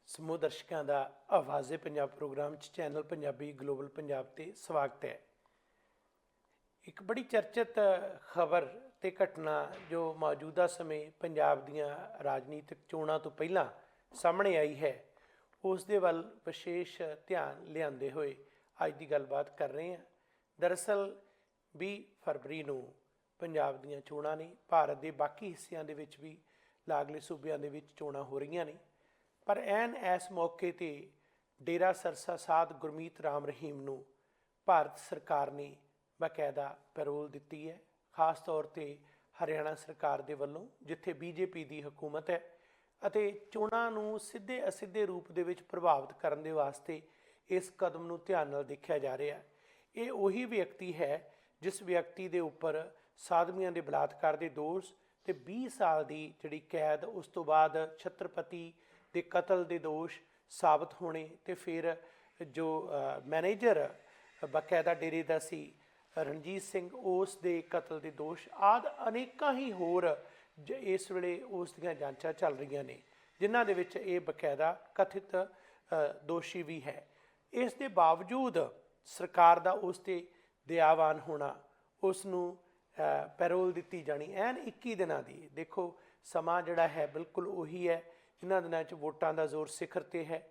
ਸਮੂਹ ਦਰਸ਼ਕਾਂ ਦਾ ਆਵਾਜ਼ੇ ਪੰਜਾਬ ਪ੍ਰੋਗਰਾਮ 'ਚ ਚੈਨਲ ਪੰਜਾਬੀ ਗਲੋਬਲ ਪੰਜਾਬ 'ਤੇ ਸਵਾਗਤ ਹੈ। ਇੱਕ ਬੜੀ ਚਰਚਿਤ ਖਬਰ ਤੇ ਘਟਨਾ ਜੋ ਮੌਜੂਦਾ ਸਮੇਂ ਪੰਜਾਬ ਦੀਆਂ ਰਾਜਨੀਤਿਕ ਚੋਣਾਂ ਤੋਂ ਪਹਿਲਾਂ ਸਾਹਮਣੇ ਆਈ ਹੈ, ਉਸ ਦੇ ਵੱਲ ਵਿਸ਼ੇਸ਼ ਧਿਆਨ ਲਿਆਉਂਦੇ ਹੋਏ ਅੱਜ ਦੀ ਗੱਲਬਾਤ ਕਰ ਰਹੇ ਹਾਂ। ਦਰਅਸਲ 20 ਫਰਵਰੀ ਨੂੰ ਪੰਜਾਬ ਦੀਆਂ ਚੋਣਾਂ ਨੇ। ਭਾਰਤ ਦੇ ਬਾਕੀ ਹਿੱਸਿਆਂ ਦੇ ਵਿੱਚ ਵੀ ਲਾਗਲੇ ਸੂਬਿਆਂ ਦੇ ਵਿੱਚ ਚੋਣਾਂ ਹੋ ਰਹੀਆਂ ਨੇ, ਪਰ ਐਨ ਇਸ ਮੌਕੇ 'ਤੇ ਡੇਰਾ ਸਰਸਾ ਸਾਧ ਗੁਰਮੀਤ ਰਾਮ ਰਹੀਮ ਨੂੰ ਭਾਰਤ ਸਰਕਾਰ ਨੇ ਬਾਕਾਇਦਾ ਪੈਰੋਲ ਦਿੱਤੀ ਹੈ। ਖਾਸ ਤੌਰ 'ਤੇ ਹਰਿਆਣਾ ਸਰਕਾਰ ਦੇ ਵੱਲੋਂ, ਜਿੱਥੇ ਬੀਜੇਪੀ ਦੀ ਹਕੂਮਤ ਹੈ, ਅਤੇ ਚੋਣਾਂ ਨੂੰ ਸਿੱਧੇ ਅਸਿੱਧੇ ਰੂਪ ਦੇ ਵਿੱਚ ਪ੍ਰਭਾਵਿਤ ਕਰਨ ਦੇ ਵਾਸਤੇ ਇਸ ਕਦਮ ਨੂੰ ਧਿਆਨ ਨਾਲ ਦੇਖਿਆ ਜਾ ਰਿਹਾ। ਇਹ ਉਹੀ ਵਿਅਕਤੀ ਹੈ ਜਿਸ ਵਿਅਕਤੀ ਦੇ ਉੱਪਰ ਸਾਧਵੀਆਂ ਦੇ ਬਲਾਤਕਾਰ ਦੇ ਦੋਸ਼ ਅਤੇ 20 ਸਾਲ ਦੀ ਜਿਹੜੀ ਕੈਦ, ਉਸ ਤੋਂ ਬਾਅਦ ਛਤਰਪਤੀ ਦੇ ਕਤਲ ਦੇ ਦੋਸ਼ ਸਾਬਤ ਹੋਣੇ, ਅਤੇ ਫਿਰ ਜੋ ਮੈਨੇਜਰ ਬਾਕਾਇਦਾ ਡੇਰੇ ਦਾ ਸੀ ਰਣਜੀਤ ਸਿੰਘ, ਉਸ ਦੇ ਕਤਲ ਦੇ ਦੋਸ਼ ਆਦਿ ਅਨੇਕਾਂ ਹੀ ਹੋਰ ਇਸ ਵੇਲੇ ਉਸ ਦੀਆਂ ਜਾਂਚਾਂ ਚੱਲ ਰਹੀਆਂ ਨੇ, ਜਿਨ੍ਹਾਂ ਦੇ ਵਿੱਚ ਇਹ ਬਾਕਾਇਦਾ ਕਥਿਤ ਦੋਸ਼ੀ ਵੀ ਹੈ। ਇਸ ਦੇ ਬਾਵਜੂਦ ਸਰਕਾਰ ਦਾ ਉਸ 'ਤੇ ਦਇਆਵਾਨ ਹੋਣਾ, ਉਸ ਨੂੰ ਪੈਰੋਲ ਦਿੱਤੀ ਜਾਣੀ ਐਨ 21 ਦਿਨਾਂ ਦੀ। ਦੇਖੋ, ਸਮਾਂ ਜਿਹੜਾ ਹੈ ਬਿਲਕੁਲ ਉਹੀ ਹੈ। ਇਹਨਾਂ ਦਿਨਾਂ 'ਚ ਵੋਟਾਂ ਦਾ ਜ਼ੋਰ ਸਿਖਰ 'ਤੇ ਹੈ।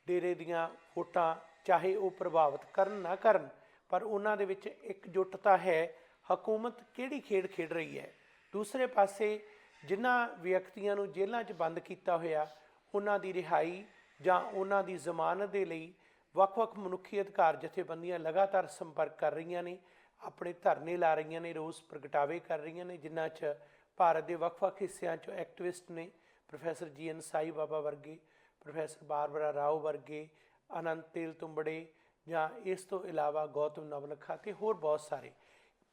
ਡੇਰੇ ਦੀਆਂ ਵੋਟਾਂ ਚਾਹੇ ਉਹ ਪ੍ਰਭਾਵਿਤ ਕਰਨ ਨਾ ਕਰਨ, ਪਰ ਉਹਨਾਂ ਦੇ ਵਿੱਚ ਇਕਜੁੱਟਤਾ ਹੈ। ਹਕੂਮਤ ਕਿਹੜੀ ਖੇਡ ਖੇਡ ਰਹੀ ਹੈ? ਦੂਸਰੇ ਪਾਸੇ ਜਿਨ੍ਹਾਂ ਵਿਅਕਤੀਆਂ ਨੂੰ ਜੇਲ੍ਹਾਂ 'ਚ ਬੰਦ ਕੀਤਾ ਹੋਇਆ, ਉਹਨਾਂ ਦੀ ਰਿਹਾਈ ਜਾਂ ਉਹਨਾਂ ਦੀ ਜ਼ਮਾਨਤ ਦੇ ਲਈ ਵੱਖ-ਵੱਖ ਮਨੁੱਖੀ ਅਧਿਕਾਰ ਜਥੇਬੰਦੀਆਂ ਲਗਾਤਾਰ ਸੰਪਰਕ ਕਰ ਰਹੀਆਂ ਨੇ, ਆਪਣੇ ਧਰਨੇ ਲਾ ਰਹੀਆਂ ਨੇ, ਰੋਸ ਪ੍ਰਗਟਾਵੇ ਕਰ ਰਹੀਆਂ ਨੇ, ਜਿਨ੍ਹਾਂ 'ਚ ਭਾਰਤ ਦੇ ਵੱਖ-ਵੱਖ ਹਿੱਸਿਆਂ 'ਚੋਂ ਐਕਟਿਵਿਸਟ ਨੇ। ਪ੍ਰੋਫੈਸਰ GN ਸਾਈ ਬਾਬਾ ਵਰਗੇ, ਪ੍ਰੋਫੈਸਰ ਬਾਰਬਰਾ ਰਾਓ ਵਰਗੇ, ਅਨੰਤ ਤੇਲ ਤੁੰਬੜੇ, ਜਾਂ ਇਸ ਤੋਂ ਇਲਾਵਾ ਗੌਤਮ ਨਵਲਖਾ ਅਤੇ ਹੋਰ ਬਹੁਤ ਸਾਰੇ।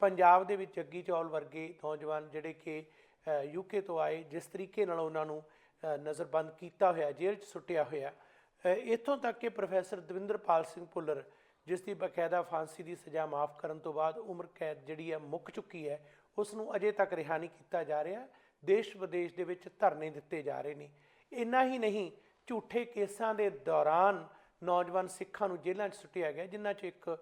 ਪੰਜਾਬ ਦੇ ਵਿੱਚ ਜੱਗੀ ਚੌਲ ਵਰਗੇ ਨੌਜਵਾਨ ਜਿਹੜੇ ਕਿ UK ਤੋਂ ਆਏ, ਜਿਸ ਤਰੀਕੇ ਨਾਲ ਉਹਨਾਂ ਨੂੰ ਨਜ਼ਰਬੰਦ ਕੀਤਾ ਹੋਇਆ, ਜੇਲ੍ਹ 'ਚ ਸੁੱਟਿਆ ਹੋਇਆ। ਇੱਥੋਂ ਤੱਕ ਕਿ ਪ੍ਰੋਫੈਸਰ ਦਵਿੰਦਰਪਾਲ ਸਿੰਘ ਭੁੱਲਰ, ਜਿਸ ਦੀ ਬਾਕਾਇਦਾ ਫਾਂਸੀ ਦੀ ਸਜ਼ਾ ਮਾਫ਼ ਕਰਨ ਤੋਂ ਬਾਅਦ ਉਮਰ ਕੈਦ ਜਿਹੜੀ ਹੈ ਮੁੱਕ ਚੁੱਕੀ ਹੈ, ਉਸ ਨੂੰ ਅਜੇ ਤੱਕ ਰਿਹਾ ਨਹੀਂ ਕੀਤਾ ਜਾ ਰਿਹਾ। ਦੇਸ਼ ਵਿਦੇਸ਼ ਦੇ ਵਿੱਚ ਧਰਨੇ ਦਿੱਤੇ ਜਾ ਰਹੇ ਨੇ। ਇੰਨਾ ਹੀ ਨਹੀਂ, ਝੂਠੇ ਕੇਸਾਂ ਦੇ ਦੌਰਾਨ ਨੌਜਵਾਨ ਸਿੱਖਾਂ ਨੂੰ ਜੇਲ੍ਹਾਂ 'ਚ ਸੁੱਟਿਆ ਗਿਆ, ਜਿਨ੍ਹਾਂ 'ਚ ਇੱਕ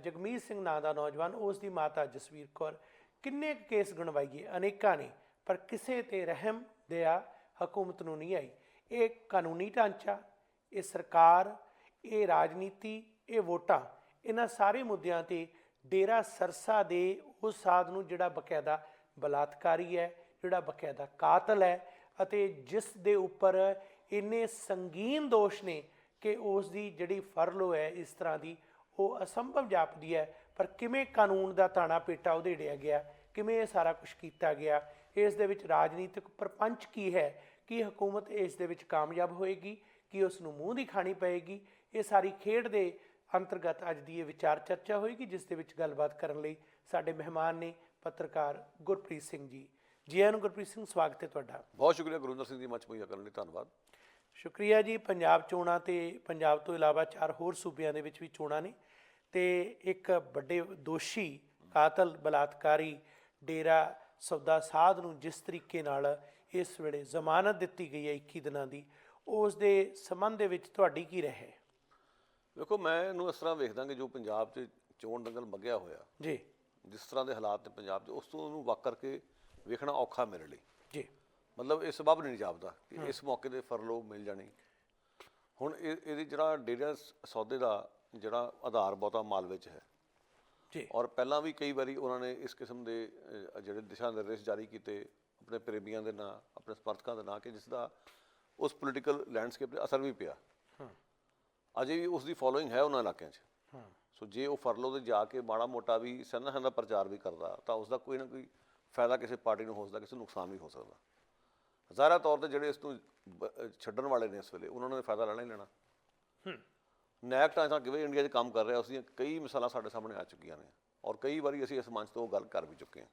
ਜਗਮੀਤ ਸਿੰਘ ਨਾਂ ਦਾ ਨੌਜਵਾਨ, ਉਸ ਦੀ ਮਾਤਾ ਜਸਵੀਰ ਕੌਰ। ਕਿੰਨੇ ਕੁ ਕੇਸ ਗਣਵਾਈਏ? ਅਨੇਕਾਂ ਨੇ, ਪਰ ਕਿਸੇ 'ਤੇ ਰਹਿਮ ਦਇਆ ਹਕੂਮਤ ਨੂੰ ਨਹੀਂ ਆਈ। ਇਹ ਕਾਨੂੰਨੀ ਢਾਂਚਾ, ਇਹ ਸਰਕਾਰ, ਇਹ ਰਾਜਨੀਤੀ, ਇਹ ਵੋਟਾਂ, ਇਹਨਾਂ ਸਾਰੇ ਮੁੱਦਿਆਂ 'ਤੇ ਡੇਰਾ ਸਰਸਾ ਦੇ ਉਸ ਸਾਧ ਨੂੰ ਜਿਹੜਾ ਬਾਕਾਇਦਾ ਬਲਾਤਕਾਰੀ ਹੈ, ਜਿਹੜਾ ਬਾਕਾਇਦਾ ਕਾਤਲ ਹੈ, ਅਤੇ ਜਿਸ ਦੇ ਉੱਪਰ ਇੰਨੇ ਸੰਗੀਨ ਦੋਸ਼ ਨੇ ਕਿ ਉਸ ਦੀ ਜਿਹੜੀ ਫਰਲੋ ਹੈ ਇਸ ਤਰ੍ਹਾਂ ਦੀ, ਉਹ ਅਸੰਭਵ ਜਾਪਦੀ ਹੈ। ਪਰ ਕਿਵੇਂ ਕਾਨੂੰਨ ਦਾ ਤਾਣਾ ਪੇਟਾ ਉਧੇੜਿਆ ਗਿਆ, ਕਿਵੇਂ ਇਹ ਸਾਰਾ ਕੁਛ ਕੀਤਾ ਗਿਆ, ਇਸ ਦੇ ਵਿੱਚ ਰਾਜਨੀਤਿਕ ਪ੍ਰਪੰਚ ਕੀ ਹੈ, ਕੀ ਹਕੂਮਤ ਇਸ ਦੇ ਵਿੱਚ ਕਾਮਯਾਬ ਹੋਏਗੀ, ਕੀ ਉਸ ਨੂੰ ਮੂੰਹ ਦੀ ਖਾਣੀ ਪਏਗੀ? ਇਹ ਸਾਰੀ ਖੇਡ ਦੇ ਅੰਤਰਗਤ ਅੱਜ ਦੀ ਇਹ ਵਿਚਾਰ ਚਰਚਾ ਹੋਏਗੀ, ਜਿਸ ਦੇ ਵਿੱਚ ਗੱਲਬਾਤ ਕਰਨ ਲਈ ਸਾਡੇ ਮਹਿਮਾਨ ਨੇ ਪੱਤਰਕਾਰ ਗੁਰਪ੍ਰੀਤ ਸਿੰਘ ਜੀ। ਜੀ ਆਇਆਂ ਨੂੰ ਗੁਰਪ੍ਰੀਤ ਸਿੰਘ, ਸਵਾਗਤ ਹੈ ਤੁਹਾਡਾ। ਬਹੁਤ ਸ਼ੁਕਰੀਆ ਗੁਰਿੰਦਰ ਸਿੰਘ ਜੀ, ਮੰਚ ਮੁਹੱਈਆ ਕਰਨ ਲਈ ਧੰਨਵਾਦ। ਸ਼ੁਕਰੀਆ ਜੀ। ਪੰਜਾਬ ਚੋਣਾਂ, ਅਤੇ ਪੰਜਾਬ ਤੋਂ ਇਲਾਵਾ 4 ਹੋਰ ਸੂਬਿਆਂ ਦੇ ਵਿੱਚ ਵੀ ਚੋਣਾਂ ਨੇ, ਅਤੇ ਇੱਕ ਵੱਡੇ ਦੋਸ਼ੀ ਕਾਤਲ ਬਲਾਤਕਾਰੀ ਡੇਰਾ ਸੌਦਾ ਸਾਧ ਨੂੰ ਜਿਸ ਤਰੀਕੇ ਨਾਲ ਇਸ ਵੇਲੇ ਜ਼ਮਾਨਤ ਦਿੱਤੀ ਗਈ ਹੈ 21 ਦਿਨਾਂ ਦੀ, ਉਸ ਦੇ ਸੰਬੰਧ ਦੇ ਵਿੱਚ ਤੁਹਾਡੀ ਕੀ ਰਾਏ ਹੈ? ਵੇਖੋ, ਮੈਂ ਇਹਨੂੰ ਇਸ ਤਰ੍ਹਾਂ ਵੇਖਦਾ ਕਿ ਜੋ ਪੰਜਾਬ 'ਚ ਚੋਣ ਦੰਗਲ ਮੱਗਿਆ ਹੋਇਆ ਜੀ, ਜਿਸ ਤਰ੍ਹਾਂ ਦੇ ਹਾਲਾਤ ਨੇ ਪੰਜਾਬ 'ਚ, ਉਸ ਤੋਂ ਉਹਨੂੰ ਵੱਖ ਕਰਕੇ ਵੇਖਣਾ ਔਖਾ ਮੇਰੇ ਲਈ। ਜੀ, ਮਤਲਬ ਇਹ ਸਬਬ ਨਹੀਂ ਜਾਪਦਾ ਕਿ ਇਸ ਮੌਕੇ 'ਤੇ ਫਰਲੋ ਮਿਲ ਜਾਣੀ। ਹੁਣ ਇਹਦੀ ਜਿਹੜਾ ਡੇਰਾ ਸੌਦੇ ਦਾ ਜਿਹੜਾ ਆਧਾਰ ਬਹੁਤਾ ਮਾਲ ਵਿੱਚ ਹੈ ਜੀ, ਔਰ ਪਹਿਲਾਂ ਵੀ ਕਈ ਵਾਰੀ ਉਹਨਾਂ ਨੇ ਇਸ ਕਿਸਮ ਦੇ ਜਿਹੜੇ ਦਿਸ਼ਾ ਨਿਰਦੇਸ਼ ਜਾਰੀ ਕੀਤੇ ਆਪਣੇ ਪ੍ਰੇਮੀਆਂ ਦੇ ਨਾਂ, ਆਪਣੇ ਸਮਰਥਕਾਂ ਦੇ ਨਾਂ, ਕਿ ਜਿਸ ਦਾ ਉਸ ਪੋਲੀਟੀਕਲ ਲੈਂਡਸਕੇਪ 'ਤੇ ਅਸਰ ਵੀ ਪਿਆ। ਅਜੇ ਵੀ ਉਸ ਦੀ ਫੋਲੋਇੰਗ ਹੈ ਉਹਨਾਂ ਇਲਾਕਿਆਂ 'ਚ। ਸੋ ਜੇ ਉਹ ਫਰਲੋ 'ਤੇ ਜਾ ਕੇ ਮਾੜਾ ਮੋਟਾ ਵੀ ਸਹਿਨਾ ਦਾ ਪ੍ਰਚਾਰ ਵੀ ਕਰਦਾ, ਤਾਂ ਉਸਦਾ ਕੋਈ ਨਾ ਕੋਈ ਫਾਇਦਾ ਕਿਸੇ ਪਾਰਟੀ ਨੂੰ ਹੋ ਸਕਦਾ, ਕਿਸੇ ਨੂੰ ਨੁਕਸਾਨ ਵੀ ਹੋ ਸਕਦਾ। ਜ਼ਾਹਿਰਾ ਤੌਰ 'ਤੇ ਜਿਹੜੇ ਇਸ ਨੂੰ ਛੱਡਣ ਵਾਲੇ ਨੇ ਇਸ ਵੇਲੇ, ਉਹਨਾਂ ਨੇ ਫਾਇਦਾ ਲੈਣਾ ਹੀ ਲੈਣਾ। ਨੈਕ ਢਾਂਚਾ ਕਿਵੇਂ ਇੰਡੀਆ 'ਚ ਕੰਮ ਕਰ ਰਿਹਾ, ਉਸ ਦੀਆਂ ਕਈ ਮਿਸਾਲਾਂ ਸਾਡੇ ਸਾਹਮਣੇ ਆ ਚੁੱਕੀਆਂ ਨੇ, ਔਰ ਕਈ ਵਾਰੀ ਅਸੀਂ ਇਸ ਮੰਚ ਤੋਂ ਉਹ ਗੱਲ ਕਰ ਵੀ ਚੁੱਕੇ ਹਾਂ।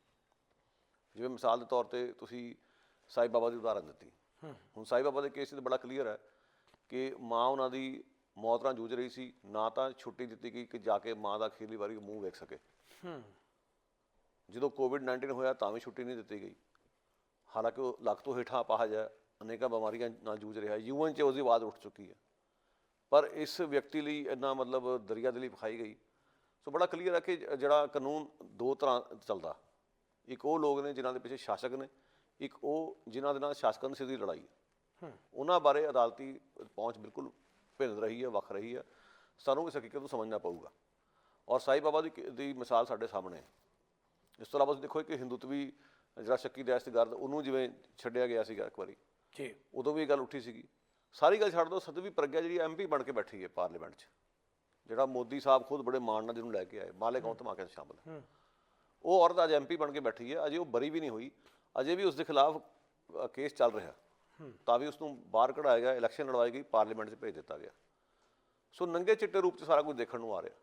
ਜਿਵੇਂ ਮਿਸਾਲ ਦੇ ਤੌਰ 'ਤੇ ਤੁਸੀਂ ਸਾਈ ਬਾਬਾ ਦੀ ਉਦਾਹਰਨ ਦਿੱਤੀ। ਹੁਣ ਸਾਈ ਬਾਬਾ ਦੇ ਕੇਸ 'ਚ ਬੜਾ ਕਲੀਅਰ ਹੈ ਕਿ ਮਾਂ ਉਹਨਾਂ ਦੀ ਮੌਤ ਨਾਲ ਜੂਝ ਰਹੀ ਸੀ, ਨਾ ਤਾਂ ਛੁੱਟੀ ਦਿੱਤੀ ਗਈ ਕਿ ਜਾ ਕੇ ਮਾਂ ਦਾ ਅਖੀਰਲੀ ਵਾਰੀ ਮੂੰਹ ਵੇਖ ਸਕੇ। ਜਦੋਂ COVID-19 ਹੋਇਆ ਤਾਂ ਵੀ ਛੁੱਟੀ ਨਹੀਂ ਦਿੱਤੀ ਗਈ, ਹਾਲਾਂਕਿ ਉਹ ਲੱਖ ਤੋਂ ਹੇਠਾਂ ਅਪਾਹਜ ਹੈ, ਅਨੇਕਾਂ ਬਿਮਾਰੀਆਂ ਨਾਲ ਜੂਝ ਰਿਹਾ, ਯੂਐਨ 'ਚ ਉਸਦੀ ਆਵਾਜ਼ ਉੱਠ ਚੁੱਕੀ ਹੈ, ਪਰ ਇਸ ਵਿਅਕਤੀ ਲਈ ਇੰਨਾ ਮਤਲਬ ਦਰਿਆਦਿਲੀ ਵਿਖਾਈ ਗਈ। ਸੋ ਬੜਾ ਕਲੀਅਰ ਹੈ ਕਿ ਜਿਹੜਾ ਕਾਨੂੰਨ ਦੋ ਤਰ੍ਹਾਂ ਚੱਲਦਾ, ਇੱਕ ਉਹ ਲੋਕ ਨੇ ਜਿਨ੍ਹਾਂ ਦੇ ਪਿੱਛੇ ਸ਼ਾਸਕ ਨੇ, ਇੱਕ ਉਹ ਜਿਨ੍ਹਾਂ ਦੇ ਨਾਲ ਸ਼ਾਸਕਾਂ ਦੀ ਸਿੱਧੀ ਲੜਾਈ ਹੈ। ਉਹਨਾਂ ਬਾਰੇ ਅਦਾਲਤੀ ਪਹੁੰਚ ਬਿਲਕੁਲ ਭਿੰਨ ਰਹੀ ਹੈ, ਵੱਖ ਰਹੀ ਹੈ। ਸਾਨੂੰ ਇਸ ਹਕੀਕਤ ਨੂੰ ਸਮਝਣਾ ਪਊਗਾ। ਔਰ ਸਾਈਂ ਬਾਬਾ ਦੀ ਮਿਸਾਲ ਸਾਡੇ ਸਾਹਮਣੇ ਹੈ। ਇਸ ਤੋਂ ਇਲਾਵਾ ਤੁਸੀਂ ਦੇਖੋ ਕਿ ਹਿੰਦੂਤਵੀ ਜਿਹੜਾ ਸ਼ੱਕੀ ਦਹਿਸ਼ਤਗਰਦ, ਉਹਨੂੰ ਜਿਵੇਂ ਛੱਡਿਆ ਗਿਆ ਸੀਗਾ ਇੱਕ ਵਾਰੀ, ਜੀ ਉਦੋਂ ਵੀ ਇਹ ਗੱਲ ਉੱਠੀ ਸੀਗੀ। ਸਾਰੀ ਗੱਲ ਛੱਡ ਦਿਓ, ਸਤਵੀਂ ਪ੍ਰਗਿਆ ਜਿਹੜੀ MP ਬਣ ਕੇ ਬੈਠੀ ਹੈ ਪਾਰਲੀਮੈਂਟ 'ਚ, ਜਿਹੜਾ ਮੋਦੀ ਸਾਹਿਬ ਖੁਦ ਬੜੇ ਮਾਣ ਨਾਲ ਜਿਹਨੂੰ ਲੈ ਕੇ ਆਏ, ਮਾਲੇਗਾਓਂ ਧਮਾਕੇ 'ਚ ਸ਼ਾਮਲ ਹੈ, ਉਹ ਔਰਤ ਅੱਜ MP ਬਣ ਕੇ ਬੈਠੀ ਹੈ। ਅਜੇ ਉਹ ਬਰੀ ਵੀ ਨਹੀਂ ਹੋਈ, ਅਜੇ ਵੀ ਉਸ ਦੇ ਖਿਲਾਫ ਕੇਸ ਚੱਲ ਰਿਹਾ, ਤਾਂ ਵੀ ਉਸ ਨੂੰ ਬਾਹਰ ਕਢਾਇਆ ਗਿਆ, ਇਲੈਕਸ਼ਨ ਲੜਵਾਈ ਗਈ, ਪਾਰਲੀਮੈਂਟ 'ਚ ਭੇਜ ਦਿੱਤਾ ਗਿਆ। ਸੋ ਨੰਗੇ ਚਿੱਟੇ ਰੂਪ 'ਚ ਸਾਰਾ ਕੁਝ ਦੇਖਣ ਨੂੰ ਆ ਰਿਹਾ।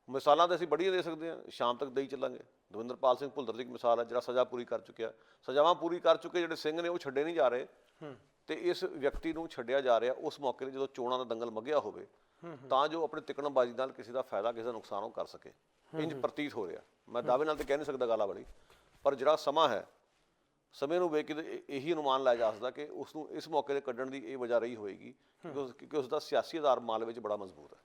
ਮਿਸਾਲਾਂ ਤਾਂ ਅਸੀਂ ਬੜੀਆਂ ਦੇ ਸਕਦੇ ਹਾਂ, ਸ਼ਾਮ ਤੱਕ ਦੇਈ ਚੱਲਾਂਗੇ। ਦਵਿੰਦਰਪਾਲ ਸਿੰਘ ਭੁੱਲਰ ਦੀ ਇੱਕ ਮਿਸਾਲ ਹੈ, ਜਿਹੜਾ ਸਜ਼ਾ ਪੂਰੀ ਕਰ ਚੁੱਕਿਆ। ਸਜ਼ਾਵਾਂ ਪੂਰੀ ਕਰ ਚੁੱਕੇ ਜਿਹੜੇ ਸਿੰਘ ਨੇ ਉਹ ਛੱਡੇ ਨਹੀਂ ਜਾ ਰਹੇ, ਤੇ ਇਸ ਵਿਅਕਤੀ ਨੂੰ ਛੱਡਿਆ ਜਾ ਰਿਹਾ ਉਸ ਮੌਕੇ 'ਤੇ ਜਦੋਂ ਚੋਣਾਂ ਦਾ ਦੰਗਲ ਮੱਘਿਆ ਹੋਵੇ, ਤਾਂ ਜੋ ਆਪਣੀ ਤਿਕੜਮਬਾਜ਼ੀ ਨਾਲ ਕਿਸੇ ਦਾ ਫਾਇਦਾ, ਕਿਸੇ ਦਾ ਨੁਕਸਾਨ ਉਹ ਕਰ ਸਕੇ। ਇੰਝ ਪ੍ਰਤੀਤ ਹੋ ਰਿਹਾ। ਮੈਂ ਦਾਅਵੇ ਨਾਲ ਤਾਂ ਕਹਿ ਨਹੀਂ ਸਕਦਾ ਗਾਲਾ ਵਾਲੀ, ਪਰ ਜਿਹੜਾ ਸਮਾਂ ਹੈ, ਸਮੇਂ ਨੂੰ ਵੇਖ ਕੇ ਇਹੀ ਅਨੁਮਾਨ ਲਾਇਆ ਜਾ ਸਕਦਾ ਕਿ ਉਸ ਨੂੰ ਇਸ ਮੌਕੇ 'ਤੇ ਕੱਢਣ ਦੀ ਇਹ ਵਜ੍ਹਾ ਰਹੀ ਹੋਏਗੀ ਕਿਉਂਕਿ ਉਸ ਦਾ ਸਿਆਸੀ ਆਧਾਰ ਮਾਲ ਵਿੱਚ ਬੜਾ ਮਜ਼ਬੂਤ ਹੈ।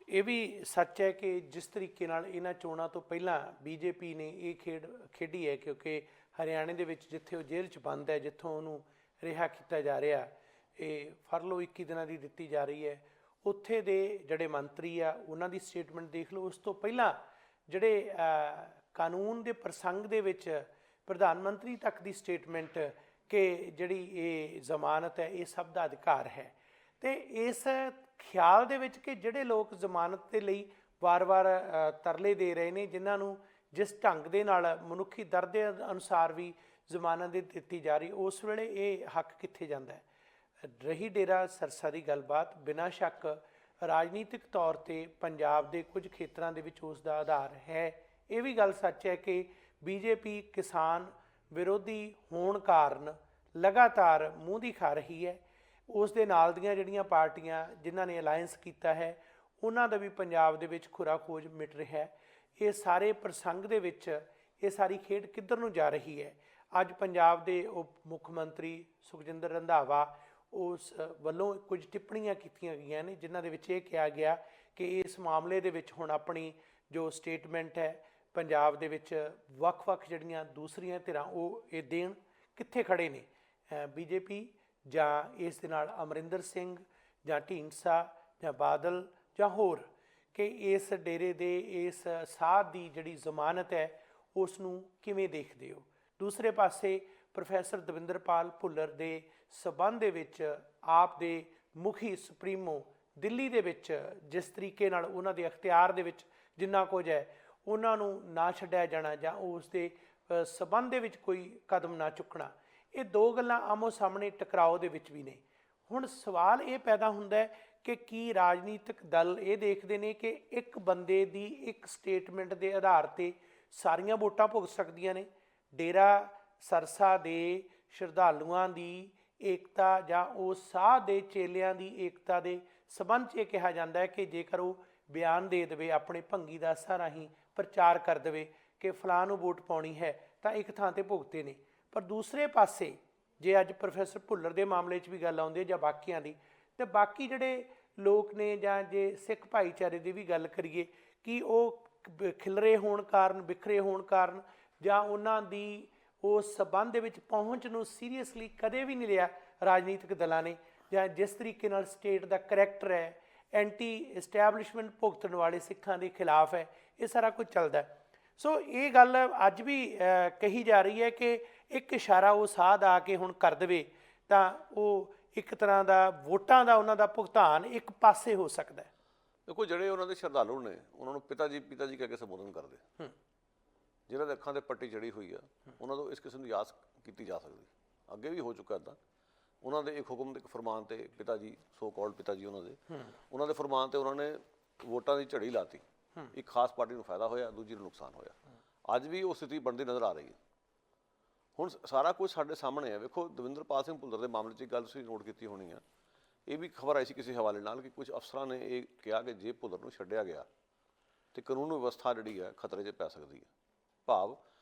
ਇਹ ਵੀ ਸੱਚ ਹੈ ਕਿ ਜਿਸ ਤਰੀਕੇ ਨਾਲ ਇਹਨਾਂ ਚੋਣਾਂ ਤੋਂ ਪਹਿਲਾਂ BJP ਨੇ ਇਹ ਖੇਡ ਖੇਡੀ ਹੈ, ਕਿਉਂਕਿ ਹਰਿਆਣੇ ਦੇ ਵਿੱਚ ਜਿੱਥੇ ਉਹ ਜੇਲ੍ਹ 'ਚ ਬੰਦ ਹੈ, ਜਿੱਥੋਂ ਉਹਨੂੰ ਰਿਹਾ ਕੀਤਾ ਜਾ ਰਿਹਾ, ਇਹ ਫਰਲੋ 21 ਦਿਨਾਂ ਦੀ ਦਿੱਤੀ ਜਾ ਰਹੀ ਹੈ, ਉੱਥੇ ਦੇ ਜਿਹੜੇ ਮੰਤਰੀ ਆ ਉਹਨਾਂ ਦੀ ਸਟੇਟਮੈਂਟ ਦੇਖ ਲਓ। ਉਸ ਤੋਂ ਪਹਿਲਾਂ ਜਿਹੜੇ ਕਾਨੂੰਨ ਦੇ ਪ੍ਰਸੰਗ ਦੇ ਵਿੱਚ ਪ੍ਰਧਾਨ ਮੰਤਰੀ ਤੱਕ ਦੀ ਸਟੇਟਮੈਂਟ ਕਿ ਜਿਹੜੀ ਇਹ ਜ਼ਮਾਨਤ ਹੈ ਇਹ ਸਭ ਦਾ ਅਧਿਕਾਰ ਹੈ। ਅਤੇ ਇਸ ਖਿਆਲ ਦੇ ਵਿੱਚ ਕਿ ਜਿਹੜੇ ਲੋਕ ਜ਼ਮਾਨਤ ਦੇ ਲਈ ਵਾਰ-ਵਾਰ ਤਰਲੇ ਦੇ ਰਹੇ ਨੇ, ਜਿਨ੍ਹਾਂ ਨੂੰ ਜਿਸ ਢੰਗ ਦੇ ਨਾਲ ਮਨੁੱਖੀ ਦਰ ਦੇ ਅਨੁਸਾਰ ਵੀ ਜ਼ਮਾਨਤ ਦਿੱਤੀ ਜਾ ਰਹੀ, ਉਸ ਵੇਲੇ ਇਹ ਹੱਕ ਕਿੱਥੇ ਜਾਂਦਾ ਹੈ। ਰਹੀ ਡੇਰਾ ਸਰਸਾ ਦੀ ਗੱਲਬਾਤ, ਬਿਨਾਂ ਸ਼ੱਕ ਰਾਜਨੀਤਿਕ ਤੌਰ 'ਤੇ ਪੰਜਾਬ ਦੇ ਕੁਝ ਖੇਤਰਾਂ ਦੇ ਵਿੱਚ ਉਸ ਦਾ ਆਧਾਰ ਹੈ। ਇਹ ਵੀ ਗੱਲ ਸੱਚ ਹੈ ਕਿ BJP ਕਿਸਾਨ ਵਿਰੋਧੀ ਹੋਣ ਕਾਰਨ ਲਗਾਤਾਰ ਮੂੰਹ ਦੀ ਖਾ ਰਹੀ ਹੈ। ਉਸ ਦੇ ਨਾਲ ਦੀਆਂ ਜਿਹੜੀਆਂ ਪਾਰਟੀਆਂ ਜਿਨ੍ਹਾਂ ਨੇ ਅਲਾਇੰਸ ਕੀਤਾ ਹੈ, ਉਹਨਾਂ ਦਾ ਵੀ ਪੰਜਾਬ ਦੇ ਵਿੱਚ ਖੁਰਾ ਖੋਜ ਮਿਟ ਰਿਹਾ ਹੈ। ਇਹ ਸਾਰੇ ਪ੍ਰਸੰਗ ਦੇ ਵਿੱਚ ਇਹ ਸਾਰੀ ਖੇਡ ਕਿੱਧਰ ਨੂੰ ਜਾ ਰਹੀ ਹੈ। ਅੱਜ ਪੰਜਾਬ ਦੇ ਉਪ ਮੁੱਖ ਮੰਤਰੀ ਸੁਖਜਿੰਦਰ ਰੰਧਾਵਾ ਉਸ ਵੱਲੋਂ ਕੁਝ ਟਿੱਪਣੀਆਂ ਕੀਤੀਆਂ ਗਈਆਂ ਨੇ, ਜਿਨ੍ਹਾਂ ਦੇ ਵਿੱਚ ਇਹ ਕਿਹਾ ਗਿਆ ਕਿ ਇਸ ਮਾਮਲੇ ਦੇ ਵਿੱਚ ਹੁਣ ਆਪਣੀ ਜੋ ਸਟੇਟਮੈਂਟ ਹੈ, ਪੰਜਾਬ ਦੇ ਵਿੱਚ ਵੱਖ-ਵੱਖ ਜਿਹੜੀਆਂ ਦੂਸਰੀਆਂ ਧਿਰਾਂ ਉਹ ਇਹ ਦੇਣ ਕਿੱਥੇ ਖੜੇ ਨੇ, BJP ਜਾਂ ਇਸ ਦੇ ਨਾਲ ਅਮਰਿੰਦਰ ਸਿੰਘ ਜਾਂ ਢੀਂਡਸਾ ਜਾਂ ਬਾਦਲ ਜਾਂ ਹੋਰ, ਕਿ ਇਸ ਡੇਰੇ ਦੇ ਇਸ ਸਾਧ ਦੀ ਜਿਹੜੀ ਜ਼ਮਾਨਤ ਹੈ ਉਸ ਨੂੰ ਕਿਵੇਂ ਦੇਖਦੇ ਹੋ। ਦੂਸਰੇ ਪਾਸੇ ਪ੍ਰੋਫੈਸਰ ਦਵਿੰਦਰਪਾਲ ਭੁੱਲਰ ਦੇ ਸਬੰਧ ਦੇ ਵਿੱਚ ਆਪ ਦੇ ਮੁਖੀ ਸੁਪਰੀਮੋ ਦਿੱਲੀ ਦੇ ਵਿੱਚ ਜਿਸ ਤਰੀਕੇ ਨਾਲ ਉਹਨਾਂ ਦੇ ਅਖਤਿਆਰ ਦੇ ਵਿੱਚ ਜਿੰਨਾ ਕੁਝ ਹੈ, ਉਹਨਾਂ ਨੂੰ ਨਾ ਛੱਡਿਆ ਜਾਣਾ ਜਾਂ ਉਸ ਦੇ ਸਬੰਧ ਦੇ ਵਿੱਚ ਕੋਈ ਕਦਮ ਨਾ ਚੁੱਕਣਾ, ਇਹ ਦੋ ਗੱਲਾਂ ਆਮੋ ਸਾਹਮਣੇ ਟਕਰਾਓ ਦੇ ਵਿੱਚ ਵੀ ਨੇ। ਹੁਣ ਸਵਾਲ ਇਹ ਪੈਦਾ ਹੁੰਦਾ ਹੈ ਕਿ ਕੀ ਰਾਜਨੀਤਿਕ ਦਲ ਇਹ ਦੇਖਦੇ ਨੇ ਕਿ ਇੱਕ ਬੰਦੇ ਦੀ ਇੱਕ ਸਟੇਟਮੈਂਟ ਦੇ ਆਧਾਰ 'ਤੇ ਸਾਰੀਆਂ ਵੋਟਾਂ ਭੁਗਤ ਸਕਦੀਆਂ ਨੇ। ਡੇਰਾ ਸਰਸਾ ਦੇ ਸ਼ਰਧਾਲੂਆਂ ਦੀ ਏਕਤਾ ਜਾਂ ਉਸ ਸਾਧ ਦੇ ਚੇਲਿਆਂ ਦੀ ਏਕਤਾ ਦੇ ਸਬੰਧ 'ਚ ਇਹ ਕਿਹਾ ਜਾਂਦਾ ਹੈ ਕਿ ਜੇਕਰ ਉਹ ਬਿਆਨ ਦੇ ਦੇਵੇ, ਆਪਣੇ ਭੰਗੀ ਦਾਸਾਂ ਰਾਹੀਂ ਪ੍ਰਚਾਰ ਕਰ ਦੇਵੇ ਕਿ ਫਲਾਂ ਨੂੰ ਵੋਟ ਪਾਉਣੀ ਹੈ, ਤਾਂ ਇੱਕ ਥਾਂ 'ਤੇ ਭੁਗਤੇ ਨੇ। ਪਰ ਦੂਸਰੇ ਪਾਸੇ ਜੇ ਅੱਜ ਪ੍ਰੋਫੈਸਰ ਭੁੱਲਰ ਦੇ ਮਾਮਲੇ 'ਚ ਵੀ ਗੱਲ ਆਉਂਦੀ ਹੈ ਜਾਂ ਬਾਕੀਆਂ ਦੀ, ਤੇ ਬਾਕੀ ਜਿਹੜੇ ਲੋਕ ਨੇ ਜਾਂ ਜੇ ਸਿੱਖ ਭਾਈਚਾਰੇ ਦੀ ਵੀ ਗੱਲ ਕਰੀਏ, ਕਿ ਉਹ ਖਿਲਰੇ ਹੋਣ ਕਾਰਨ, ਬਿਖਰੇ ਹੋਣ ਕਾਰਨ, ਜਾਂ ਉਹਨਾਂ ਦੀ ਉਸ ਸਬੰਧ ਦੇ ਵਿੱਚ ਪਹੁੰਚ ਨੂੰ ਸੀਰੀਅਸਲੀ ਕਦੇ ਵੀ ਨਹੀਂ ਲਿਆ ਰਾਜਨੀਤਿਕ ਦਲਾਂ ਨੇ, ਜਾਂ ਜਿਸ ਤਰੀਕੇ ਨਾਲ ਸਟੇਟ ਦਾ ਕਰੈਕਟਰ ਹੈ, ਐਂਟੀ ਇਸਟੈਬਲਿਸ਼ਮੈਂਟ ਭੁਗਤਣ ਵਾਲੇ ਸਿੱਖਾਂ ਦੇ ਖਿਲਾਫ ਹੈ, ਇਹ ਸਾਰਾ ਕੁਝ ਚੱਲਦਾ। ਸੋ ਇਹ ਗੱਲ ਅੱਜ ਵੀ ਕਹੀ ਜਾ ਰਹੀ ਹੈ ਕਿ ਇੱਕ ਇਸ਼ਾਰਾ ਉਹ ਸਾਧ ਆ ਕੇ ਹੁਣ ਕਰ ਦੇਵੇ ਤਾਂ ਉਹ ਇੱਕ ਤਰ੍ਹਾਂ ਦਾ ਵੋਟਾਂ ਦਾ ਉਹਨਾਂ ਦਾ ਭੁਗਤਾਨ ਇੱਕ ਪਾਸੇ ਹੋ ਸਕਦਾ ਹੈ। ਦੇਖੋ, ਜਿਹੜੇ ਉਹਨਾਂ ਦੇ ਸ਼ਰਧਾਲੂ ਨੇ ਉਹਨਾਂ ਨੂੰ ਪਿਤਾ ਜੀ ਕਹਿ ਕੇ ਸੰਬੋਧਨ ਕਰਦੇ, ਜਿਹਨਾਂ ਦੇ ਅੱਖਾਂ 'ਤੇ ਪੱਟੀ ਚੜੀ ਹੋਈ ਆ, ਉਹਨਾਂ ਤੋਂ ਇਸ ਕਿਸਮ ਦੀ ਆਸ ਕੀਤੀ ਜਾ ਸਕਦੀ। ਅੱਗੇ ਵੀ ਹੋ ਚੁੱਕਾ ਇੱਦਾਂ। ਉਹਨਾਂ ਦੇ ਇੱਕ ਹੁਕਮ, ਇੱਕ ਫਰਮਾਨ 'ਤੇ ਪਿਤਾ ਜੀ, ਸੋ ਕਾਲਡ ਪਿਤਾ ਜੀ ਉਹਨਾਂ ਦੇ ਫਰਮਾਨ 'ਤੇ ਉਹਨਾਂ ਨੇ ਵੋਟਾਂ ਦੀ ਝੜੀ ਲਾਤੀ। ਇੱਕ ਖਾਸ ਪਾਰਟੀ ਨੂੰ ਫਾਇਦਾ ਹੋਇਆ, ਦੂਜੀ ਨੂੰ ਨੁਕਸਾਨ ਹੋਇਆ। ਅੱਜ ਵੀ ਉਹ ਸਥਿਤੀ ਬਣਦੀ ਨਜ਼ਰ ਆ ਰਹੀ ਹੈ। ਹੁਣ ਸਾਰਾ ਕੁਝ ਸਾਡੇ ਸਾਹਮਣੇ ਹੈ। ਵੇਖੋ, ਦਵਿੰਦਰਪਾਲ ਸਿੰਘ ਭੁੱਲਰ ਦੇ ਮਾਮਲੇ 'ਚ ਇੱਕ ਗੱਲ ਤੁਸੀਂ ਨੋਟ ਕੀਤੀ ਹੋਣੀ ਆ, ਇਹ ਵੀ ਖਬਰ ਆਈ ਸੀ ਕਿਸੇ ਹਵਾਲੇ ਨਾਲ ਕਿ ਕੁਝ ਅਫਸਰਾਂ ਨੇ ਇਹ ਕਿਹਾ ਕਿ ਜੇ ਭੁੱਲਰ ਨੂੰ ਛੱਡਿਆ ਗਿਆ ਤਾਂ ਕਾਨੂੰਨ ਵਿਵਸਥਾ ਜਿਹੜੀ ਹੈ ਖਤਰੇ 'ਚ ਪੈ ਸਕਦੀ ਹੈ। ਭਾਵ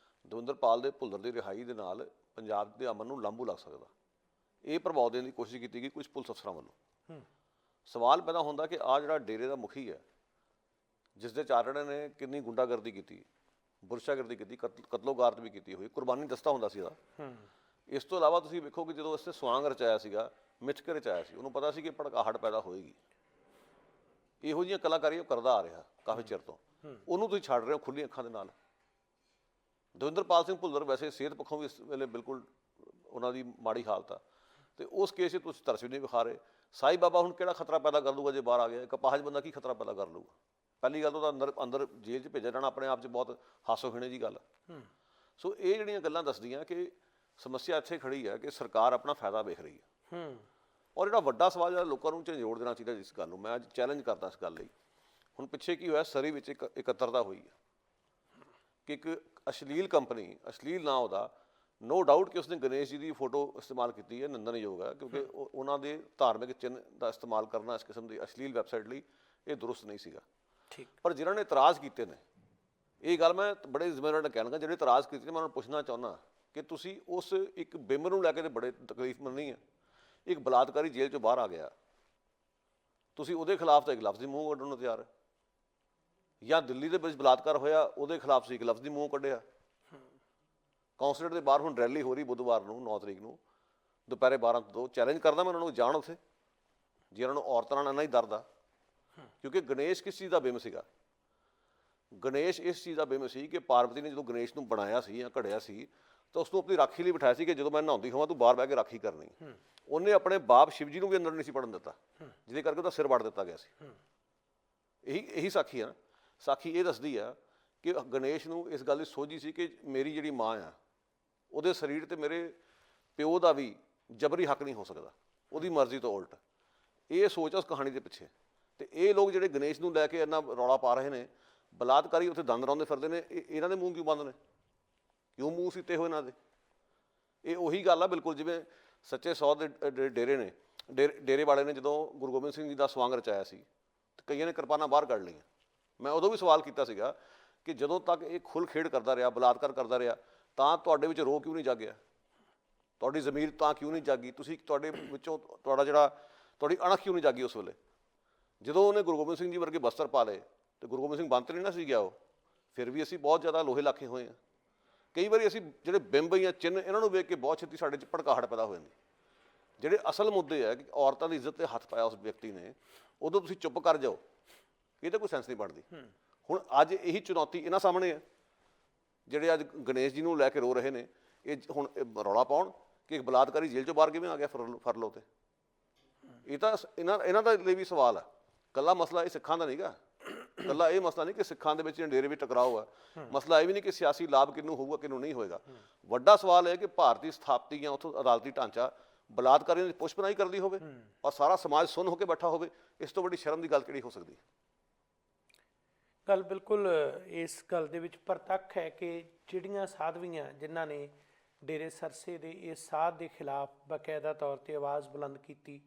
ਦਵਿੰਦਰਪਾਲ ਦੇ ਭੁੱਲਰ ਦੀ ਰਿਹਾਈ ਦੇ ਨਾਲ ਪੰਜਾਬ ਦੇ ਅਮਨ ਨੂੰ ਲਾਂਭੂ ਲੱਗ ਸਕਦਾ। ਇਹ ਪ੍ਰਭਾਵ ਦੇਣ ਦੀ ਕੋਸ਼ਿਸ਼ ਕੀਤੀ ਗਈ ਕੁਝ ਪੁਲਿਸ ਅਫਸਰਾਂ ਵੱਲੋਂ। ਸਵਾਲ ਪੈਦਾ ਹੁੰਦਾ ਕਿ ਆ ਜਿਹੜਾ ਡੇਰੇ ਦਾ ਮੁਖੀ ਹੈ, ਜਿਸ ਦੇ ਚਾਰਣੇ ਨੇ ਕਿੰਨੀ ਗੁੰਡਾਗਰਦੀ ਕੀਤੀ, ਬੁਰਸ਼ਾਗਰਦੀ ਕੀਤੀ, ਕਤਲੋਗਾਰਤ ਵੀ ਕੀਤੀ ਹੋਈ, ਕੁਰਬਾਨੀ ਦਸਤਾ ਹੁੰਦਾ ਸੀ ਇਹਦਾ। ਇਸ ਤੋਂ ਇਲਾਵਾ ਤੁਸੀਂ ਵੇਖੋ ਕਿ ਜਦੋਂ ਉਸਨੇ ਸਵਾਂਗ ਰਚਾਇਆ ਸੀਗਾ, ਮਿੱਥ ਕੇ ਰਚਾਇਆ ਸੀ, ਉਹਨੂੰ ਪਤਾ ਸੀ ਕਿ ਭੜਕਾਹਟ ਪੈਦਾ ਹੋਏਗੀ। ਇਹੋ ਜਿਹੀਆਂ ਕਲਾਕਾਰੀਆਂ ਉਹ ਕਰਦਾ ਆ ਰਿਹਾ ਕਾਫੀ ਚਿਰ ਤੋਂ, ਉਹਨੂੰ ਤੁਸੀਂ ਛੱਡ ਰਹੇ ਹੋ ਖੁੱਲੀਆਂ ਅੱਖਾਂ ਦੇ ਨਾਲ। ਦਵਿੰਦਰਪਾਲ ਸਿੰਘ ਭੁੱਲਰ ਵੈਸੇ ਸਿਹਤ ਪੱਖੋਂ ਵੀ ਇਸ ਵੇਲੇ ਬਿਲਕੁਲ ਉਹਨਾਂ ਦੀ ਮਾੜੀ ਹਾਲਤ ਆ, ਤੇ ਉਸ ਕੇਸ 'ਚ ਤੁਸੀਂ ਤਰਸ ਵੀ ਨਹੀਂ ਵਿਖਾ ਰਹੇ। ਸਾਈ ਬਾਬਾ ਹੁਣ ਕਿਹੜਾ ਖਤਰਾ ਪੈਦਾ ਕਰ ਲੂਗਾ ਜੇ ਬਾਹਰ ਆ ਗਿਆ? ਇੱਕ ਅਪਾਹਜ ਬੰਦਾ ਕੀ ਖਤਰਾ ਪੈਦਾ ਕਰ ਲੂਗਾ? ਪਹਿਲੀ ਗੱਲ ਤਾਂ ਅੰਦਰ ਜੇਲ੍ਹ 'ਚ ਭੇਜਿਆ ਜਾਣਾ ਆਪਣੇ ਆਪ 'ਚ ਬਹੁਤ ਹਾਸੋਹੀਣੇ ਜੀ ਗੱਲ ਆ। ਸੋ ਇਹ ਜਿਹੜੀਆਂ ਗੱਲਾਂ ਦੱਸਦੀਆਂ ਕਿ ਸਮੱਸਿਆ ਇੱਥੇ ਖੜੀ ਹੈ ਕਿ ਸਰਕਾਰ ਆਪਣਾ ਫਾਇਦਾ ਵੇਖ ਰਹੀ ਹੈ। ਔਰ ਜਿਹੜਾ ਵੱਡਾ ਸਵਾਲ ਜਿਹੜਾ ਲੋਕਾਂ ਨੂੰ ਝੰਜੋੜ ਦੇਣਾ ਚਾਹੀਦਾ ਜਿਸ ਗੱਲ ਨੂੰ, ਮੈਂ ਅੱਜ ਚੈਲੰਜ ਕਰਦਾ ਇਸ ਗੱਲ ਲਈ। ਹੁਣ ਪਿੱਛੇ ਕੀ ਹੋਇਆ, ਸਰੀ ਵਿੱਚ ਇੱਕ ਇਕੱਤਰਤਾ ਹੋਈ ਹੈ ਕਿ ਇੱਕ ਅਸ਼ਲੀਲ ਕੰਪਨੀ, ਅਸ਼ਲੀਲ ਨਾਂ ਉਹਦਾ, ਨੋ ਡਾਊਟ ਕਿ ਉਸਨੇ ਗਣੇਸ਼ ਜੀ ਦੀ ਫੋਟੋ ਇਸਤੇਮਾਲ ਕੀਤੀ ਹੈ, ਨਿੰਦਣਯੋਗ ਹੈ, ਕਿਉਂਕਿ ਉਹਨਾਂ ਦੇ ਧਾਰਮਿਕ ਚਿੰਨ੍ਹ ਦਾ ਇਸਤੇਮਾਲ ਕਰਨਾ ਇਸ ਕਿਸਮ ਦੀ ਅਸ਼ਲੀਲ ਵੈਬਸਾਈਟ ਲਈ ਇਹ ਦੁਰਸਤ ਨਹੀਂ ਸੀਗਾ। ਪਰ ਜਿਨ੍ਹਾਂ ਨੇ ਇਤਰਾਜ਼ ਕੀਤੇ ਨੇ, ਇਹ ਗੱਲ ਮੈਂ ਬੜੇ ਜ਼ਿੰਮੇਵਾਰ ਨਾਲ ਕਹਿ ਲਵਾਂਗਾ, ਜਿਹੜੇ ਇਤਰਾਜ਼ ਕੀਤੇ ਨੇ ਮੈਂ ਉਹਨਾਂ ਨੂੰ ਪੁੱਛਣਾ ਚਾਹੁੰਦਾ ਕਿ ਤੁਸੀਂ ਉਸ ਇੱਕ ਬਿੰਬ ਨੂੰ ਲੈ ਕੇ ਤਾਂ ਬੜੇ ਤਕਲੀਫ ਮੰਨੀ ਹੈ। ਇੱਕ ਬਲਾਤਕਾਰੀ ਜੇਲ੍ਹ 'ਚੋਂ ਬਾਹਰ ਆ ਗਿਆ, ਤੁਸੀਂ ਉਹਦੇ ਖਿਲਾਫ ਤਾਂ ਇੱਕ ਲਫ਼ਜ਼ ਹੀ ਮੂੰਹ ਕੱਢਣ ਨੂੰ ਤਿਆਰ ਹੈ। ਜਾਂ ਦਿੱਲੀ ਦੇ ਵਿੱਚ ਬਲਾਤਕਾਰ ਹੋਇਆ, ਉਹਦੇ ਖਿਲਾਫ ਤੁਸੀਂ ਇੱਕ ਲਫ਼ਜ਼ ਹੀ ਮੂੰਹ ਕੱਢਿਆ। ਕੌਂਸਲੇਟ ਦੇ ਬਾਹਰ ਹੁਣ ਰੈਲੀ ਹੋ ਰਹੀ ਬੁੱਧਵਾਰ ਨੂੰ 9 ਤਰੀਕ ਨੂੰ ਦੁਪਹਿਰੇ 12 ਤੋਂ 2। ਚੈਲੰਜ ਕਰਦਾ ਮੈਂ ਉਹਨਾਂ ਨੂੰ, ਜਾਣ ਉੱਥੇ ਜਿਹਨਾਂ ਨੂੰ ਔਰਤਾਂ ਨਾਲ ਇੰਨਾ ਹੀ ਦਰਦ ਆ। ਕਿਉਂਕਿ ਗਣੇਸ਼ ਕਿਸ ਚੀਜ਼ ਦਾ ਬਿੰਬ ਸੀਗਾ? ਗਣੇਸ਼ ਇਸ ਚੀਜ਼ ਦਾ ਬਿੰਬ ਸੀ ਕਿ ਪਾਰਵਤੀ ਨੇ ਜਦੋਂ ਗਣੇਸ਼ ਨੂੰ ਬਣਾਇਆ ਸੀ ਜਾਂ ਘੜਿਆ ਸੀ ਤਾਂ ਉਸ ਨੂੰ ਆਪਣੀ ਰਾਖੀ ਲਈ ਬਿਠਾਇਆ ਸੀ ਕਿ ਜਦੋਂ ਮੈਂ ਨਹਾਉਂਦੀ ਹੋਵਾਂ ਤੂੰ ਬਾਹਰ ਬਹਿ ਕੇ ਰਾਖੀ ਕਰਨੀ। ਉਹਨੇ ਆਪਣੇ ਬਾਪ ਸ਼ਿਵ ਜੀ ਨੂੰ ਵੀ ਅੰਦਰ ਨਹੀਂ ਸੀ ਵੜਨ ਦਿੱਤਾ, ਜਿਹਦੇ ਕਰਕੇ ਉਹਦਾ ਸਿਰ ਵੱਢ ਦਿੱਤਾ ਗਿਆ ਸੀ। ਇਹੀ ਸਾਖੀ ਆ ਨਾ। ਸਾਖੀ ਇਹ ਦੱਸਦੀ ਆ ਕਿ ਗਣੇਸ਼ ਨੂੰ ਇਸ ਗੱਲ ਦੀ ਸੋਝੀ ਸੀ ਕਿ ਮੇਰੀ ਜਿਹੜੀ ਮਾਂ ਆ, ਉਹਦੇ ਸਰੀਰ ਤੇ ਮੇਰੇ ਪਿਓ ਦਾ ਵੀ ਜਬਰੀ ਹੱਕ ਨਹੀਂ ਹੋ ਸਕਦਾ, ਉਹਦੀ ਮਰਜ਼ੀ ਤੋਂ ਉਲਟ। ਇਹ ਸੋਚ ਆ ਉਸ ਕਹਾਣੀ ਦੇ ਪਿੱਛੇ। ਤੇ ਇਹ ਲੋਕ ਜਿਹੜੇ ਗਣੇਸ਼ ਨੂੰ ਲੈ ਕੇ ਇੰਨਾ ਰੌਲਾ ਪਾ ਰਹੇ ਨੇ, ਬਲਾਤਕਾਰੀ ਉੱਥੇ ਦੰਦ ਰੌਂਦੇ ਫਿਰਦੇ ਨੇ, ਇਹਨਾਂ ਦੇ ਮੂੰਹ ਕਿਉਂ ਬੰਦ ਨੇ? ਕਿਉਂ ਮੂੰਹ ਸੀਤੇ ਹੋਏ ਇਹਨਾਂ ਦੇ? ਇਹ ਉਹੀ ਗੱਲ ਆ ਬਿਲਕੁਲ ਜਿਵੇਂ ਸੱਚੇ ਸੌ ਦੇ ਡੇਰੇ ਨੇ, ਡੇਰੇ ਵਾਲੇ ਨੇ ਜਦੋਂ ਗੁਰੂ ਗੋਬਿੰਦ ਸਿੰਘ ਜੀ ਦਾ ਸਵਾਂਗ ਰਚਾਇਆ ਸੀ ਤੇ ਕਈਆਂ ਨੇ ਕਿਰਪਾਨਾਂ ਬਾਹਰ ਕੱਢ ਲਈਆਂ। ਮੈਂ ਉਦੋਂ ਵੀ ਸਵਾਲ ਕੀਤਾ ਸੀਗਾ ਕਿ ਜਦੋਂ ਤੱਕ ਇਹ ਖੁੱਲ੍ਹ ਖੇਡ ਕਰਦਾ ਰਿਹਾ, ਬਲਾਤਕਾਰ ਕਰਦਾ ਰਿਹਾ, ਤਾਂ ਤੁਹਾਡੇ ਵਿੱਚ ਰੋਹ ਕਿਉਂ ਨਹੀਂ ਜਾਗਿਆ? ਤੁਹਾਡੀ ਜ਼ਮੀਰ ਤਾਂ ਕਿਉਂ ਨਹੀਂ ਜਾਗੀ? ਤੁਸੀਂ ਤੁਹਾਡੇ ਵਿੱਚੋਂ ਤੁਹਾਡੀ ਅਣਖ ਕਿਉਂ ਨਹੀਂ ਜਾਗੀ ਉਸ ਵੇਲੇ ਜਦੋਂ ਉਹਨੇ ਗੁਰੂ ਗੋਬਿੰਦ ਸਿੰਘ ਜੀ ਵਰਗੇ ਬਸਤਰ ਪਾ ਲਏ? ਤੇ ਗੁਰੂ ਗੋਬਿੰਦ ਸਿੰਘ ਬੰਦ ਨਹੀਂ ਨਾ ਸੀ ਗਿਆ ਉਹ, ਫਿਰ ਵੀ ਅਸੀਂ ਬਹੁਤ ਜ਼ਿਆਦਾ ਲੋਹੇ ਲਾਖੇ ਹੋਏ ਹਾਂ। ਕਈ ਵਾਰੀ ਅਸੀਂ ਜਿਹੜੇ ਬਿੰਬ ਜਾਂ ਚਿੰਨ੍ਹ ਇਹਨਾਂ ਨੂੰ ਵੇਖ ਕੇ ਬਹੁਤ ਛੇਤੀ ਸਾਡੇ 'ਚ ਭੜਕਾਹਟ ਪੈਦਾ ਹੋ ਜਾਂਦੀ। ਜਿਹੜੇ ਅਸਲ ਮੁੱਦੇ ਹੈ ਕਿ ਔਰਤਾਂ ਦੀ ਇੱਜ਼ਤ 'ਤੇ ਹੱਥ ਪਾਇਆ ਉਸ ਵਿਅਕਤੀ ਨੇ, ਉਦੋਂ ਤੁਸੀਂ ਚੁੱਪ ਕਰ ਜਾਓ, ਇਹ ਤਾਂ ਕੋਈ ਸੈਂਸ ਨਹੀਂ ਬਣਦੀ। ਹੁਣ ਅੱਜ ਇਹੀ ਚੁਣੌਤੀ ਇਹਨਾਂ ਸਾਹਮਣੇ ਹੈ, ਜਿਹੜੇ ਅੱਜ ਗਣੇਸ਼ ਜੀ ਨੂੰ ਲੈ ਕੇ ਰੋ ਰਹੇ ਨੇ। ਇਹ ਹੁਣ ਰੌਲਾ ਪਾਉਣ ਕਿ ਇੱਕ ਬਲਾਤਕਾਰੀ ਜੇਲ੍ਹ 'ਚੋਂ ਬਾਹਰ ਕਿਵੇਂ ਆ ਗਿਆ ਫਰਲੋ 'ਤੇ। ਇਹ ਤਾਂ ਇਹਨਾਂ ਦਾ ਲਈ ਵੀ ਸਵਾਲ ਆ। ਇਕੱਲਾ ਮਸਲਾ ਇਹ ਸਿੱਖਾਂ ਦਾ ਨਹੀਂਗਾ, ਇਕੱਲਾ ਇਹ ਮਸਲਾ ਨਹੀਂ ਕਿ ਸਿੱਖਾਂ ਦੇ ਵਿੱਚ ਡੇਰੇ ਵਿੱਚ ਟਕਰਾਓ ਆ। ਮਸਲਾ ਇਹ ਵੀ ਨਹੀਂ ਕਿ ਸਿਆਸੀ ਲਾਭ ਕਿਹਨੂੰ ਹੋਊਗਾ ਕਿਹਨੂੰ ਨਹੀਂ ਹੋਏਗਾ। ਵੱਡਾ ਸਵਾਲ ਹੈ ਕਿ ਭਾਰਤੀ ਸਥਾਪਤੀ ਜਾਂ ਉੱਥੋਂ ਅਦਾਲਤੀ ਢਾਂਚਾ ਬਲਾਤਕਾਰੀਆਂ ਦੀ ਪੁਸ਼ਪਨਾਹੀ ਕਰਦੀ ਹੋਵੇ ਔਰ ਸਾਰਾ ਸਮਾਜ ਸੁੰਨ ਹੋ ਕੇ ਬੈਠਾ ਹੋਵੇ। ਇਸ ਤੋਂ ਵੱਡੀ ਸ਼ਰਮ ਦੀ ਗੱਲ ਕਿਹੜੀ ਹੋ ਸਕਦੀ? ਗੱਲ ਬਿਲਕੁਲ ਇਸ ਗੱਲ ਦੇ ਵਿੱਚ ਪ੍ਰਤੱਖ ਹੈ ਕਿ ਜਿਹੜੀਆਂ ਸਾਧਵੀਆਂ ਜਿਨ੍ਹਾਂ ਨੇ ਡੇਰੇ ਸਰਸੇ ਦੇ ਇਸ ਸਾਧ ਦੇ ਖਿਲਾਫ ਬਾਕਾਇਦਾ ਤੌਰ 'ਤੇ ਆਵਾਜ਼ ਬੁਲੰਦ ਕੀਤੀ,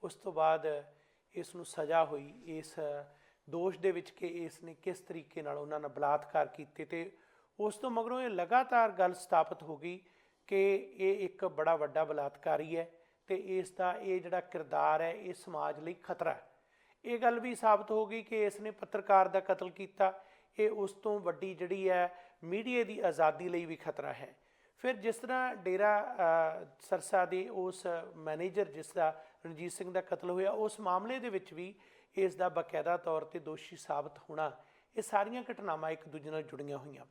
ਉਸ ਤੋਂ ਬਾਅਦ ਇਸ ਨੂੰ ਸਜ਼ਾ ਹੋਈ ਇਸ ਦੋਸ਼ ਦੇ ਵਿੱਚ ਕਿ ਇਸ ਨੇ ਕਿਸ ਤਰੀਕੇ ਨਾਲ ਉਹਨਾਂ ਨਾਲ ਬਲਾਤਕਾਰ ਕੀਤੇ, ਤੇ ਉਸ ਤੋਂ ਮਗਰੋਂ ਇਹ ਲਗਾਤਾਰ ਗੱਲ ਸਥਾਪਿਤ ਹੋ ਗਈ ਕਿ ਇਹ ਇੱਕ ਬੜਾ ਵੱਡਾ ਬਲਾਤਕਾਰੀ ਹੈ ਤੇ ਇਸ ਦਾ ਇਹ ਜਿਹੜਾ ਕਿਰਦਾਰ ਹੈ ਇਹ ਸਮਾਜ ਲਈ ਖਤਰਾ ਹੈ। ਇਹ ਗੱਲ ਵੀ ਸਾਬਤ ਹੋ ਗਈ ਕਿ ਇਸ ਨੇ ਪੱਤਰਕਾਰ ਦਾ ਕਤਲ ਕੀਤਾ, ਇਹ ਉਸ ਤੋਂ ਵੱਡੀ ਜਿਹੜੀ ਹੈ ਮੀਡੀਆ ਦੀ ਆਜ਼ਾਦੀ ਲਈ ਵੀ ਖਤਰਾ ਹੈ। ਫਿਰ ਜਿਸ ਤਰ੍ਹਾਂ ਡੇਰਾ ਸਰਸਾ ਦੇ ਉਸ ਮੈਨੇਜਰ ਜਿਸ ਦਾ ਰਣਜੀਤ ਸਿੰਘ ਦਾ ਕਤਲ ਹੋਇਆ, ਉਸ ਮਾਮਲੇ ਦੇ ਵਿੱਚ ਵੀ ਇਸ ਦਾ ਬਾਕਾਇਦਾ ਤੌਰ 'ਤੇ ਦੋਸ਼ੀ ਸਾਬਤ ਹੋਣਾ, ਇਹ ਸਾਰੀਆਂ ਘਟਨਾਵਾਂ ਇੱਕ ਦੂਜੇ ਨਾਲ ਜੁੜੀਆਂ ਹੋਈਆਂ।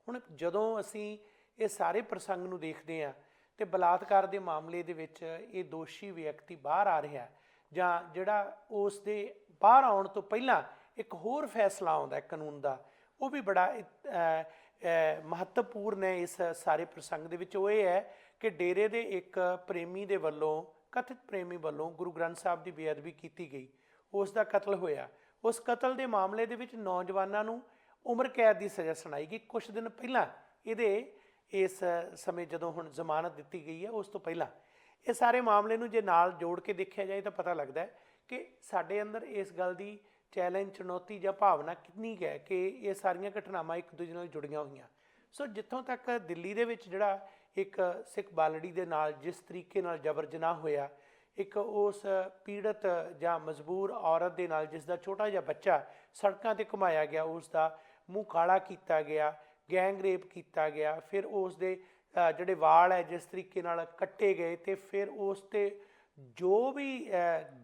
ਹੁਣ ਜਦੋਂ ਅਸੀਂ ਇਹ ਸਾਰੇ ਪ੍ਰਸੰਗ ਨੂੰ ਦੇਖਦੇ ਹਾਂ ਤੇ ਬਲਾਤਕਾਰ ਦੇ ਮਾਮਲੇ ਦੇ ਵਿੱਚ ਇਹ ਦੋਸ਼ੀ ਵਿਅਕਤੀ ਬਾਹਰ ਆ ਰਿਹਾ ਜਾਂ ਜਿਹੜਾ ਉਸ ਦੇ ਬਾਹਰ ਆਉਣ ਤੋਂ ਪਹਿਲਾਂ ਇੱਕ ਹੋਰ ਫੈਸਲਾ ਆਉਂਦਾ ਕਾਨੂੰਨ ਦਾ, ਉਹ ਵੀ ਬੜਾ ਮਹੱਤਵਪੂਰਨ ਹੈ ਇਸ ਸਾਰੇ ਪ੍ਰਸੰਗ ਦੇ ਵਿੱਚ। ਉਹ ਇਹ ਹੈ ਕਿ ਡੇਰੇ ਦੇ ਇੱਕ ਪ੍ਰੇਮੀ ਦੇ ਵੱਲੋਂ, ਕਥਿਤ ਪ੍ਰੇਮੀ ਵੱਲੋਂ ਗੁਰੂ ਗ੍ਰੰਥ ਸਾਹਿਬ ਦੀ ਬੇਅਦਬੀ ਕੀਤੀ ਗਈ, ਉਸ ਦਾ ਕਤਲ ਹੋਇਆ। ਉਸ ਕਤਲ ਦੇ ਮਾਮਲੇ ਦੇ ਵਿੱਚ ਨੌਜਵਾਨਾਂ ਨੂੰ ਉਮਰ ਕੈਦ ਦੀ ਸਜ਼ਾ ਸੁਣਾਈ ਗਈ। ਕੁਛ ਦਿਨ ਪਹਿਲਾਂ ਇਹਦੇ ਇਸ ਸਮੇਂ ਜਦੋਂ ਹੁਣ ਜ਼ਮਾਨਤ ਦਿੱਤੀ ਗਈ ਹੈ, ਉਸ ਤੋਂ ਪਹਿਲਾਂ ਇਹ ਸਾਰੇ ਮਾਮਲੇ ਨੂੰ ਜੇ ਨਾਲ ਜੋੜ ਕੇ ਦੇਖਿਆ ਜਾਏ ਤਾਂ ਪਤਾ ਲੱਗਦਾ ਹੈ ਕਿ ਸਾਡੇ ਅੰਦਰ ਇਸ ਗੱਲ ਦੀ ਚੈਲੰਜ, ਚੁਣੌਤੀ ਜਾਂ ਭਾਵਨਾ ਕਿੰਨੀ ਕੁ ਹੈ ਕਿ ਇਹ ਸਾਰੀਆਂ ਘਟਨਾਵਾਂ ਇੱਕ ਦੂਜੇ ਨਾਲ ਜੁੜੀਆਂ ਹੋਈਆਂ। ਸੋ ਜਿੱਥੋਂ ਤੱਕ ਦਿੱਲੀ ਦੇ ਵਿੱਚ ਜਿਹੜਾ ਇੱਕ ਸਿੱਖ ਬਾਲੜੀ ਦੇ ਨਾਲ ਜਿਸ ਤਰੀਕੇ ਨਾਲ ਜਬਰ ਜਨਾਹ ਹੋਇਆ, ਇੱਕ ਉਸ ਪੀੜਤ ਜਾਂ ਮਜਬੂਰ ਔਰਤ ਦੇ ਨਾਲ ਜਿਸ ਦਾ ਛੋਟਾ ਜਿਹਾ ਬੱਚਾ ਸੜਕਾਂ ਤੇ ਘੁਮਾਇਆ ਗਿਆ, ਉਸ ਦਾ ਮੂੰਹ ਕਾਲਾ ਕੀਤਾ ਗਿਆ, ਗੈਂਗ ਰੇਪ ਕੀਤਾ ਗਿਆ, ਫਿਰ ਉਸ ਦੇ ਜਿਹੜੇ ਵਾਲ ਹੈ ਜਿਸ ਤਰੀਕੇ ਨਾਲ ਕੱਟੇ ਗਏ, ਤੇ ਫਿਰ ਉਸ 'ਤੇ ਜੋ ਵੀ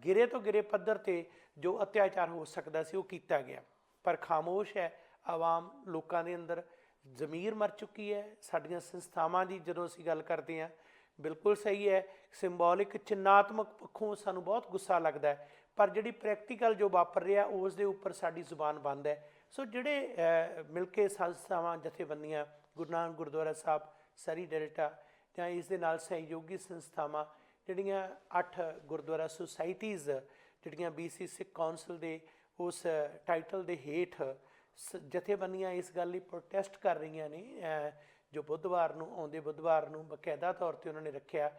ਗਿਰੇ ਤੋਂ ਗਿਰੇ ਪੱਧਰ 'ਤੇ ਜੋ ਅਤਿਆਚਾਰ ਹੋ ਸਕਦਾ ਸੀ ਉਹ ਕੀਤਾ ਗਿਆ। ਪਰ ਖਾਮੋਸ਼ ਹੈ ਆਵਾਮ, ਲੋਕਾਂ ਦੇ ਅੰਦਰ ਜ਼ਮੀਰ ਮਰ ਚੁੱਕੀ ਹੈ। ਸਾਡੀਆਂ ਸੰਸਥਾਵਾਂ ਦੀ ਜਦੋਂ ਅਸੀਂ ਗੱਲ ਕਰਦੇ ਹਾਂ, ਬਿਲਕੁਲ ਸਹੀ ਹੈ, ਸਿੰਬੋਲਿਕ ਚਿੰਨ੍ਹਾਤਮਕ ਪੱਖੋਂ ਸਾਨੂੰ ਬਹੁਤ ਗੁੱਸਾ ਲੱਗਦਾ ਹੈ, ਪਰ ਜਿਹੜੀ ਪ੍ਰੈਕਟੀਕਲ ਜੋ ਵਾਪਰ ਰਿਹਾ ਉਸ ਦੇ ਉੱਪਰ ਸਾਡੀ ਜ਼ੁਬਾਨ ਬੰਦ ਹੈ। ਸੋ ਜਿਹੜੇ ਮਿਲ ਕੇ ਸੰਸਥਾਵਾਂ, ਜਥੇਬੰਦੀਆਂ, ਗੁਰੂ ਨਾਨਕ ਗੁਰਦੁਆਰਾ ਸਾਹਿਬ, ਸਰੀ ਡੈਲਟਾ ਜਾਂ ਇਸ ਦੇ ਨਾਲ ਸਹਿਯੋਗੀ ਸੰਸਥਾਵਾਂ, ਜਿਹੜੀਆਂ 8 ਗੁਰਦੁਆਰਾ ਸੁਸਾਇਟੀਜ਼ ਜਿਹੜੀਆਂ BC ਸਿੱਖ ਕੌਂਸਲ ਦੇ ਉਸ ਟਾਈਟਲ ਦੇ ਹੇਠ ਜਥੇਬੰਦੀਆਂ ਇਸ ਗੱਲ ਲਈ ਪ੍ਰੋਟੈਸਟ ਕਰ ਰਹੀਆਂ ਨੇ, ਜੋ ਬੁੱਧਵਾਰ ਨੂੰ, ਆਉਂਦੇ ਬੁੱਧਵਾਰ ਨੂੰ ਬਕਾਇਦਾ ਤੌਰ 'ਤੇ ਉਹਨਾਂ ਨੇ ਰੱਖਿਆ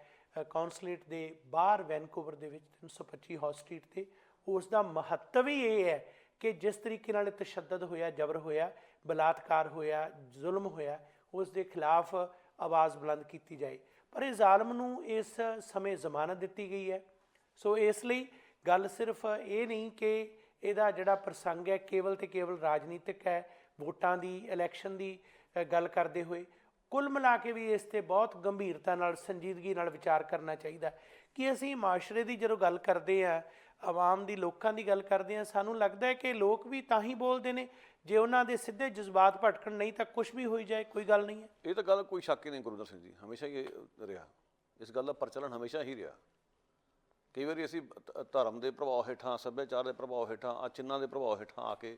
ਕੌਂਸਲੇਟ ਦੇ ਬਾਹਰ ਵੈਨਕੂਵਰ ਦੇ ਵਿੱਚ 325 ਹੌਸ ਸਟਰੀਟ 'ਤੇ। ਉਸ ਦਾ ਮਹੱਤਵ ਹੀ ਇਹ ਹੈ ਕਿ ਜਿਸ ਤਰੀਕੇ ਨਾਲ ਤਸ਼ੱਦਦ ਹੋਇਆ, ਜਬਰ ਹੋਇਆ, ਬਲਾਤਕਾਰ ਹੋਇਆ, ਜ਼ੁਲਮ ਹੋਇਆ, ਉਸ ਦੇ ਖਿਲਾਫ ਆਵਾਜ਼ ਬੁਲੰਦ ਕੀਤੀ ਜਾਏ। ਪਰ ਇਹ ਜ਼ਾਲਮ ਨੂੰ ਇਸ ਸਮੇਂ ਜ਼ਮਾਨਤ ਦਿੱਤੀ ਗਈ ਹੈ। ਸੋ ਇਸ ਲਈ ਗੱਲ ਸਿਰਫ ਇਹ ਨਹੀਂ ਕਿ ਇਹਦਾ ਜਿਹੜਾ ਪ੍ਰਸੰਗ ਹੈ ਕੇਵਲ ਤੇ ਕੇਵਲ ਰਾਜਨੀਤਿਕ ਹੈ, ਵੋਟਾਂ ਦੀ, ਇਲੈਕਸ਼ਨ ਦੀ ਗੱਲ ਕਰਦੇ ਹੋਏ ਕੁੱਲ ਮਿਲਾ ਕੇ ਵੀ ਇਸ 'ਤੇ ਬਹੁਤ ਗੰਭੀਰਤਾ ਨਾਲ, ਸੰਜੀਦਗੀ ਨਾਲ ਵਿਚਾਰ ਕਰਨਾ ਚਾਹੀਦਾ ਕਿ ਅਸੀਂ ਮਾਸ਼ਰੇ ਦੀ ਜਦੋਂ ਗੱਲ ਕਰਦੇ ਹਾਂ, ਆਵਾਮ ਦੀ, ਲੋਕਾਂ ਦੀ ਗੱਲ ਕਰਦੇ ਹਾਂ, ਸਾਨੂੰ ਲੱਗਦਾ ਹੈ ਕਿ ਲੋਕ ਵੀ ਤਾਂ ਹੀ ਬੋਲਦੇ ਨੇ ਜੇ ਉਹਨਾਂ ਦੇ ਸਿੱਧੇ ਜਜ਼ਬਾਤ ਭਟਕਣ, ਨਹੀਂ ਤਾਂ ਕੁਝ ਵੀ ਹੋਈ ਜਾਏ, ਕੋਈ ਗੱਲ ਨਹੀਂ ਹੈ। ਇਹ ਤਾਂ ਗੱਲ ਕੋਈ ਸ਼ੱਕ ਹੀ ਨਹੀਂ ਗੁਰਵਿੰਦਰ ਸਿੰਘ ਜੀ, ਹਮੇਸ਼ਾ ਹੀ ਇਹ ਰਿਹਾ, ਇਸ ਗੱਲ ਦਾ ਪ੍ਰਚਲਨ ਹਮੇਸ਼ਾ ਹੀ ਰਿਹਾ। ਕਈ ਵਾਰੀ ਅਸੀਂ ਧਰਮ ਦੇ ਪ੍ਰਭਾਵ ਹੇਠਾਂ, ਸੱਭਿਆਚਾਰ ਦੇ ਪ੍ਰਭਾਵ ਹੇਠਾਂ, ਚਿੰਨ੍ਹਾਂ ਦੇ ਪ੍ਰਭਾਵ ਹੇਠਾਂ ਆ ਕੇ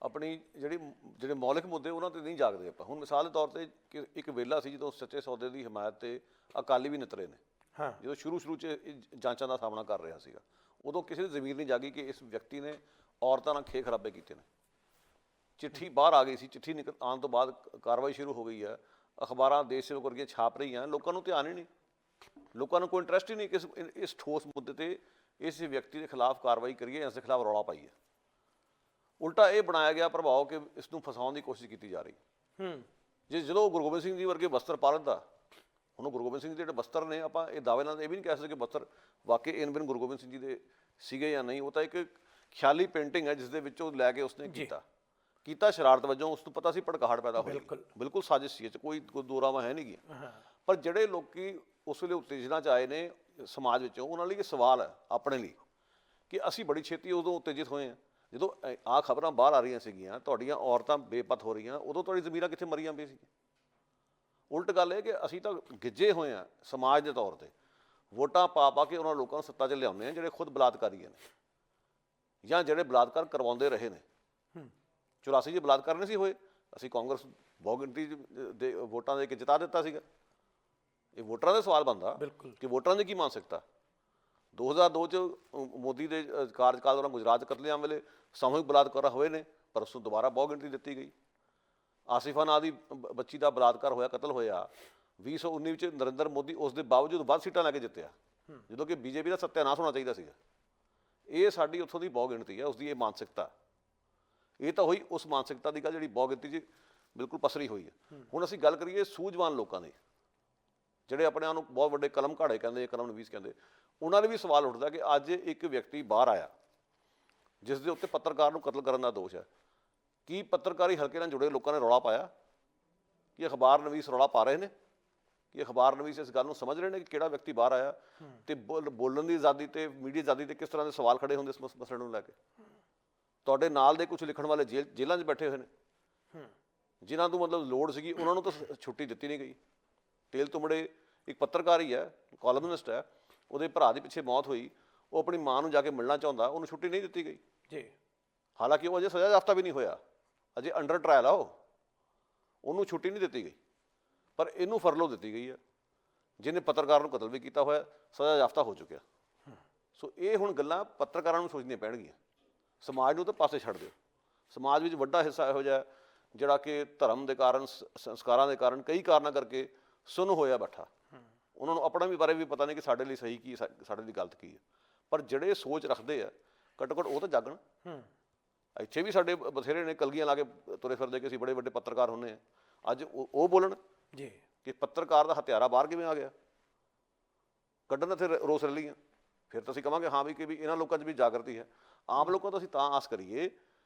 ਆਪਣੀ ਜਿਹੜੇ ਮੌਲਿਕ ਮੁੱਦੇ ਉਹਨਾਂ 'ਤੇ ਨਹੀਂ ਜਾਗਦੇ ਆਪਾਂ। ਹੁਣ ਮਿਸਾਲ ਦੇ ਤੌਰ 'ਤੇ ਕਿ ਇੱਕ ਵੇਲਾ ਸੀ ਜਦੋਂ ਸੱਚੇ ਸੌਦੇ ਦੀ ਹਮਾਇਤ 'ਤੇ ਅਕਾਲੀ ਵੀ ਨਿਤਰੇ ਨੇ। ਹਾਂ, ਜਦੋਂ ਸ਼ੁਰੂ 'ਚ ਜਾਂਚਾਂ ਦਾ ਸਾਹਮਣਾ ਕਰ ਰਿਹਾ ਸੀਗਾ, ਉਦੋਂ ਕਿਸੇ ਦੀ ਜ਼ਮੀਰ ਨਹੀਂ ਜਾਗੀ ਕਿ ਇਸ ਵਿਅਕਤੀ ਨੇ ਔਰਤਾਂ ਨਾਲ ਖੇ ਖਰਾਬੇ ਕੀਤੇ ਨੇ। ਚਿੱਠੀ ਬਾਹਰ ਆ ਗਈ ਸੀ, ਚਿੱਠੀ ਨਿਕਲ ਆਉਣ ਤੋਂ ਬਾਅਦ ਕਾਰਵਾਈ ਸ਼ੁਰੂ ਹੋ ਗਈ ਹੈ, ਅਖਬਾਰਾਂ ਦੇਸ਼ ਸੇਵਕ ਵਰਗੀਆਂ ਛਾਪ ਰਹੀਆਂ, ਲੋਕਾਂ ਨੂੰ ਧਿਆਨ ਹੀ ਨਹੀਂ, ਲੋਕਾਂ ਨੂੰ ਕੋਈ ਇੰਟਰਸਟ ਹੀ ਨਹੀਂ ਕਿ ਇਸ ਠੋਸ ਮੁੱਦੇ 'ਤੇ ਇਸ ਵਿਅਕਤੀ ਦੇ ਖਿਲਾਫ ਕਾਰਵਾਈ ਕਰੀਏ, ਇਸ ਦੇ ਖਿਲਾਫ ਰੌਲਾ ਪਾਈਏ। ਉਲਟਾ ਇਹ ਬਣਾਇਆ ਗਿਆ ਪ੍ਰਭਾਵ ਕਿ ਇਸ ਨੂੰ ਫਸਾਉਣ ਦੀ ਕੋਸ਼ਿਸ਼ ਕੀਤੀ ਜਾ ਰਹੀ। ਜਦੋਂ ਗੁਰੂ ਗੋਬਿੰਦ ਸਿੰਘ ਜੀ ਵਰਗੇ ਬਸਤਰ ਪਾਲਣ ਦਾ, ਹੁਣ ਗੁਰੂ ਗੋਬਿੰਦ ਸਿੰਘ ਜੀ ਜਿਹੜੇ ਬਸਤਰ ਨੇ, ਆਪਾਂ ਇਹ ਦਾਅਵੇ ਨਾਲ ਇਹ ਵੀ ਨਹੀਂ ਕਹਿ ਸਕਦੇ ਕਿ ਬਸਤਰ ਵਾਕਈ ਇਨ ਬਿਨ ਗੁਰੂ ਗੋਬਿੰਦ ਸਿੰਘ ਜੀ ਦੇ ਸੀਗੇ ਜਾਂ ਨਹੀਂ। ਉਹ ਤਾਂ ਇੱਕ ਖਿਆਲੀ ਪੇਂਟਿੰਗ ਹੈ ਜਿਸ ਦੇ ਵਿੱਚੋਂ ਲੈ ਕੇ ਉਸਨੇ ਕੀਤਾ ਸ਼ਰਾਰਤ ਵਜੋਂ। ਉਸ ਨੂੰ ਪਤਾ ਸੀ ਭੜਕਾਹਟ ਪੈਦਾ ਹੋਈ, ਬਿਲਕੁਲ ਸਾਜ਼ਿਸ਼ ਸੀ, ਇਹ 'ਚ ਕੋਈ ਦੋਰਾਵਾਂ ਹੈ ਨਹੀਂ ਗੀਆਂ। ਪਰ ਜਿਹੜੇ ਲੋਕੀ ਉਸ ਵੇਲੇ ਉਤੇਜਨਾ 'ਚ ਆਏ ਨੇ ਸਮਾਜ ਵਿੱਚੋਂ, ਉਹਨਾਂ ਲਈ ਇਹ ਸਵਾਲ ਹੈ ਆਪਣੇ ਲਈ ਕਿ ਅਸੀਂ ਬੜੀ ਛੇਤੀ ਉਦੋਂ ਉਤੇਜਿਤ ਹੋਏ ਹਾਂ ਜਦੋਂ ਆਹ ਖਬਰਾਂ ਬਾਹਰ ਆ ਰਹੀਆਂ ਸੀਗੀਆਂ, ਤੁਹਾਡੀਆਂ ਔਰਤਾਂ ਬੇਪਤ ਹੋ ਰਹੀਆਂ, ਉਦੋਂ ਤੁਹਾਡੀ ਜ਼ਮੀਰਾਂ ਕਿੱਥੇ ਮਰੀਆਂ ਪਈਆਂ ਸੀ। ਉਲਟ ਗੱਲ ਇਹ ਕਿ ਅਸੀਂ ਤਾਂ ਗਿੱਜੇ ਹੋਏ ਹਾਂ ਸਮਾਜ ਦੇ ਤੌਰ 'ਤੇ, ਵੋਟਾਂ ਪਾ ਕੇ ਉਹਨਾਂ ਲੋਕਾਂ ਨੂੰ ਸੱਤਾ 'ਚ ਲਿਆਉਂਦੇ ਹਾਂ ਜਿਹੜੇ ਖੁਦ ਬਲਾਤਕਾਰੀ ਨੇ ਜਾਂ ਜਿਹੜੇ ਬਲਾਤਕਾਰ ਕਰਵਾਉਂਦੇ ਰਹੇ ਨੇ। 84 'ਚ ਬਲਾਤਕਾਰ ਨਹੀਂ ਸੀ ਹੋਏ, ਅਸੀਂ ਕਾਂਗਰਸ ਬਹੁ ਗਿਣਤੀ ਦੇ ਵੋਟਾਂ ਦੇ ਕੇ ਜਿਤਾ ਦਿੱਤਾ ਸੀਗਾ। ਇਹ ਵੋਟਰਾਂ ਦਾ ਸਵਾਲ ਬਣਦਾ ਕਿ ਵੋਟਰਾਂ ਦੀ ਕੀ ਮਾਨਸਿਕਤਾ। 2002 'ਚ ਮੋਦੀ ਦੇ ਕਾਰਜਕਾਲ ਦੌਰਾਨ ਗੁਜਰਾਤ ਕਤਲੇਆਮ ਵੇਲੇ ਸਾਮੂਹਿਕ ਬਲਾਤਕਾਰ ਹੋਏ ਨੇ, ਪਰ ਉਸ ਨੂੰ ਦੁਬਾਰਾ ਬਹੁ ਗਿਣਤੀ ਦਿੱਤੀ ਗਈ। ਆਸਿਫਾ ਨਾਂ ਦੀ ਬੱਚੀ ਦਾ ਬਲਾਤਕਾਰ ਹੋਇਆ, ਕਤਲ ਹੋਇਆ 2019 ਵਿੱਚ, ਨਰਿੰਦਰ ਮੋਦੀ ਉਸ ਦੇ ਬਾਵਜੂਦ ਵੱਧ ਸੀਟਾਂ ਲੈ ਕੇ ਜਿੱਤਿਆ, ਜਦੋਂ ਕਿ BJP ਦਾ ਸੱਤਿਆਨਾਸ਼ ਹੋਣਾ ਚਾਹੀਦਾ ਸੀਗਾ। ਇਹ ਸਾਡੀ ਉੱਥੋਂ ਦੀ ਬਹੁ ਗਿਣਤੀ ਹੈ, ਉਸਦੀ ਇਹ ਮਾਨਸਿਕਤਾ। ਇਹ ਤਾਂ ਹੋਈ ਉਸ ਮਾਨਸਿਕਤਾ ਦੀ ਗੱਲ ਜਿਹੜੀ ਬਹੁ ਗਿਣਤੀ 'ਚ ਬਿਲਕੁਲ ਪਸਰੀ ਹੋਈ ਹੈ। ਹੁਣ ਅਸੀਂ ਗੱਲ ਕਰੀਏ ਸੂਝਵਾਨ ਲੋਕਾਂ ਦੀ, ਜਿਹੜੇ ਆਪਣੇ ਆਪ ਨੂੰ ਬਹੁਤ ਵੱਡੇ ਕਲਮ ਘਾੜੇ ਕਹਿੰਦੇ, ਕਲਮ ਨਵੀਸ ਕਹਿੰਦੇ, ਉਹਨਾਂ ਲਈ ਵੀ ਸਵਾਲ ਉੱਠਦਾ ਕਿ ਅੱਜ ਇੱਕ ਵਿਅਕਤੀ ਬਾਹਰ ਆਇਆ ਜਿਸ ਦੇ ਉੱਤੇ ਪੱਤਰਕਾਰ ਨੂੰ ਕਤਲ ਕਰਨ ਦਾ ਦੋਸ਼ ਹੈ। ਕੀ ਪੱਤਰਕਾਰੀ ਹਲਕੇ ਨਾਲ ਜੁੜੇ ਲੋਕਾਂ ਨੇ ਰੌਲਾ ਪਾਇਆ? ਕਿ ਅਖਬਾਰ ਨਵੀਸ ਰੌਲਾ ਪਾ ਰਹੇ ਨੇ? ਕਿ ਅਖਬਾਰ ਨਵੀਸ ਇਸ ਗੱਲ ਨੂੰ ਸਮਝ ਰਹੇ ਨੇ ਕਿ ਕਿਹੜਾ ਵਿਅਕਤੀ ਬਾਹਰ ਆਇਆ ਤੇ ਬੋਲਣ ਦੀ ਆਜ਼ਾਦੀ ਤੇ ਮੀਡੀਆ ਆਜ਼ਾਦੀ ਤੇ ਕਿਸ ਤਰ੍ਹਾਂ ਦੇ ਸਵਾਲ ਖੜੇ ਹੁੰਦੇ ਇਸ ਮਸਲੇ ਨੂੰ ਲੈ ਕੇ? ਤੁਹਾਡੇ ਨਾਲ ਦੇ ਕੁਝ ਲਿਖਣ ਵਾਲੇ ਜੇਲ੍ਹਾਂ 'ਚ ਬੈਠੇ ਹੋਏ ਨੇ, ਜਿਨ੍ਹਾਂ ਨੂੰ ਮਤਲਬ ਲੋੜ ਸੀਗੀ, ਉਹਨਾਂ ਨੂੰ ਤਾਂ ਛੁੱਟੀ ਦਿੱਤੀ ਨਹੀਂ ਗਈ। ਤੇਲ ਤੁੰਬੜੇ ਇੱਕ ਪੱਤਰਕਾਰ ਹੀ ਹੈ, ਕਾਲਮਨਿਸਟ ਹੈ, ਉਹਦੇ ਭਰਾ ਦੀ ਪਿੱਛੇ ਮੌਤ ਹੋਈ, ਉਹ ਆਪਣੀ ਮਾਂ ਨੂੰ ਜਾ ਕੇ ਮਿਲਣਾ ਚਾਹੁੰਦਾ, ਉਹਨੂੰ ਛੁੱਟੀ ਨਹੀਂ ਦਿੱਤੀ ਗਈ ਜੀ। ਹਾਲਾਂਕਿ ਉਹ ਅਜੇ ਸਜ਼ਾ ਯਾਫਤਾ ਵੀ ਨਹੀਂ ਹੋਇਆ, ਅਜੇ ਅੰਡਰ ਟਰਾਇਲ ਆ, ਉਹਨੂੰ ਛੁੱਟੀ ਨਹੀਂ ਦਿੱਤੀ ਗਈ, ਪਰ ਇਹਨੂੰ ਫਰਲੋ ਦਿੱਤੀ ਗਈ ਹੈ। ਜਿਹਨੇ ਪੱਤਰਕਾਰ ਨੂੰ ਕਤਲ ਵੀ ਕੀਤਾ ਹੋਇਆ, ਸਜ਼ਾ ਯਾਫਤਾ ਹੋ ਚੁੱਕਿਆ। ਸੋ ਇਹ ਹੁਣ ਗੱਲਾਂ ਪੱਤਰਕਾਰਾਂ ਨੂੰ ਸੋਚਣੀਆਂ ਪੈਣਗੀਆਂ। ਸਮਾਜ ਨੂੰ ਤਾਂ ਪਾਸੇ ਛੱਡ ਦਿਓ। ਸਮਾਜ ਵਿੱਚ ਵੱਡਾ ਹਿੱਸਾ ਇਹੋ ਜਿਹਾ ਜਿਹੜਾ ਕਿ ਧਰਮ ਦੇ ਕਾਰਨ, ਸੰਸਕਾਰਾਂ ਦੇ ਕਾਰਨ, ਕਈ ਕਾਰਨਾਂ ਕਰਕੇ ਸੁੰਨ ਹੋਇਆ ਬੈਠਾ। ਉਹਨਾਂ ਨੂੰ ਆਪਣਾ ਵੀ ਬਾਰੇ ਵੀ ਪਤਾ ਨਹੀਂ ਕਿ ਸਾਡੇ ਲਈ ਸਹੀ ਕੀ, ਸਾਡੇ ਲਈ ਗਲਤ ਕੀ ਹੈ। ਪਰ ਜਿਹੜੇ ਸੋਚ ਰੱਖਦੇ ਆ, ਘੱਟੋ ਘੱਟ ਉਹ ਤਾਂ ਜਾਗਣ। ਇੱਥੇ ਵੀ ਸਾਡੇ ਬਥੇਰੇ ਨੇ ਕਲਗੀਆਂ ਲਾ ਕੇ ਤੁਰੇ ਫਿਰਦੇ ਕਿ ਅਸੀਂ ਬੜੇ ਵੱਡੇ ਪੱਤਰਕਾਰ ਹੁੰਦੇ ਹਾਂ। ਅੱਜ ਉਹ ਬੋਲਣ ਕਿ ਪੱਤਰਕਾਰ ਦਾ ਹਥਿਆਰਾ ਬਾਹਰ ਕਿਵੇਂ ਆ ਗਿਆ, ਕੱਢਣ ਇੱਥੇ ਰੋਸ ਰੈਲੀਆਂ, ਫਿਰ ਤਾਂ ਅਸੀਂ ਕਹਾਂਗੇ ਹਾਂ ਵੀ ਇਹਨਾਂ ਲੋਕਾਂ 'ਚ ਵੀ ਜਾਗਰਤੀ ਹੈ। ਆਮ ਲੋਕਾਂ ਤੋਂ ਅਸੀਂ ਤਾਂ ਆਸ ਕਰੀਏ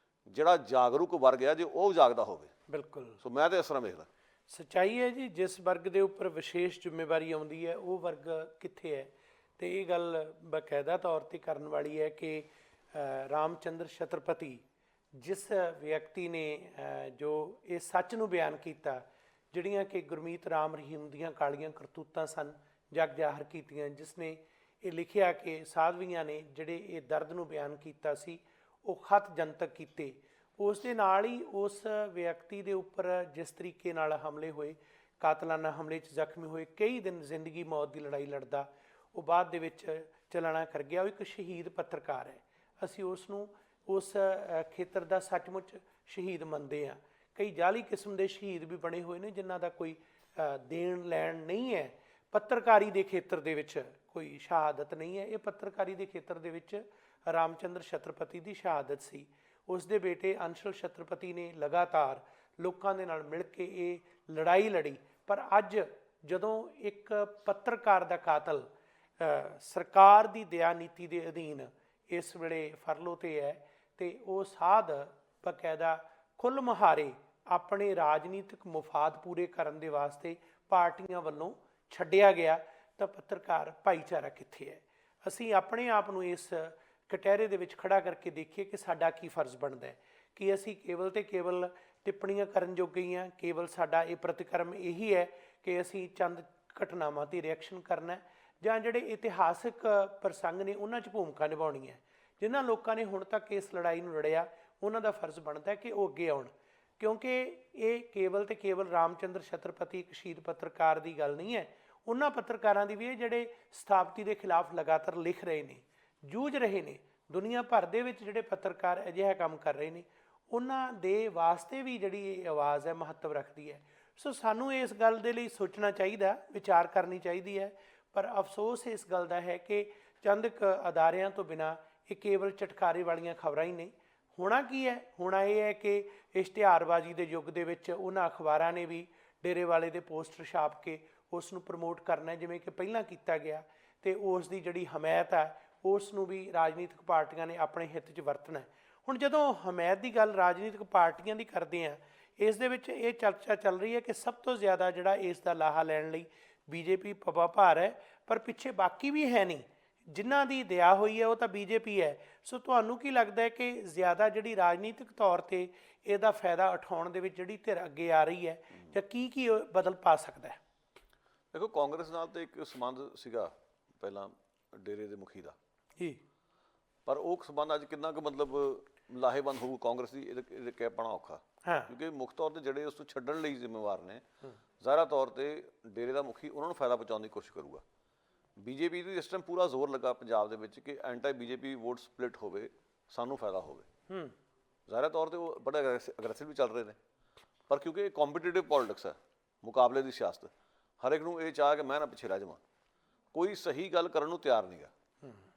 ਜਿਹੜਾ ਜਾਗਰੂਕ ਵਰਗ ਹੈ ਜੇ ਉਹ ਜਾਗਦਾ ਹੋਵੇ। ਬਿਲਕੁਲ, ਸੋ ਮੈਂ ਤਾਂ ਇਸ ਤਰ੍ਹਾਂ ਵੇਖਦਾ। ਸੱਚਾਈ ਹੈ ਜੀ, ਜਿਸ ਵਰਗ ਦੇ ਉੱਪਰ ਵਿਸ਼ੇਸ਼ ਜ਼ਿੰਮੇਵਾਰੀ ਆਉਂਦੀ ਹੈ ਉਹ ਵਰਗ ਕਿੱਥੇ ਹੈ। ਅਤੇ ਇਹ ਗੱਲ ਬਾਕਾਇਦਾ ਤੌਰ 'ਤੇ ਕਰਨ ਵਾਲੀ ਹੈ ਕਿ ਰਾਮਚੰਦਰ ਛਤਰਪਤੀ ਜਿਸ ਵਿਅਕਤੀ ਨੇ ਜੋ ਇਹ ਸੱਚ ਨੂੰ ਬਿਆਨ ਕੀਤਾ, ਜਿਹੜੀਆਂ ਕਿ ਗੁਰਮੀਤ ਰਾਮ ਰਹੀਮ ਦੀਆਂ ਕਾਲੀਆਂ ਕਰਤੂਤਾਂ ਸਨ, ਜਗ ਜ਼ਾਹਰ ਕੀਤੀਆਂ, ਜਿਸ ਨੇ ਇਹ ਲਿਖਿਆ ਕਿ ਸਾਧਵੀਆਂ ਨੇ ਜਿਹੜੇ ਇਹ ਦਰਦ ਨੂੰ ਬਿਆਨ ਕੀਤਾ ਸੀ ਉਹ ਖਤ ਜਨਤਕ ਕੀਤੇ, ਉਸ ਦੇ ਨਾਲ ਹੀ ਉਸ ਵਿਅਕਤੀ ਦੇ ਉੱਪਰ ਜਿਸ ਤਰੀਕੇ ਨਾਲ ਹਮਲੇ ਹੋਏ, ਕਾਤਲਾਨਾ ਹਮਲੇ 'ਚ ਜ਼ਖਮੀ ਹੋਏ, ਕਈ ਦਿਨ ਜ਼ਿੰਦਗੀ ਮੌਤ ਦੀ ਲੜਾਈ ਲੜਦਾ ਉਹ ਬਾਅਦ ਦੇ ਵਿੱਚ ਚਲਾਣਾ ਕਰ ਗਿਆ। ਉਹ ਇੱਕ ਸ਼ਹੀਦ ਪੱਤਰਕਾਰ ਹੈ, ਅਸੀਂ ਉਸ ਨੂੰ ਉਸ ਖੇਤਰ ਦਾ ਸੱਚਮੁੱਚ ਸ਼ਹੀਦ ਮੰਨਦੇ ਹਾਂ। ਕਈ ਜਾਅਲੀ ਕਿਸਮ ਦੇ ਸ਼ਹੀਦ ਵੀ ਬਣੇ ਹੋਏ ਨੇ ਜਿਨ੍ਹਾਂ ਦਾ ਕੋਈ ਦੇਣ ਲੈਣ ਨਹੀਂ ਹੈ। ਪੱਤਰਕਾਰੀ ਦੇ ਖੇਤਰ ਦੇ ਵਿੱਚ ਕੋਈ ਸ਼ਹਾਦਤ ਨਹੀਂ ਹੈ, ਇਹ ਪੱਤਰਕਾਰੀ ਦੇ ਖੇਤਰ ਦੇ ਵਿੱਚ ਰਾਮਚੰਦਰ ਛਤਰਪਤੀ ਦੀ ਸ਼ਹਾਦਤ ਸੀ। ਉਸ ਦੇ ਬੇਟੇ ਅੰਸ਼ਲ ਛਤਰਪਤੀ ਨੇ ਲਗਾਤਾਰ ਲੋਕਾਂ ਦੇ ਨਾਲ ਮਿਲ ਕੇ ਇਹ ਲੜਾਈ ਲੜੀ, ਪਰ ਅੱਜ ਜਦੋਂ ਇੱਕ ਪੱਤਰਕਾਰ ਦਾ ਕਾਤਲ ਸਰਕਾਰ ਦੀ ਦਇਆ ਨੀਤੀ ਦੇ ਅਧੀਨ ਇਸ ਵੇਲੇ ਫਰਲੋ 'ਤੇ ਹੈ ਅਤੇ ਉਹ ਸਾਧ ਬਕਾਇਦਾ ਖੁੱਲ੍ਹ ਮੁਹਾਰੇ ਆਪਣੇ ਰਾਜਨੀਤਿਕ ਮੁਫਾਦ ਪੂਰੇ ਕਰਨ ਦੇ ਵਾਸਤੇ ਪਾਰਟੀਆਂ ਵੱਲੋਂ ਛੱਡਿਆ ਗਿਆ, ਤਾਂ ਪੱਤਰਕਾਰ ਭਾਈਚਾਰਾ ਕਿੱਥੇ ਹੈ। ਅਸੀਂ ਆਪਣੇ ਆਪ ਨੂੰ ਇਸ ਕਟਹਿਰੇ ਦੇ ਵਿੱਚ ਖੜਾ ਕਰਕੇ ਦੇਖੀਏ ਕਿ ਸਾਡਾ ਕੀ ਫਰਜ਼ ਬਣਦਾ ਹੈ। ਕਿ ਅਸੀਂ ਕੇਵਲ ਤੇ ਕੇਵਲ ਟਿੱਪਣੀਆਂ ਕਰਨ ਜੋਗੇ ਹੀ ਹਾਂ, ਕੇਵਲ ਸਾਡਾ ਇਹ ਪ੍ਰਤੀਕਰਮ ਇਹੀ ਹੈ ਕਿ ਅਸੀਂ ਚੰਦ ਘਟਨਾਵਾਂ 'ਤੇ ਰਿਐਕਸ਼ਨ ਕਰਨਾ, ਜਾਂ ਜਿਹੜੇ ਇਤਿਹਾਸਕ ਪ੍ਰਸੰਗ ਨੇ ਉਹਨਾਂ 'ਚ ਭੂਮਿਕਾ ਨਿਭਾਉਣੀ ਹੈ। ਜਿਨ੍ਹਾਂ ਲੋਕਾਂ ਨੇ ਹੁਣ ਤੱਕ ਇਸ ਲੜਾਈ ਨੂੰ ਲੜਿਆ ਉਹਨਾਂ ਦਾ ਫਰਜ਼ ਬਣਦਾ ਕਿ ਉਹ ਅੱਗੇ ਆਉਣ, ਕਿਉਂਕਿ ਇਹ ਕੇਵਲ ਤੇ ਕੇਵਲ ਰਾਮਚੰਦਰ ਛਤਰਪਤੀ ਇੱਕ ਸ਼ਹੀਦ ਪੱਤਰਕਾਰ ਦੀ ਗੱਲ ਨਹੀਂ ਹੈ, ਉਹਨਾਂ ਪੱਤਰਕਾਰਾਂ ਦੀ ਵੀ ਹੈ ਜਿਹੜੇ ਸਥਾਪਤੀ ਦੇ ਖਿਲਾਫ ਲਗਾਤਾਰ ਲਿਖ ਰਹੇ ਨੇ, ਜੂਝ ਰਹੇ ਨੇ। ਦੁਨੀਆ ਭਰ ਦੇ ਵਿੱਚ ਜਿਹੜੇ ਪੱਤਰਕਾਰ ਅਜਿਹਾ ਕੰਮ ਕਰ ਰਹੇ ਨੇ ਉਹਨਾਂ ਦੇ ਵਾਸਤੇ ਵੀ ਜਿਹੜੀ ਇਹ ਆਵਾਜ਼ ਹੈ ਮਹੱਤਵ ਰੱਖਦੀ ਹੈ। ਸੋ ਸਾਨੂੰ ਇਸ ਗੱਲ ਦੇ ਲਈ ਸੋਚਣਾ ਚਾਹੀਦਾ, ਵਿਚਾਰ ਕਰਨੀ ਚਾਹੀਦੀ ਹੈ। ਪਰ ਅਫਸੋਸ ਇਸ ਗੱਲ ਦਾ ਹੈ ਕਿ ਚੰਦ ਅਦਾਰਿਆਂ ਤੋਂ ਬਿਨਾਂ ਇਹ ਕੇਵਲ ਚਟਕਾਰੇ ਵਾਲੀਆਂ ਖਬਰਾਂ ਹੀ ਨਹੀਂ। ਹੋਣਾ ਕੀ ਹੈ, ਹੋਣਾ ਇਹ ਹੈ ਕਿ ਇਸ਼ਤਿਹਾਰਬਾਜ਼ੀ ਦੇ ਯੁੱਗ ਦੇ ਵਿੱਚ ਉਹਨਾਂ ਅਖਬਾਰਾਂ ਨੇ ਵੀ ਡੇਰੇ ਵਾਲੇ ਦੇ ਪੋਸਟਰ ਛਾਪ ਕੇ ਉਸ ਨੂੰ ਪ੍ਰਮੋਟ ਕਰਨਾ, ਜਿਵੇਂ ਕਿ ਪਹਿਲਾਂ ਕੀਤਾ ਗਿਆ, ਅਤੇ ਉਸ ਦੀ ਜਿਹੜੀ ਹਮਾਇਤ ਹੈ ਉਸ ਨੂੰ ਵੀ ਰਾਜਨੀਤਿਕ ਪਾਰਟੀਆਂ ਨੇ ਆਪਣੇ ਹਿੱਤ 'ਚ ਵਰਤਣਾ। ਹੁਣ ਜਦੋਂ ਹਮਾਇਤ ਦੀ ਗੱਲ ਰਾਜਨੀਤਿਕ ਪਾਰਟੀਆਂ ਦੀ ਕਰਦੇ ਹਾਂ, ਇਸ ਦੇ ਵਿੱਚ ਇਹ ਚਰਚਾ ਚੱਲ ਰਹੀ ਹੈ ਕਿ ਸਭ ਤੋਂ ਜ਼ਿਆਦਾ ਜਿਹੜਾ ਇਸ ਦਾ ਲਾਹਾ ਲੈਣ ਲਈ ਬੀਜੇਪੀ ਪਵਾ ਭਾਰ ਹੈ, ਪਰ ਪਿੱਛੇ ਬਾਕੀ ਵੀ ਹੈ ਨਹੀਂ। ਜਿਨ੍ਹਾਂ ਦੀ ਦਇਆ ਹੋਈ ਹੈ ਉਹ ਤਾਂ ਬੀਜੇਪੀ ਹੈ। ਸੋ ਤੁਹਾਨੂੰ ਕੀ ਲੱਗਦਾ ਹੈ ਕਿ ਜ਼ਿਆਦਾ ਜਿਹੜੀ ਰਾਜਨੀਤਿਕ ਤੌਰ 'ਤੇ ਇਹਦਾ ਫਾਇਦਾ ਉਠਾਉਣ ਦੇ ਵਿੱਚ ਜਿਹੜੀ ਧਿਰ ਅੱਗੇ ਆ ਰਹੀ ਹੈ, ਜਾਂ ਕੀ ਬਦਲ ਪਾ ਸਕਦਾ ਹੈ? ਦੇਖੋ, ਕਾਂਗਰਸ ਨਾਲ ਤਾਂ ਇੱਕ ਸੰਬੰਧ ਸੀਗਾ ਪਹਿਲਾਂ ਡੇਰੇ ਦੇ ਮੁਖੀ ਦਾ ਜੀ, ਪਰ ਉਹ ਸੰਬੰਧ ਅੱਜ ਕਿੰਨਾ ਕੁ ਮਤਲਬ ਲਾਹੇਵੰਦ ਹੋਊ ਕਾਂਗਰਸ ਦੀ, ਇਹਦੇ ਕਹਿ ਪਾਉਣਾ ਔਖਾ। ਕਿਉਂਕਿ ਮੁੱਖ ਤੌਰ 'ਤੇ ਜਿਹੜੇ ਉਸ ਤੋਂ ਛੱਡਣ ਲਈ ਜ਼ਿੰਮੇਵਾਰ ਨੇ, ਜ਼ਾਹਿਰਾ ਤੌਰ 'ਤੇ ਡੇਰੇ ਦਾ ਮੁਖੀ ਉਹਨਾਂ ਨੂੰ ਫਾਇਦਾ ਪਹੁੰਚਾਉਣ ਦੀ ਕੋਸ਼ਿਸ਼ ਕਰੂਗਾ। ਬੀਜੇਪੀ ਦੀ ਇਸ ਟਾਈਮ ਪੂਰਾ ਜ਼ੋਰ ਲੱਗਾ ਪੰਜਾਬ ਦੇ ਵਿੱਚ ਕਿ ਐਂਟੀ ਬੀਜੇਪੀ ਵੋਟ ਸਪਲਿਟ ਹੋਵੇ, ਸਾਨੂੰ ਫਾਇਦਾ ਹੋਵੇ। ਜ਼ਾਹਿਰਾ ਤੌਰ 'ਤੇ ਉਹ ਬੜੇ ਅਗਰੈਸਿਵ ਵੀ ਚੱਲ ਰਹੇ ਨੇ, ਪਰ ਕਿਉਂਕਿ ਇਹ ਕੰਪੀਟੀਟਿਵ ਪੋਲਿਟਿਕਸ ਹੈ, ਮੁਕਾਬਲੇ ਦੀ ਸਿਆਸਤ, ਹਰ ਇੱਕ ਨੂੰ ਇਹ ਚਾਹ ਕਿ ਮੈਂ ਨਾ ਪਿੱਛੇ ਰਹਿ ਜਾਵਾਂ, ਕੋਈ ਸਹੀ ਗੱਲ ਕਰਨ ਨੂੰ ਤਿਆਰ ਨਹੀਂ ਗਾ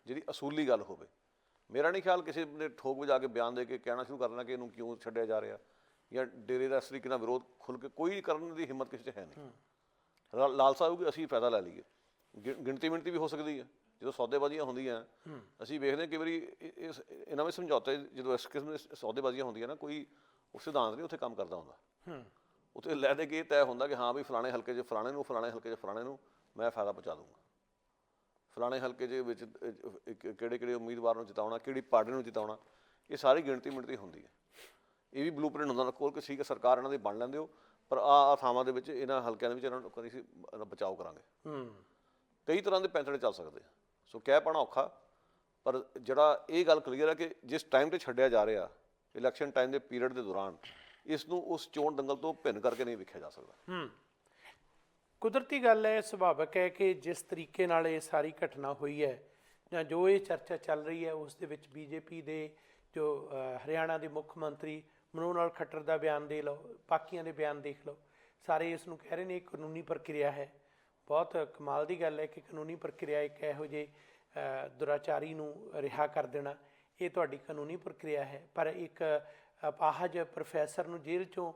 ਜਿਹੜੀ ਅਸੂਲੀ ਗੱਲ ਹੋਵੇ। ਮੇਰਾ ਨਹੀਂ ਖਿਆਲ ਕਿਸੇ ਨੇ ਠੋਕ ਵਜਾ ਕੇ ਬਿਆਨ ਦੇ ਕੇ ਕਹਿਣਾ ਸ਼ੁਰੂ ਕਰ ਦੇਣਾ ਕਿ ਇਹਨੂੰ ਕਿਉਂ ਛੱਡਿਆ ਜਾ ਰਿਹਾ, ਜਾਂ ਡੇਰੇ ਦਾ ਇਸ ਤਰੀਕੇ ਨਾਲ ਵਿਰੋਧ ਖੁੱਲ੍ਹ ਕੇ ਕੋਈ ਕਰਨ ਦੀ ਹਿੰਮਤ ਕਿਸੇ 'ਚ ਹੈ ਨਹੀਂ। ਲਾਲਸਾ ਹੋਊਗੀ ਅਸੀਂ ਫਾਇਦਾ ਲੈ ਲਈਏ, ਗਿਣਤੀ ਮਿਣਤੀ ਵੀ ਹੋ ਸਕਦੀ ਹੈ। ਜਦੋਂ ਸੌਦੇਬਾਜ਼ੀਆਂ ਹੁੰਦੀਆਂ ਅਸੀਂ ਵੇਖਦੇ ਹਾਂ ਕਈ ਵਾਰੀ ਇਹਨਾਂ ਵਿੱਚ ਸਮਝੌਤੇ, ਜਦੋਂ ਇਸ ਕਿਸਮ ਦੇ ਸੌਦੇਬਾਜ਼ੀਆਂ ਹੁੰਦੀਆਂ ਨਾ, ਕੋਈ ਉਹ ਸਿਧਾਂਤ ਨਹੀਂ ਉੱਥੇ ਕੰਮ ਕਰਦਾ ਹੁੰਦਾ। ਉੱਥੇ ਲੈ ਦੇ ਕੇ ਇਹ ਤੈਅ ਹੁੰਦਾ ਕਿ ਹਾਂ ਵੀ ਫਲਾਣੇ ਹਲਕੇ 'ਚ ਫਲਾਣੇ ਨੂੰ, ਫਲਾਣੇ ਹਲਕੇ 'ਚ ਫਲਾਣੇ ਨੂੰ ਮੈਂ ਫਾਇਦਾ ਪਹੁੰਚਾ ਦੂੰਗਾ, ਫਲਾਣੇ ਹਲਕੇ 'ਚ ਵਿੱਚ ਕਿਹੜੇ ਉਮੀਦਵਾਰ ਨੂੰ ਜਿਤਾਉਣਾ, ਕਿਹੜੀ ਪਾਰਟੀ ਨੂੰ ਜਿਤਾਉਣਾ, ਇਹ ਸਾਰੀ ਗਿਣਤੀ ਮਿਣਤੀ ਹੁੰਦੀ ਹੈ। ਇਹ ਵੀ ਬਲੂ ਪ੍ਰਿੰਟ ਹੁੰਦਾ ਕੋਲ ਕਿ ਠੀਕ ਹੈ ਸਰਕਾਰ ਇਹਨਾਂ ਦੀ ਬਣ ਲੈਂਦੇ ਹੋ, ਪਰ ਆਹ ਥਾਵਾਂ ਦੇ ਵਿੱਚ ਇਹਨਾਂ ਹਲਕਿਆਂ ਦੇ ਵਿੱਚ ਇਹਨਾਂ ਨੂੰ ਕਦੀ ਅਸੀਂ ਬਚਾਓ ਕਰਾਂਗੇ। ਕਈ ਤਰ੍ਹਾਂ ਦੇ ਪੈਂਤੜੇ ਚੱਲ ਸਕਦੇ ਆ। ਸੋ ਕਹਿ ਪਾਉਣਾ ਔਖਾ, ਪਰ ਜਿਹੜਾ ਇਹ ਗੱਲ ਕਲੀਅਰ ਹੈ ਕਿ ਜਿਸ ਟਾਈਮ 'ਤੇ ਛੱਡਿਆ ਜਾ ਰਿਹਾ ਇਲੈਕਸ਼ਨ ਟਾਈਮ ਦੇ ਪੀਰੀਅਡ ਦੇ ਦੌਰਾਨ, ਇਸ ਨੂੰ ਉਸ ਚੋਣ ਦੰਗਲ ਤੋਂ ਭਿੰਨ ਕਰਕੇ ਨਹੀਂ ਵੇਖਿਆ ਜਾ ਸਕਦਾ। ਕੁਦਰਤੀ ਗੱਲ ਹੈ, ਸੁਭਾਵਿਕ ਹੈ ਕਿ ਜਿਸ ਤਰੀਕੇ ਨਾਲ ਇਹ ਸਾਰੀ ਘਟਨਾ ਹੋਈ ਹੈ, ਜਾਂ ਜੋ ਇਹ ਚਰਚਾ ਚੱਲ ਰਹੀ ਹੈ, ਉਸ ਦੇ ਵਿੱਚ ਬੀਜੇਪੀ ਦੇ ਜੋ ਹਰਿਆਣਾ ਦੇ ਮੁੱਖ ਮੰਤਰੀ ਮਨੋਹਰ ਲਾਲ ਖੱਟਰ ਦਾ ਬਿਆਨ ਦੇ ਲਓ, ਬਾਕੀਆਂ ਦੇ ਬਿਆਨ ਦੇਖ ਲਓ, ਸਾਰੇ ਇਸ ਨੂੰ ਕਹਿ ਰਹੇ ਨੇ ਇਹ ਕਾਨੂੰਨੀ ਪ੍ਰਕਿਰਿਆ ਹੈ। ਬਹੁਤ ਕਮਾਲ ਦੀ ਗੱਲ ਹੈ ਕਿ ਕਾਨੂੰਨੀ ਪ੍ਰਕਿਰਿਆ ਇੱਕ ਇਹੋ ਜਿਹੇ ਦੁਰਾਚਾਰੀ ਨੂੰ ਰਿਹਾ ਕਰ ਦੇਣਾ, ਇਹ ਤੁਹਾਡੀ ਕਾਨੂੰਨੀ ਪ੍ਰਕਿਰਿਆ ਹੈ। ਪਰ ਇੱਕ ਅਪਾਹਜ ਪ੍ਰੋਫੈਸਰ ਨੂੰ ਜੇਲ੍ਹ 'ਚੋਂ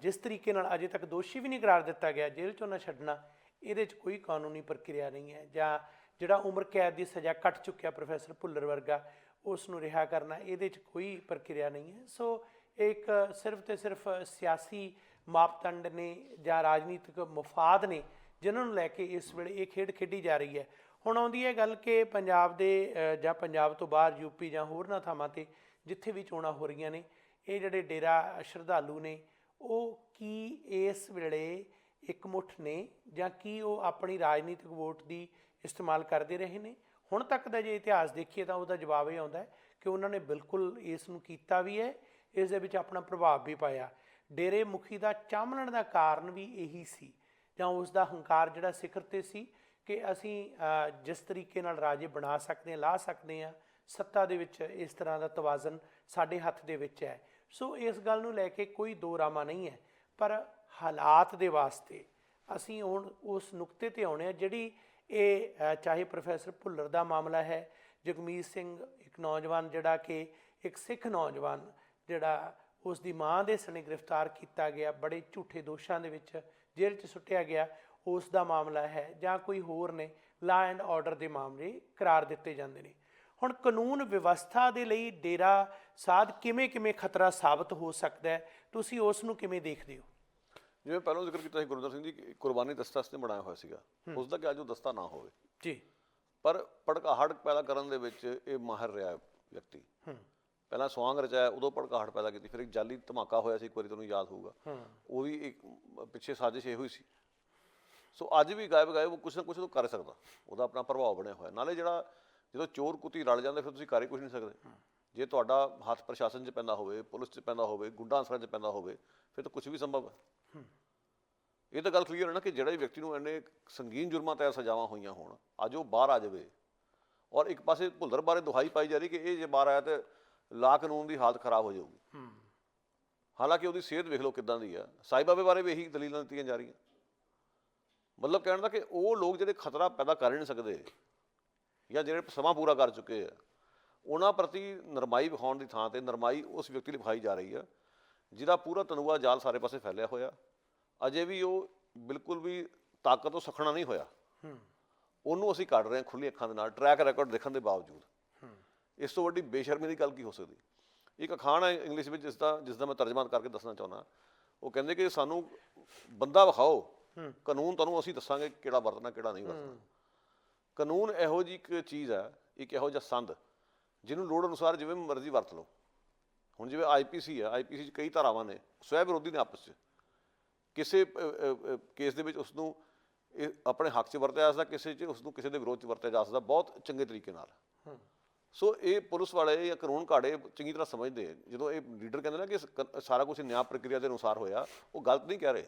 ਜਿਸ ਤਰੀਕੇ ਨਾਲ ਅਜੇ ਤੱਕ ਦੋਸ਼ੀ ਵੀ ਨਹੀਂ ਕਰਾਰ ਦਿੱਤਾ ਗਿਆ, ਜੇਲ੍ਹ 'ਚੋਂ ਨਾ ਛੱਡਣਾ, ਇਹਦੇ 'ਚ ਕੋਈ ਕਾਨੂੰਨੀ ਪ੍ਰਕਿਰਿਆ ਨਹੀਂ ਹੈ। ਜਾਂ ਜਿਹੜਾ ਉਮਰ ਕੈਦ ਦੀ ਸਜ਼ਾ ਕੱਟ ਚੁੱਕਿਆ ਪ੍ਰੋਫੈਸਰ ਭੁੱਲਰ ਵਰਗਾ, ਉਸ ਨੂੰ ਰਿਹਾ ਕਰਨਾ, ਇਹਦੇ 'ਚ ਕੋਈ ਪ੍ਰਕਿਰਿਆ ਨਹੀਂ ਹੈ। ਸੋ ਇੱਕ ਸਿਰਫ ਤੇ ਸਿਰਫ ਸਿਆਸੀ ਮਾਪਦੰਡ ਨੇ ਜਾਂ ਰਾਜਨੀਤਿਕ ਮਫਾਦ ਨੇ ਜਿਨ੍ਹਾਂ ਨੂੰ ਲੈ ਕੇ ਇਸ ਵੇਲੇ ਇਹ ਖੇਡ ਖੇਡੀ ਜਾ ਰਹੀ ਹੈ। ਹੁਣ ਆਉਂਦੀ ਹੈ ਗੱਲ ਕਿ ਪੰਜਾਬ ਦੇ ਜਾਂ ਪੰਜਾਬ ਤੋਂ ਬਾਹਰ ਯੂਪੀ ਜਾਂ ਹੋਰਨਾਂ ਥਾਵਾਂ 'ਤੇ ਜਿੱਥੇ ਵੀ ਚੋਣਾਂ ਹੋ ਰਹੀਆਂ ਨੇ, ਇਹ ਜਿਹੜੇ ਡੇਰਾ ਸ਼ਰਧਾਲੂ ਨੇ ਉਹ ਕੀ ਇਸ ਵੇਲੇ ਇਕਮੁੱਠ ਨੇ ਜਾਂ ਕੀ ਉਹ ਆਪਣੀ ਰਾਜਨੀਤਿਕ ਵੋਟ ਦੀ ਇਸਤੇਮਾਲ ਕਰਦੇ ਰਹੇ ਨੇ? ਹੁਣ ਤੱਕ ਦਾ ਜੇ ਇਤਿਹਾਸ ਦੇਖੀਏ ਤਾਂ ਉਹਦਾ ਜਵਾਬ ਇਹ ਆਉਂਦਾ ਕਿ ਉਹਨਾਂ ਨੇ ਬਿਲਕੁਲ ਇਸ ਨੂੰ ਕੀਤਾ ਵੀ ਹੈ, ਇਸ ਦੇ ਵਿੱਚ ਆਪਣਾ ਪ੍ਰਭਾਵ ਵੀ ਪਾਇਆ। ਡੇਰੇ ਮੁਖੀ ਦਾ ਚਾਮਲਣ ਦਾ ਕਾਰਨ ਵੀ ਇਹੀ ਸੀ, ਜਾਂ ਉਸ ਦਾ ਹੰਕਾਰ ਜਿਹੜਾ ਸਿਖਰ 'ਤੇ ਸੀ ਕਿ ਅਸੀਂ ਜਿਸ ਤਰੀਕੇ ਨਾਲ ਰਾਜੇ ਬਣਾ ਸਕਦੇ ਹਾਂ, ਲਾ ਸਕਦੇ ਹਾਂ, ਸੱਤਾ ਦੇ ਵਿੱਚ ਇਸ ਤਰ੍ਹਾਂ ਦਾ ਤਵਾਜ਼ਨ ਸਾਡੇ ਹੱਥ ਦੇ ਵਿੱਚ ਹੈ। ਸੋ ਇਸ ਗੱਲ ਨੂੰ ਲੈ ਕੇ ਕੋਈ ਦੋ ਰਾਮਾ ਨਹੀਂ ਹੈ, ਪਰ ਹਾਲਾਤ ਦੇ ਵਾਸਤੇ ਅਸੀਂ ਹੁਣ ਉਸ ਨੁਕਤੇ 'ਤੇ ਆਉਣੇ ਆ ਜਿਹੜੀ ਇਹ ਚਾਹੇ ਪ੍ਰੋਫੈਸਰ ਭੁੱਲਰ ਦਾ ਮਾਮਲਾ ਹੈ, ਜਗਮੀਤ ਸਿੰਘ ਇੱਕ ਨੌਜਵਾਨ ਜਿਹੜਾ ਕਿ ਇੱਕ ਸਿੱਖ ਨੌਜਵਾਨ ਜਿਹੜਾ ਉਸ ਦੀ ਮਾਂ ਦੇ ਸਣੇ ਗ੍ਰਿਫਤਾਰ ਕੀਤਾ ਗਿਆ, ਬੜੇ ਝੂਠੇ ਦੋਸ਼ਾਂ ਦੇ ਵਿੱਚ ਜੇਲ੍ਹ 'ਚ ਸੁੱਟਿਆ ਗਿਆ, ਉਸ ਦਾ ਮਾਮਲਾ ਹੈ, ਜਾਂ ਕੋਈ ਹੋਰ ਨੇ ਲਾ ਐਂਡ ਆਰਡਰ ਦੇ ਮਾਮਲੇ ਕਰਾਰ ਦਿੱਤੇ ਜਾਂਦੇ ਨੇ। ਹੁਣ ਕਾਨੂੰਨ ਵਿਵਸਥਾ ਦੇ ਲਈ ਡੇਰਾ ਸਾਧ ਕਿਵੇਂ ਕਿਵੇਂ ਖਤਰਾ ਸਾਬਤ ਹੋ ਸਕਦਾ ਹੈ, ਤੁਸੀਂ ਉਸ ਨੂੰ ਕਿਵੇਂ ਦੇਖਦੇ ਹੋ? ਜਿਵੇਂ ਪਹਿਲਾਂ ਜ਼ਿਕਰ ਕੀਤਾ ਸੀ ਗੁਰਵਿੰਦਰ ਸਿੰਘ ਜੀ, ਕੁਰਬਾਨੀ ਦਸਤਾ ਵਾਸਤੇ ਬਣਾਇਆ ਹੋਇਆ ਸੀਗਾ, ਉਸ ਦਾ ਕਿ ਅੱਜ ਉਹ ਦਸਤਾ ਨਾ ਹੋਵੇ ਜੀ, ਪਰ ਭੜਕਾਹਟ ਪੈਦਾ ਕਰਨ ਦੇ ਵਿੱਚ ਇਹ ਮਾਹਿਰ ਰਿਹਾ ਵਿਅਕਤੀ। ਪਹਿਲਾਂ ਸਵਾਂਗ ਰਚਾਇਆ, ਉਦੋਂ ਭੜਕਾਹਟ ਪੈਦਾ ਕੀਤੀ, ਫਿਰ ਇੱਕ ਜਾਲੀ ਧਮਾਕਾ ਹੋਇਆ ਸੀ ਇੱਕ ਵਾਰੀ, ਤੁਹਾਨੂੰ ਯਾਦ ਹੋਊਗਾ, ਉਹ ਵੀ ਇੱਕ ਪਿੱਛੇ ਸਾਜ਼ਿਸ਼ ਇਹੋ ਹੀ ਸੀ। ਸੋ ਅੱਜ ਵੀ ਗਾਇਬ ਉਹ ਕੁਛ ਨਾ ਕੁਛ ਤੋਂ ਕਰ ਸਕਦਾ, ਉਹਦਾ ਆਪਣਾ ਪ੍ਰਭਾਵ ਬਣਿਆ ਹੋਇਆ। ਨਾਲੇ ਜਿਹੜਾ ਜਦੋਂ ਚੋਰ ਕੁੱਤੀ ਰਲ ਜਾਂਦੇ ਫਿਰ ਤੁਸੀਂ ਕਰ ਹੀ ਕੁਛ ਨਹੀਂ ਸਕਦੇ। ਜੇ ਤੁਹਾਡਾ ਹੱਥ ਪ੍ਰਸ਼ਾਸਨ 'ਚ ਪੈਂਦਾ ਹੋਵੇ, ਪੁਲਿਸ 'ਚ ਪੈਂਦਾ ਹੋਵੇ, ਗੁੰਡਾ ਅਨਸਰਾਂ 'ਚ ਪੈਂਦਾ ਹੋਵੇ, ਫਿਰ ਤਾਂ ਕੁਛ ਵੀ ਸੰਭਵ ਹੈ। ਇਹ ਤਾਂ ਗੱਲ ਕਲੀਅਰ ਹੈ ਨਾ ਕਿ ਜਿਹੜਾ ਵਿਅਕਤੀ ਨੂੰ ਇੰਨੇ ਸੰਗੀਨ ਜੁਰਮਾਂ ਤਹਿਤ ਸਜ਼ਾਵਾਂ ਹੋਈਆਂ ਹੋਣ, ਅੱਜ ਉਹ ਬਾਹਰ ਆ ਜਾਵੇ। ਔਰ ਇੱਕ ਪਾਸੇ ਭੁੱਲਰ ਬਾਰੇ ਦੁਹਾਈ ਪਾਈ ਜਾ ਰਹੀ ਕਿ ਇਹ ਜੇ ਬਾਹਰ ਆਇਆ ਤਾਂ ਲਾ ਕਾਨੂੰਨ ਦੀ ਹਾਲਤ ਖਰਾਬ ਹੋ ਜਾਊਗੀ। ਹਾਲਾਂਕਿ ਉਹਦੀ ਸਿਹਤ ਵੇਖ ਲਓ ਕਿੱਦਾਂ ਦੀ ਆ। ਸਾਈ ਬਾਬੇ ਬਾਰੇ ਵੀ ਇਹੀ ਦਲੀਲਾਂ ਦਿੱਤੀਆਂ ਜਾ ਰਹੀਆਂ। ਮਤਲਬ ਕਹਿਣ ਦਾ ਕਿ ਉਹ ਲੋਕ ਜਿਹੜੇ ਖਤਰਾ ਪੈਦਾ ਕਰ ਹੀ ਨਹੀਂ ਸਕਦੇ ਜਾਂ ਜਿਹੜੇ ਸਮਾਂ ਪੂਰਾ ਕਰ ਚੁੱਕੇ ਆ, ਉਹਨਾਂ ਪ੍ਰਤੀ ਨਰਮਾਈ ਵਿਖਾਉਣ ਦੀ ਥਾਂ 'ਤੇ ਨਰਮਾਈ ਉਸ ਵਿਅਕਤੀ ਲਈ ਵਿਖਾਈ ਜਾ ਰਹੀ ਆ ਜਿਹਦਾ ਪੂਰਾ ਤਨੂਆ ਜਾਲ ਸਾਰੇ ਪਾਸੇ ਫੈਲਿਆ ਹੋਇਆ। ਅਜੇ ਵੀ ਉਹ ਬਿਲਕੁਲ ਵੀ ਤਾਕਤ ਤੋਂ ਸਖਣਾ ਨਹੀਂ ਹੋਇਆ। ਉਹਨੂੰ ਅਸੀਂ ਕੱਢ ਰਹੇ ਹਾਂ ਖੁੱਲ੍ਹੀ ਅੱਖਾਂ ਦੇ ਨਾਲ, ਟਰੈਕ ਰਿਕਾਰਡ ਦੇਖਣ ਦੇ ਬਾਵਜੂਦ। ਇਸ ਤੋਂ ਵੱਡੀ ਬੇਸ਼ਰਮੀ ਦੀ ਗੱਲ ਕੀ ਹੋ ਸਕਦੀ? ਇੱਕ ਅਖਾਣ ਹੈ ਇੰਗਲਿਸ਼ ਵਿੱਚ ਜਿਸਦਾ ਮੈਂ ਤਰਜਮਾ ਕਰਕੇ ਦੱਸਣਾ ਚਾਹੁੰਦਾ। ਉਹ ਕਹਿੰਦੇ ਕਿ ਸਾਨੂੰ ਬੰਦਾ ਵਿਖਾਓ, ਕਾਨੂੰਨ ਤੁਹਾਨੂੰ ਅਸੀਂ ਦੱਸਾਂਗੇ ਕਿਹੜਾ ਵਰਤਣਾ ਕਿਹੜਾ ਨਹੀਂ ਵਰਤਣਾ। ਕਾਨੂੰਨ ਇਹੋ ਜਿਹੀ ਇੱਕ ਚੀਜ਼ ਹੈ, ਇੱਕ ਇਹੋ ਜਿਹਾ ਸੰਦ ਜਿਹਨੂੰ ਲੋੜ ਅਨੁਸਾਰ ਜਿਵੇਂ ਮਰਜ਼ੀ ਵਰਤ ਲਓ। ਹੁਣ ਜਿਵੇਂ IPC ਹੈ, IPC 'ਚ ਕਈ ਧਾਰਾਵਾਂ ਨੇ, ਸਵੈ ਵਿਰੋਧੀ ਨੇ ਆਪਸ 'ਚ। ਕਿਸੇ ਕੇਸ ਦੇ ਵਿੱਚ ਉਸਨੂੰ ਇਹ ਆਪਣੇ ਹੱਕ 'ਚ ਵਰਤਿਆ ਜਾ ਸਕਦਾ, ਕਿਸੇ 'ਚ ਉਸਨੂੰ ਕਿਸੇ ਦੇ ਵਿਰੋਧ 'ਚ ਵਰਤਿਆ ਜਾ ਸਕਦਾ, ਬਹੁਤ ਚੰਗੇ ਤਰੀਕੇ ਨਾਲ। ਸੋ ਇਹ ਪੁਲਿਸ ਵਾਲੇ ਜਾਂ ਕਾਨੂੰਨ ਘਾੜੇ ਚੰਗੀ ਤਰ੍ਹਾਂ ਸਮਝਦੇ ਆ। ਜਦੋਂ ਇਹ ਲੀਡਰ ਕਹਿੰਦੇ ਨਾ ਕਿ ਸਾਰਾ ਕੁਛ ਨਿਆਂ ਪ੍ਰਕਿਰਿਆ ਦੇ ਅਨੁਸਾਰ ਹੋਇਆ, ਉਹ ਗਲਤ ਨਹੀਂ ਕਹਿ ਰਹੇ।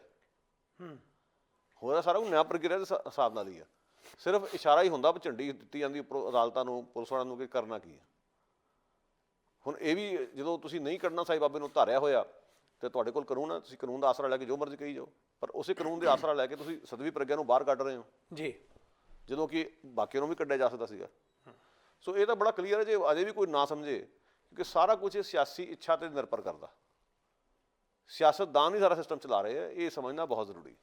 ਹੋਇਆ ਸਾਰਾ ਕੁਝ ਨਿਆਂ ਪ੍ਰਕਿਰਿਆ ਦੇ ਹਿਸਾਬ ਨਾਲ ਹੀ ਆ। ਸਿਰਫ ਇਸ਼ਾਰਾ ਹੀ ਹੁੰਦਾ, ਝੰਡੀ ਦਿੱਤੀ ਜਾਂਦੀ ਉੱਪਰੋਂ ਅਦਾਲਤਾਂ ਨੂੰ, ਪੁਲਿਸ ਵਾਲਿਆਂ ਨੂੰ ਕਿ ਕਰਨਾ ਕੀ ਹੈ। ਹੁਣ ਇਹ ਵੀ ਜਦੋਂ ਤੁਸੀਂ ਨਹੀਂ ਕੱਢਣਾ ਸਾਈ ਬਾਬੇ ਨੂੰ ਧਾਰਿਆ ਹੋਇਆ ਤੇ ਤੁਹਾਡੇ ਕੋਲ ਕਾਨੂੰਨ ਹੈ, ਤੁਸੀਂ ਕਾਨੂੰਨ ਦਾ ਆਸਰਾ ਲੈ ਕੇ ਜੋ ਮਰਜ਼ੀ ਕਹੀ ਜਾਓ, ਪਰ ਉਸੇ ਕਾਨੂੰਨ ਦੇ ਆਸਰਾ ਲੈ ਕੇ ਤੁਸੀਂ ਸਦਵੀ ਪ੍ਰਗਿਆ ਨੂੰ ਬਾਹਰ ਕੱਢ ਰਹੇ ਹੋ ਜੀ, ਜਦੋਂ ਕਿ ਬਾਕੀਆਂ ਨੂੰ ਵੀ ਕੱਢਿਆ ਜਾ ਸਕਦਾ ਸੀਗਾ। ਸੋ ਇਹ ਤਾਂ ਬੜਾ ਕਲੀਅਰ ਹੈ। ਜੇ ਅਜੇ ਵੀ ਕੋਈ ਨਾ ਸਮਝੇ, ਕਿਉਂਕਿ ਸਾਰਾ ਕੁਝ ਇਹ ਸਿਆਸੀ ਇੱਛਾ 'ਤੇ ਨਿਰਭਰ ਕਰਦਾ। ਸਿਆਸਤਦਾਨ ਹੀ ਸਾਰਾ ਸਿਸਟਮ ਚਲਾ ਰਹੇ ਆ, ਇਹ ਸਮਝਣਾ ਬਹੁਤ ਜ਼ਰੂਰੀ।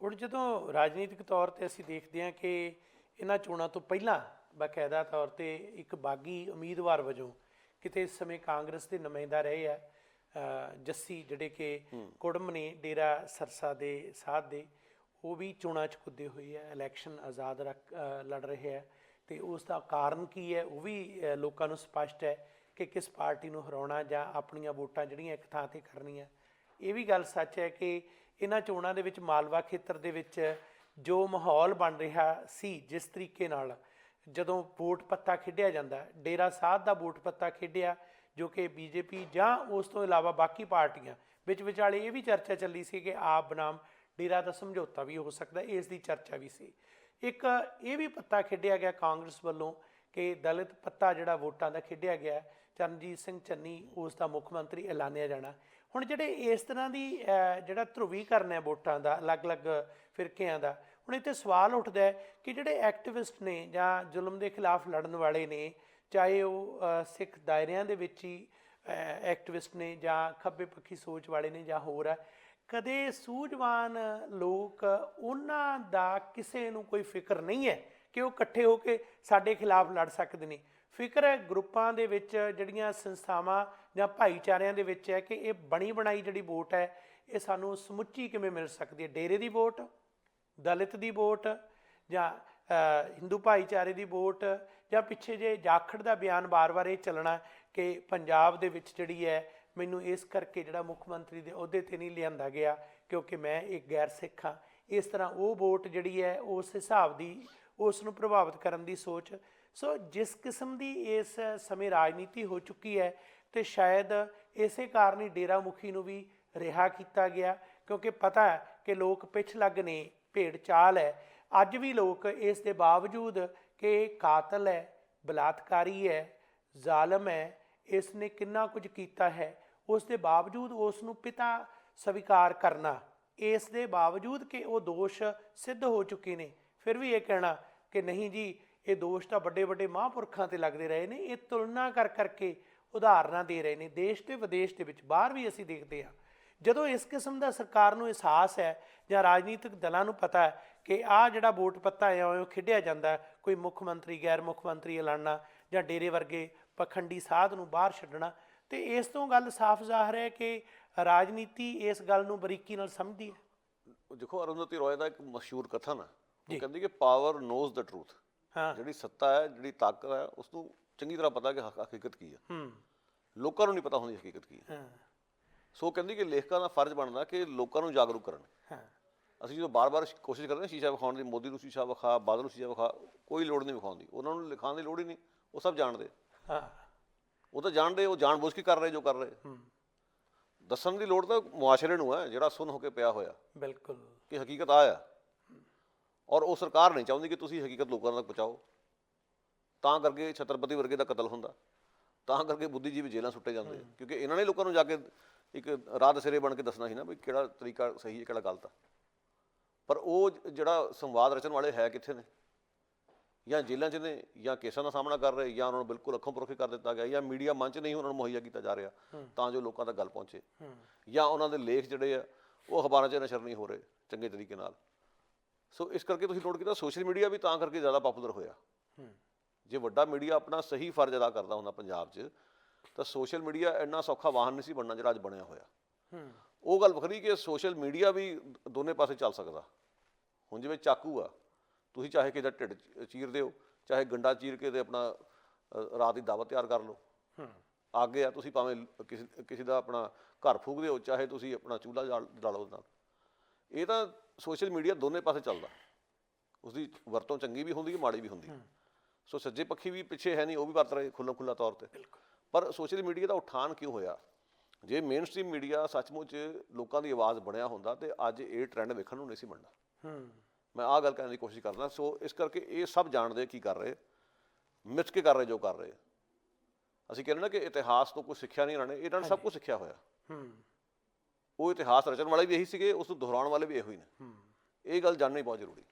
ਹੁਣ ਜਦੋਂ ਰਾਜਨੀਤਿਕ ਤੌਰ 'ਤੇ ਅਸੀਂ ਦੇਖਦੇ ਹਾਂ ਕਿ ਇਹਨਾਂ ਚੋਣਾਂ ਤੋਂ ਪਹਿਲਾਂ ਬਾਕਾਇਦਾ ਤੌਰ 'ਤੇ ਇੱਕ ਬਾਗੀ ਉਮੀਦਵਾਰ ਵਜੋਂ ਕਿਤੇ ਇਸ ਸਮੇਂ ਕਾਂਗਰਸ ਦੇ ਨੁਮਾਇੰਦਾ ਰਹੇ ਆ ਜੱਸੀ, ਜਿਹੜੇ ਕਿ ਕੁੜਮ ਨੇ ਡੇਰਾ ਸਰਸਾ ਦੇ ਸਾਧ ਦੇ, ਉਹ ਵੀ ਚੋਣਾਂ 'ਚ ਕੁੱਦੇ ਹੋਏ ਆ, ਇਲੈਕਸ਼ਨ ਆਜ਼ਾਦ ਲੜ ਰਹੇ ਹੈ। ਅਤੇ ਉਸ ਦਾ ਕਾਰਨ ਕੀ ਹੈ ਉਹ ਵੀ ਲੋਕਾਂ ਨੂੰ ਸਪਸ਼ਟ ਹੈ ਕਿ ਕਿਸ ਪਾਰਟੀ ਨੂੰ ਹਰਾਉਣਾ ਜਾਂ ਆਪਣੀਆਂ ਵੋਟਾਂ ਜਿਹੜੀਆਂ ਇੱਕ ਥਾਂ 'ਤੇ ਕਰਨੀਆਂ। ਇਹ ਵੀ ਗੱਲ ਸੱਚ ਹੈ ਕਿ ਇਹਨਾਂ ਚੋਣਾਂ ਦੇ ਵਿੱਚ ਮਾਲਵਾ ਖੇਤਰ ਦੇ ਵਿੱਚ ਜੋ ਮਾਹੌਲ ਬਣ ਰਿਹਾ ਸੀ, ਜਿਸ ਤਰੀਕੇ ਨਾਲ ਜਦੋਂ ਵੋਟ ਪੱਤਾ ਖੇਡਿਆ ਜਾਂਦਾ, ਡੇਰਾ ਸਾਧ ਦਾ ਵੋਟ ਪੱਤਾ ਖੇਡਿਆ, ਜੋ ਕਿ BJP ਜਾਂ ਉਸ ਤੋਂ ਇਲਾਵਾ ਬਾਕੀ ਪਾਰਟੀਆਂ ਵਿੱਚ ਵਿਚਾਲੇ ਇਹ ਵੀ ਚਰਚਾ ਚੱਲੀ ਸੀ ਕਿ ਆਪ ਬਨਾਮ ਡੇਰਾ ਦਾ ਸਮਝੌਤਾ ਵੀ ਹੋ ਸਕਦਾ, ਇਸ ਦੀ ਚਰਚਾ ਵੀ ਸੀ। ਇੱਕ ਇਹ ਵੀ ਪੱਤਾ ਖੇਡਿਆ ਗਿਆ ਕਾਂਗਰਸ ਵੱਲੋਂ ਕਿ ਦਲਿਤ ਪੱਤਾ ਜਿਹੜਾ ਵੋਟਾਂ ਦਾ ਖੇਡਿਆ ਗਿਆ, ਚਰਨਜੀਤ ਸਿੰਘ ਚੰਨੀ ਉਸ ਦਾ ਮੁੱਖ ਮੰਤਰੀ ਐਲਾਨਿਆ ਜਾਣਾ। ਹੁਣ ਜਿਹੜੇ ਇਸ ਤਰ੍ਹਾਂ ਦੀ ਜਿਹੜਾ ਧਰੁਵੀਕਰਨ ਹੈ ਵੋਟਾਂ ਦਾ ਅਲੱਗ-ਅਲੱਗ ਫਿਰਕਿਆਂ ਦਾ, ਹੁਣ ਇੱਥੇ ਸਵਾਲ ਉੱਠਦਾ ਹੈ ਕਿ ਜਿਹੜੇ ਐਕਟਿਵਿਸਟ ਨੇ ਜਾਂ ਜ਼ੁਲਮ ਦੇ ਖਿਲਾਫ ਲੜਨ ਵਾਲੇ ਨੇ, ਚਾਹੇ ਉਹ ਸਿੱਖ ਦਾਇਰਿਆਂ ਦੇ ਵਿੱਚ ਹੀ ਐਕਟਿਵਿਸਟ ਨੇ ਜਾਂ ਖੱਬੇ ਪੱਖੀ ਸੋਚ ਵਾਲੇ ਨੇ ਜਾਂ ਹੋਰ ਆ, ਕਦੇ ਸੂਝਵਾਨ ਲੋਕ ਉਹਨਾਂ ਦਾ ਕਿਸੇ ਨੂੰ ਕੋਈ ਫਿਕਰ ਨਹੀਂ ਹੈ ਕਿ ਉਹ ਇਕੱਠੇ ਹੋ ਕੇ ਸਾਡੇ ਖਿਲਾਫ ਲੜ ਸਕਦੇ ਨੇ। ਫਿਕਰ ਹੈ ਗਰੁੱਪਾਂ ਦੇ ਵਿੱਚ, ਜਿਹੜੀਆਂ ਸੰਸਥਾਵਾਂ ਜਾਂ ਭਾਈਚਾਰਿਆਂ ਦੇ ਵਿੱਚ ਹੈ ਕਿ ਇਹ ਬਣੀ ਬਣਾਈ ਜਿਹੜੀ ਵੋਟ ਹੈ ਇਹ ਸਾਨੂੰ ਸਮੁੱਚੀ ਕਿਵੇਂ ਮਿਲ ਸਕਦੀ ਹੈ। ਡੇਰੇ ਦੀ ਵੋਟ, ਦਲਿਤ ਦੀ ਵੋਟ, ਜਾਂ ਹਿੰਦੂ ਭਾਈਚਾਰੇ ਦੀ ਵੋਟ, ਜਾਂ ਪਿੱਛੇ ਜੇ ਜਾਖੜ ਦਾ ਬਿਆਨ ਵਾਰ-ਵਾਰ ਇਹ ਚੱਲਣਾ ਕਿ ਪੰਜਾਬ ਦੇ ਵਿੱਚ ਜਿਹੜੀ ਹੈ ਮੈਨੂੰ ਇਸ ਕਰਕੇ ਜਿਹੜਾ ਮੁੱਖ ਮੰਤਰੀ ਦੇ ਅਹੁਦੇ 'ਤੇ ਨਹੀਂ ਲਿਆਂਦਾ ਗਿਆ ਕਿਉਂਕਿ ਮੈਂ ਇੱਕ ਗੈਰ ਸਿੱਖ ਹਾਂ। ਇਸ ਤਰ੍ਹਾਂ ਉਹ ਵੋਟ ਜਿਹੜੀ ਹੈ ਉਸ ਹਿਸਾਬ ਦੀ ਉਸ ਨੂੰ ਪ੍ਰਭਾਵਿਤ ਕਰਨ ਦੀ ਸੋਚ। ਸੋ ਜਿਸ ਕਿਸਮ ਦੀ ਇਸ ਸਮੇਂ ਰਾਜਨੀਤੀ ਹੋ ਚੁੱਕੀ ਹੈ ਤੇ ਸ਼ਾਇਦ ਇਸੇ ਕਾਰਨ ਹੀ ਡੇਰਾ ਮੁਖੀ ਨੂੰ ਵੀ ਰਿਹਾ ਕੀਤਾ ਗਿਆ, ਕਿਉਂਕਿ ਪਤਾ ਹੈ ਕਿ ਲੋਕ ਪਿੱਛ ਲੱਗ ਨੇ, ਭੇਡ ਚਾਲ ਹੈ। ਅੱਜ ਵੀ ਲੋਕ ਇਸ ਦੇ ਬਾਵਜੂਦ ਕਿ ਕਾਤਲ ਹੈ, ਬਲਾਤਕਾਰੀ ਹੈ, ਜ਼ਾਲਮ ਹੈ, ਇਸ ਨੇ ਕਿੰਨਾ ਕੁਝ ਕੀਤਾ ਹੈ, ਉਸ ਦੇ ਬਾਵਜੂਦ ਉਸ ਨੂੰ ਪਿਤਾ ਸਵੀਕਾਰ ਕਰਨਾ, ਇਸ ਦੇ ਬਾਵਜੂਦ ਕਿ ਉਹ ਦੋਸ਼ ਸਿੱਧ ਹੋ ਚੁੱਕੇ ਨੇ, ਫਿਰ ਵੀ ਇਹ ਕਹਿਣਾ ਕਿ ਨਹੀਂ ਜੀ ਇਹ ਦੋਸ਼ ਤਾਂ ਵੱਡੇ ਵੱਡੇ ਮਹਾਂਪੁਰਖਾਂ 'ਤੇ ਲੱਗਦੇ ਰਹੇ ਨੇ। ਇਹ ਤੁਲਨਾ ਕਰ ਕਰਕੇ ਉਦਾਹਰਨਾਂ ਦੇ ਰਹੇ ਨੇ ਦੇਸ਼ ਤੇ ਵਿਦੇਸ਼ ਦੇ ਵਿੱਚ, ਬਾਹਰ ਵੀ ਅਸੀਂ ਦੇਖਦੇ ਹਾਂ। ਜਦੋਂ ਇਸ ਕਿਸਮ ਦਾ ਸਰਕਾਰ ਨੂੰ ਅਹਿਸਾਸ ਹੈ ਜਾਂ ਰਾਜਨੀਤਿਕ ਦਲਾਂ ਨੂੰ ਪਤਾ ਹੈ ਕਿ ਆਹ ਜਿਹੜਾ ਵੋਟ ਪੱਤਾ ਹੈ ਉਹ ਖੇਡਿਆ ਜਾਂਦਾ, ਕੋਈ ਮੁੱਖ ਮੰਤਰੀ ਗੈਰ ਮੁੱਖ ਮੰਤਰੀ ਐਲਾਨਣਾ ਜਾਂ ਡੇਰੇ ਵਰਗੇ ਪਖੰਡੀ ਸਾਧ ਨੂੰ ਬਾਹਰ ਛੱਡਣਾ, ਤੇ ਇਸ ਤੋਂ ਗੱਲ ਸਾਫ਼ ਜ਼ਾਹਰ ਹੈ ਕਿ ਰਾਜਨੀਤੀ ਇਸ ਗੱਲ ਨੂੰ ਬਰੀਕੀ ਨਾਲ ਸਮਝਦੀ ਹੈ। ਦੇਖੋ, ਅਰੁੰਧਤੀ ਰੋਏ ਦਾ ਇੱਕ ਮਸ਼ਹੂਰ ਕਥਨ ਹੈ, ਉਹ ਕਹਿੰਦੀ ਕਿ ਪਾਵਰ ਨੋਜ਼ ਦ ਟਰੂਥ। ਜਿਹੜੀ ਸੱਤਾ ਹੈ, ਜਿਹੜੀ ਤਾਕਤ ਹੈ, ਉਸ ਨੂੰ ਚੰਗੀ ਤਰ੍ਹਾਂ ਪਤਾ ਕਿ ਹਕੀਕਤ ਕੀ ਹੈ। ਲੋਕਾਂ ਨੂੰ ਨਹੀਂ ਪਤਾ ਹੁੰਦੀ ਹਕੀਕਤ ਕੀ ਹੈ। ਸੋ ਕਹਿੰਦੀ ਕਿ ਲੇਖਕਾਂ ਦਾ ਫਰਜ਼ ਬਣਦਾ ਕਿ ਲੋਕਾਂ ਨੂੰ ਜਾਗਰੂਕ ਕਰਨ। ਅਸੀਂ ਜਦੋਂ ਬਾਰ-ਬਾਰ ਕੋਸ਼ਿਸ਼ ਕਰਦੇ ਹਾਂ ਸ਼ੀਸ਼ਾ ਵਿਖਾਉਣ ਦੀ, ਮੋਦੀ ਨੂੰ ਸ਼ੀਸ਼ਾ ਵਿਖਾ, ਬਾਦਲ ਨੂੰ ਸ਼ੀਸ਼ਾ ਵਿਖਾ, ਕੋਈ ਲੋੜ ਨਹੀਂ ਵਿਖਾਉਣ ਦੀ, ਉਹਨਾਂ ਨੂੰ ਲਿਖਾਉਣ ਦੀ ਲੋੜ ਹੀ ਨਹੀਂ, ਉਹ ਸਭ ਜਾਣਦੇ। ਉਹ ਤਾਂ ਜਾਣਦੇ, ਉਹ ਜਾਣ ਬੁੱਝ ਕੇ ਕਰ ਰਹੇ ਜੋ ਕਰ ਰਹੇ। ਦੱਸਣ ਦੀ ਲੋੜ ਤਾਂ ਮੁਆਸ਼ਰੇ ਨੂੰ ਹੈ ਜਿਹੜਾ ਸੁੰਨ ਹੋ ਕੇ ਪਿਆ ਹੋਇਆ, ਬਿਲਕੁਲ, ਕਿ ਹਕੀਕਤ ਆ ਆ। ਔਰ ਉਹ ਸਰਕਾਰ ਨਹੀਂ ਚਾਹੁੰਦੀ ਕਿ ਤੁਸੀਂ ਹਕੀਕਤ ਲੋਕਾਂ ਤੱਕ ਪਹੁੰਚਾਓ। ਤਾਂ ਕਰਕੇ ਛਤਰਪਤੀ ਵਰਗੇ ਦਾ ਕਤਲ ਹੁੰਦਾ, ਤਾਂ ਕਰਕੇ ਬੁੱਧੀਜੀਵੀ ਜੇਲ੍ਹਾਂ ਸੁੱਟੇ ਜਾਂਦੇ, ਕਿਉਂਕਿ ਇਹਨਾਂ ਨੇ ਲੋਕਾਂ ਨੂੰ ਜਾ ਕੇ ਇੱਕ ਰਾਹ ਦਸੇਰੇ ਬਣ ਕੇ ਦੱਸਣਾ ਸੀ ਨਾ ਵੀ ਕਿਹੜਾ ਤਰੀਕਾ ਸਹੀ ਹੈ, ਕਿਹੜਾ ਗਲਤ ਆ। ਪਰ ਉਹ ਜਿਹੜਾ ਸੰਵਾਦ ਰਚਣ ਵਾਲੇ ਹੈ ਕਿੱਥੇ ਨੇ? ਜਾਂ ਜੇਲ੍ਹਾਂ 'ਚ ਨੇ, ਜਾਂ ਕੇਸਾਂ ਦਾ ਸਾਹਮਣਾ ਕਰ ਰਹੇ, ਜਾਂ ਉਹਨਾਂ ਨੂੰ ਬਿਲਕੁਲ ਅੱਖੋਂ ਪਰੋਖੇ ਕਰ ਦਿੱਤਾ ਗਿਆ, ਜਾਂ ਮੀਡੀਆ ਮੰਚ ਨਹੀਂ ਉਹਨਾਂ ਨੂੰ ਮੁਹੱਈਆ ਕੀਤਾ ਜਾ ਰਿਹਾ ਤਾਂ ਜੋ ਲੋਕਾਂ ਤੱਕ ਗੱਲ ਪਹੁੰਚੇ, ਜਾਂ ਉਹਨਾਂ ਦੇ ਲੇਖ ਜਿਹੜੇ ਆ ਉਹ ਅਖਬਾਰਾਂ 'ਚ ਨਸ਼ਰ ਨਹੀਂ ਹੋ ਰਹੇ ਚੰਗੇ ਤਰੀਕੇ ਨਾਲ। ਸੋ ਇਸ ਕਰਕੇ ਤੁਸੀਂ ਨੋਟ ਕੀਤਾ ਸੋਸ਼ਲ ਮੀਡੀਆ ਵੀ ਤਾਂ ਕਰਕੇ ਜ਼ਿਆਦਾ ਪਾਪੂਲਰ ਹੋਇਆ। ਜੇ ਵੱਡਾ ਮੀਡੀਆ ਆਪਣਾ ਸਹੀ ਫਰਜ਼ ਅਦਾ ਕਰਦਾ ਹੁੰਦਾ ਪੰਜਾਬ 'ਚ ਤਾਂ ਸੋਸ਼ਲ ਮੀਡੀਆ ਇੰਨਾ ਸੌਖਾ ਵਾਹਨ ਨਹੀਂ ਸੀ ਬਣਨਾ ਜਿਹੜਾ ਅੱਜ ਬਣਿਆ ਹੋਇਆ। ਉਹ ਗੱਲ ਵੱਖਰੀ ਕਿ ਸੋਸ਼ਲ ਮੀਡੀਆ ਵੀ ਦੋਨੇ ਪਾਸੇ ਚੱਲ ਸਕਦਾ। ਹੁਣ ਜਿਵੇਂ ਚਾਕੂ ਆ, ਤੁਸੀਂ ਚਾਹੇ ਕਿਸੇ ਦਾ ਢਿੱਡ ਚੀਰ ਦਿਓ, ਚਾਹੇ ਗੰਡਾ ਚੀਰ ਕੇ ਤੇ ਆਪਣਾ ਰਾਤ ਦੀ ਦਾਵਤ ਤਿਆਰ ਕਰ ਲਓ। ਅੱਗ ਆ, ਤੁਸੀਂ ਭਾਵੇਂ ਕਿਸੇ ਦਾ ਆਪਣਾ ਘਰ ਫੂਕ ਦਿਓ, ਚਾਹੇ ਤੁਸੀਂ ਆਪਣਾ ਚੂਲ੍ਹਾ ਜਾਲੋ ਉਹਦੇ ਨਾਲ। ਇਹ ਤਾਂ ਸੋਸ਼ਲ ਮੀਡੀਆ ਦੋਨੇ ਪਾਸੇ ਚੱਲਦਾ, ਉਸਦੀ ਵਰਤੋਂ ਚੰਗੀ ਵੀ ਹੁੰਦੀ ਹੈ, ਮਾੜੀ ਵੀ ਹੁੰਦੀ। ਸੋ ਸੱਜੇ ਪੱਖੀ ਵੀ ਪਿੱਛੇ ਹੈ ਨਹੀਂ, ਉਹ ਵੀ ਵਰਤ ਰਹੇ ਖੁੱਲ੍ਹਾ ਤੌਰ 'ਤੇ। ਪਰ ਸੋਸ਼ਲ ਮੀਡੀਆ ਦਾ ਉਠਾਨ ਕਿਉਂ ਹੋਇਆ? ਜੇ ਮੇਨ ਸਟ੍ਰੀਮ ਮੀਡੀਆ ਸੱਚਮੁੱਚ ਲੋਕਾਂ ਦੀ ਆਵਾਜ਼ ਬਣਿਆ ਹੁੰਦਾ ਤੇ ਅੱਜ ਇਹ ਟਰੈਂਡ ਵੇਖਣ ਨੂੰ ਨਹੀਂ ਸੀ ਬਣਨਾ। ਮੈਂ ਆਹ ਗੱਲ ਕਰਨ ਦੀ ਕੋਸ਼ਿਸ਼ ਕਰਦਾ। ਸੋ ਇਸ ਕਰਕੇ ਇਹ ਸਭ ਜਾਣਦੇ ਕੀ ਕਰ ਰਹੇ, ਮਿਥ ਕੇ ਕਰ ਰਹੇ ਜੋ ਕਰ ਰਹੇ। ਅਸੀਂ ਕਹਿੰਦੇ ਨਾ ਕਿ ਇਤਿਹਾਸ ਤੋਂ ਕੁਛ ਸਿੱਖਿਆ ਨਹੀਂ, ਇਹਨਾਂ ਨੇ ਸਭ ਕੁਛ ਸਿੱਖਿਆ ਹੋਇਆ। ਉਹ ਇਤਿਹਾਸ ਰਚਣ ਵਾਲੇ ਵੀ ਇਹੀ ਸੀਗੇ, ਉਸ ਨੂੰ ਦੁਹਰਾਉਣ ਵਾਲੇ ਵੀ ਇਹੋ ਹੀ ਨੇ। ਇਹ ਗੱਲ ਜਾਣਨੀ ਬਹੁਤ ਜ਼ਰੂਰੀ।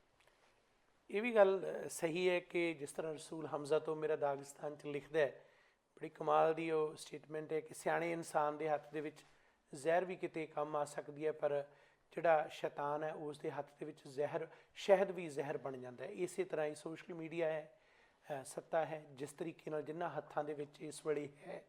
ਇਹ ਵੀ ਗੱਲ ਸਹੀ ਹੈ ਕਿ ਜਿਸ ਤਰ੍ਹਾਂ ਰਸੂਲ ਹਮਜ਼ਾ ਤੋਂ ਮੇਰਾ ਦਾਗਿਸਤਾਨ 'ਚ ਲਿਖਦਾ ਹੈ, ਬੜੀ ਕਮਾਲ ਦੀ ਉਹ ਸਟੇਟਮੈਂਟ ਹੈ ਕਿ ਸਿਆਣੇ ਇਨਸਾਨ ਦੇ ਹੱਥ ਦੇ ਵਿੱਚ ਜ਼ਹਿਰ ਵੀ ਕਿਤੇ ਕੰਮ ਆ ਸਕਦੀ ਹੈ, ਪਰ ਜਿਹੜਾ ਸ਼ੈਤਾਨ ਹੈ ਉਸ ਦੇ ਹੱਥ ਦੇ ਵਿੱਚ ਜ਼ਹਿਰ, ਸ਼ਹਿਦ ਵੀ ਜ਼ਹਿਰ ਬਣ ਜਾਂਦਾ ਹੈ। ਇਸੇ ਤਰ੍ਹਾਂ ਹੀ ਸੋਸ਼ਲ ਮੀਡੀਆ ਹੈ, ਸੱਤਾ ਹੈ, ਜਿਸ ਤਰੀਕੇ ਨਾਲ ਜਿਨ੍ਹਾਂ ਹੱਥਾਂ ਦੇ ਵਿੱਚ ਇਸ ਵੇਲੇ ਹੈ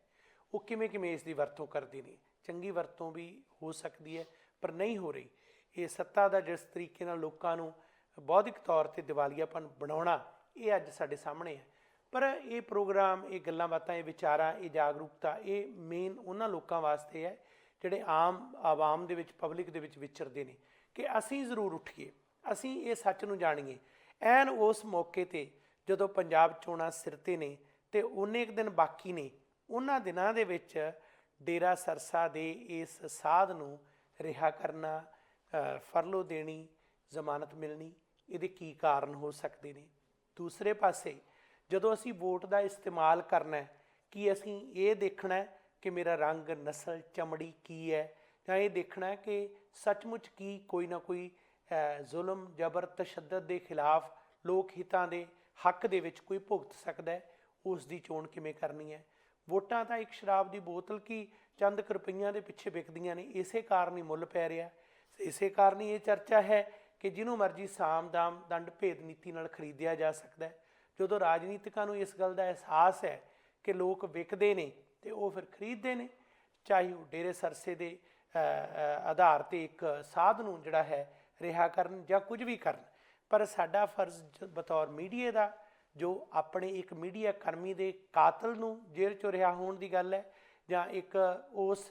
ਉਹ ਕਿਵੇਂ ਕਿਵੇਂ ਇਸ ਦੀ ਵਰਤੋਂ ਕਰਦੇ ਨੇ। ਚੰਗੀ ਵਰਤੋਂ ਵੀ ਹੋ ਸਕਦੀ ਹੈ ਪਰ ਨਹੀਂ ਹੋ ਰਹੀ। ਇਹ ਸੱਤਾ ਦਾ ਜਿਸ ਤਰੀਕੇ ਨਾਲ ਲੋਕਾਂ ਨੂੰ ਬੌਧਿਕ ਤੌਰ 'ਤੇ ਦਿਵਾਲੀਆਪਨ ਬਣਾਉਣਾ, ਇਹ ਅੱਜ ਸਾਡੇ ਸਾਹਮਣੇ ਹੈ। ਪਰ ਇਹ ਪ੍ਰੋਗਰਾਮ, ਇਹ ਗੱਲਾਂ ਬਾਤਾਂ, ਇਹ ਵਿਚਾਰਾਂ, ਇਹ ਜਾਗਰੂਕਤਾ, ਇਹ ਮੇਨ ਉਹਨਾਂ ਲੋਕਾਂ ਵਾਸਤੇ ਹੈ ਜਿਹੜੇ ਆਮ ਆਵਾਮ ਦੇ ਵਿੱਚ, ਪਬਲਿਕ ਦੇ ਵਿੱਚ ਵਿਚਰਦੇ ਨੇ, ਕਿ ਅਸੀਂ ਜ਼ਰੂਰ ਉੱਠੀਏ, ਅਸੀਂ ਇਹ ਸੱਚ ਨੂੰ ਜਾਣੀਏ। ਐਨ ਉਸ ਮੌਕੇ 'ਤੇ ਜਦੋਂ ਪੰਜਾਬ ਚੋਣਾਂ ਸਿਰ 'ਤੇ ਨੇ ਅਤੇ ਉਨੇ ਇੱਕ ਦਿਨ ਬਾਕੀ ਨੇ, ਉਹਨਾਂ ਦਿਨਾਂ ਦੇ ਵਿੱਚ ਡੇਰਾ ਸਰਸਾ ਦੇ ਇਸ ਸਾਧ ਨੂੰ ਰਿਹਾ ਕਰਨਾ, ਫਰਲੋ ਦੇਣੀ, ਜ਼ਮਾਨਤ ਮਿਲਣੀ, ਇਹਦੇ ਕੀ ਕਾਰਨ ਹੋ ਸਕਦੇ ਨੇ। ਦੂਸਰੇ ਪਾਸੇ ਜਦੋਂ ਅਸੀਂ ਵੋਟ ਦਾ ਇਸਤੇਮਾਲ ਕਰਨਾ ਹੈ, ਕੀ ਅਸੀਂ ਇਹ ਦੇਖਣਾ ਕਿ ਮੇਰਾ ਰੰਗ, ਨਸਲ, ਚਮੜੀ ਕੀ ਹੈ, ਜਾਂ ਇਹ ਦੇਖਣਾ ਕਿ ਸੱਚਮੁੱਚ ਕੀ ਕੋਈ ਨਾ ਕੋਈ ਜ਼ੁਲਮ, ਜਬਰ, ਤਸ਼ੱਦਦ ਦੇ ਖਿਲਾਫ ਲੋਕ ਹਿੱਤਾਂ ਦੇ ਹੱਕ ਦੇ ਵਿੱਚ ਕੋਈ ਭੁਗਤ ਸਕਦਾ ਹੈ, ਉਸ ਦੀ ਚੋਣ ਕਿਵੇਂ ਕਰਨੀ ਹੈ। ਵੋਟਾਂ ਤਾਂ ਇੱਕ ਸ਼ਰਾਬ ਦੀ ਬੋਤਲ ਕੀ ਚੰਦ ਕੁ ਰੁਪਈਆਂ ਦੇ ਪਿੱਛੇ ਵਿਕਦੀਆਂ ਨੇ, ਇਸੇ ਕਾਰਨ ਹੀ ਮੁੱਲ ਪੈ ਰਿਹਾ। ਇਸੇ ਕਾਰਨ ਹੀ ਇਹ ਚਰਚਾ ਹੈ ਕਿ ਜਿਹਨੂੰ ਮਰਜ਼ੀ ਸਾਮ ਦਾਮ ਦੰਡ ਭੇਦ ਨੀਤੀ ਨਾਲ ਖਰੀਦਿਆ ਜਾ ਸਕਦਾ ਹੈ। ਜਦੋਂ ਰਾਜਨੀਤਿਕਾਂ ਨੂੰ ਇਸ ਗੱਲ ਦਾ ਅਹਿਸਾਸ ਹੈ ਕਿ ਲੋਕ ਵਿਕਦੇ ਨੇ ਤੇ ਉਹ ਫਿਰ ਖਰੀਦਦੇ ਨੇ, ਚਾਹੇ ਉਹ ਡੇਰੇ ਸਰਸੇ ਦੇ ਆਧਾਰ 'ਤੇ ਇੱਕ ਸਾਧ ਨੂੰ ਜਿਹੜਾ ਹੈ ਰਿਹਾ ਕਰਨ ਜਾਂ ਕੁਝ ਵੀ ਕਰਨ। ਪਰ ਸਾਡਾ ਫਰਜ਼ ਬਤੌਰ ਮੀਡੀਆ ਦਾ, ਜੋ ਆਪਣੇ ਇੱਕ ਮੀਡੀਆ ਕਰਮੀ ਦੇ ਕਾਤਲ ਨੂੰ ਜੇਲ੍ਹ 'ਚੋਂ ਰਿਹਾ ਹੋਣ ਦੀ ਗੱਲ ਹੈ, ਜਾਂ ਇੱਕ ਉਸ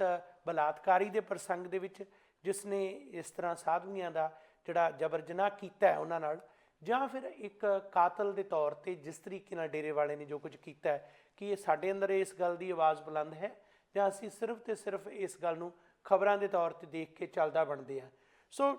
ਬਲਾਤਕਾਰੀ ਦੇ ਪ੍ਰਸੰਗ ਦੇ ਵਿੱਚ ਜਿਸ ਨੇ ਇਸ ਤਰ੍ਹਾਂ ਸਾਧਵੀਆਂ ਦਾ ਜਿਹੜਾ ਜਬਰ ਜਨਾਹ ਕੀਤਾ ਹੈ ਉਹਨਾਂ ਨਾਲ, ਜਾਂ ਫਿਰ ਇੱਕ ਕਾਤਲ ਦੇ ਤੌਰ 'ਤੇ ਜਿਸ ਤਰੀਕੇ ਨਾਲ ਡੇਰੇ ਵਾਲੇ ਨੇ ਜੋ ਕੁਝ ਕੀਤਾ ਹੈ, ਕਿ ਇਹ ਸਾਡੇ ਅੰਦਰ ਇਸ ਗੱਲ ਦੀ ਆਵਾਜ਼ ਬੁਲੰਦ ਹੈ ਜਾਂ ਅਸੀਂ ਸਿਰਫ ਤੇ ਸਿਰਫ ਇਸ ਗੱਲ ਨੂੰ ਖਬਰਾਂ ਦੇ ਤੌਰ 'ਤੇ ਦੇਖ ਕੇ ਚੱਲਦਾ ਬਣਦੇ ਹਾਂ। ਸੋ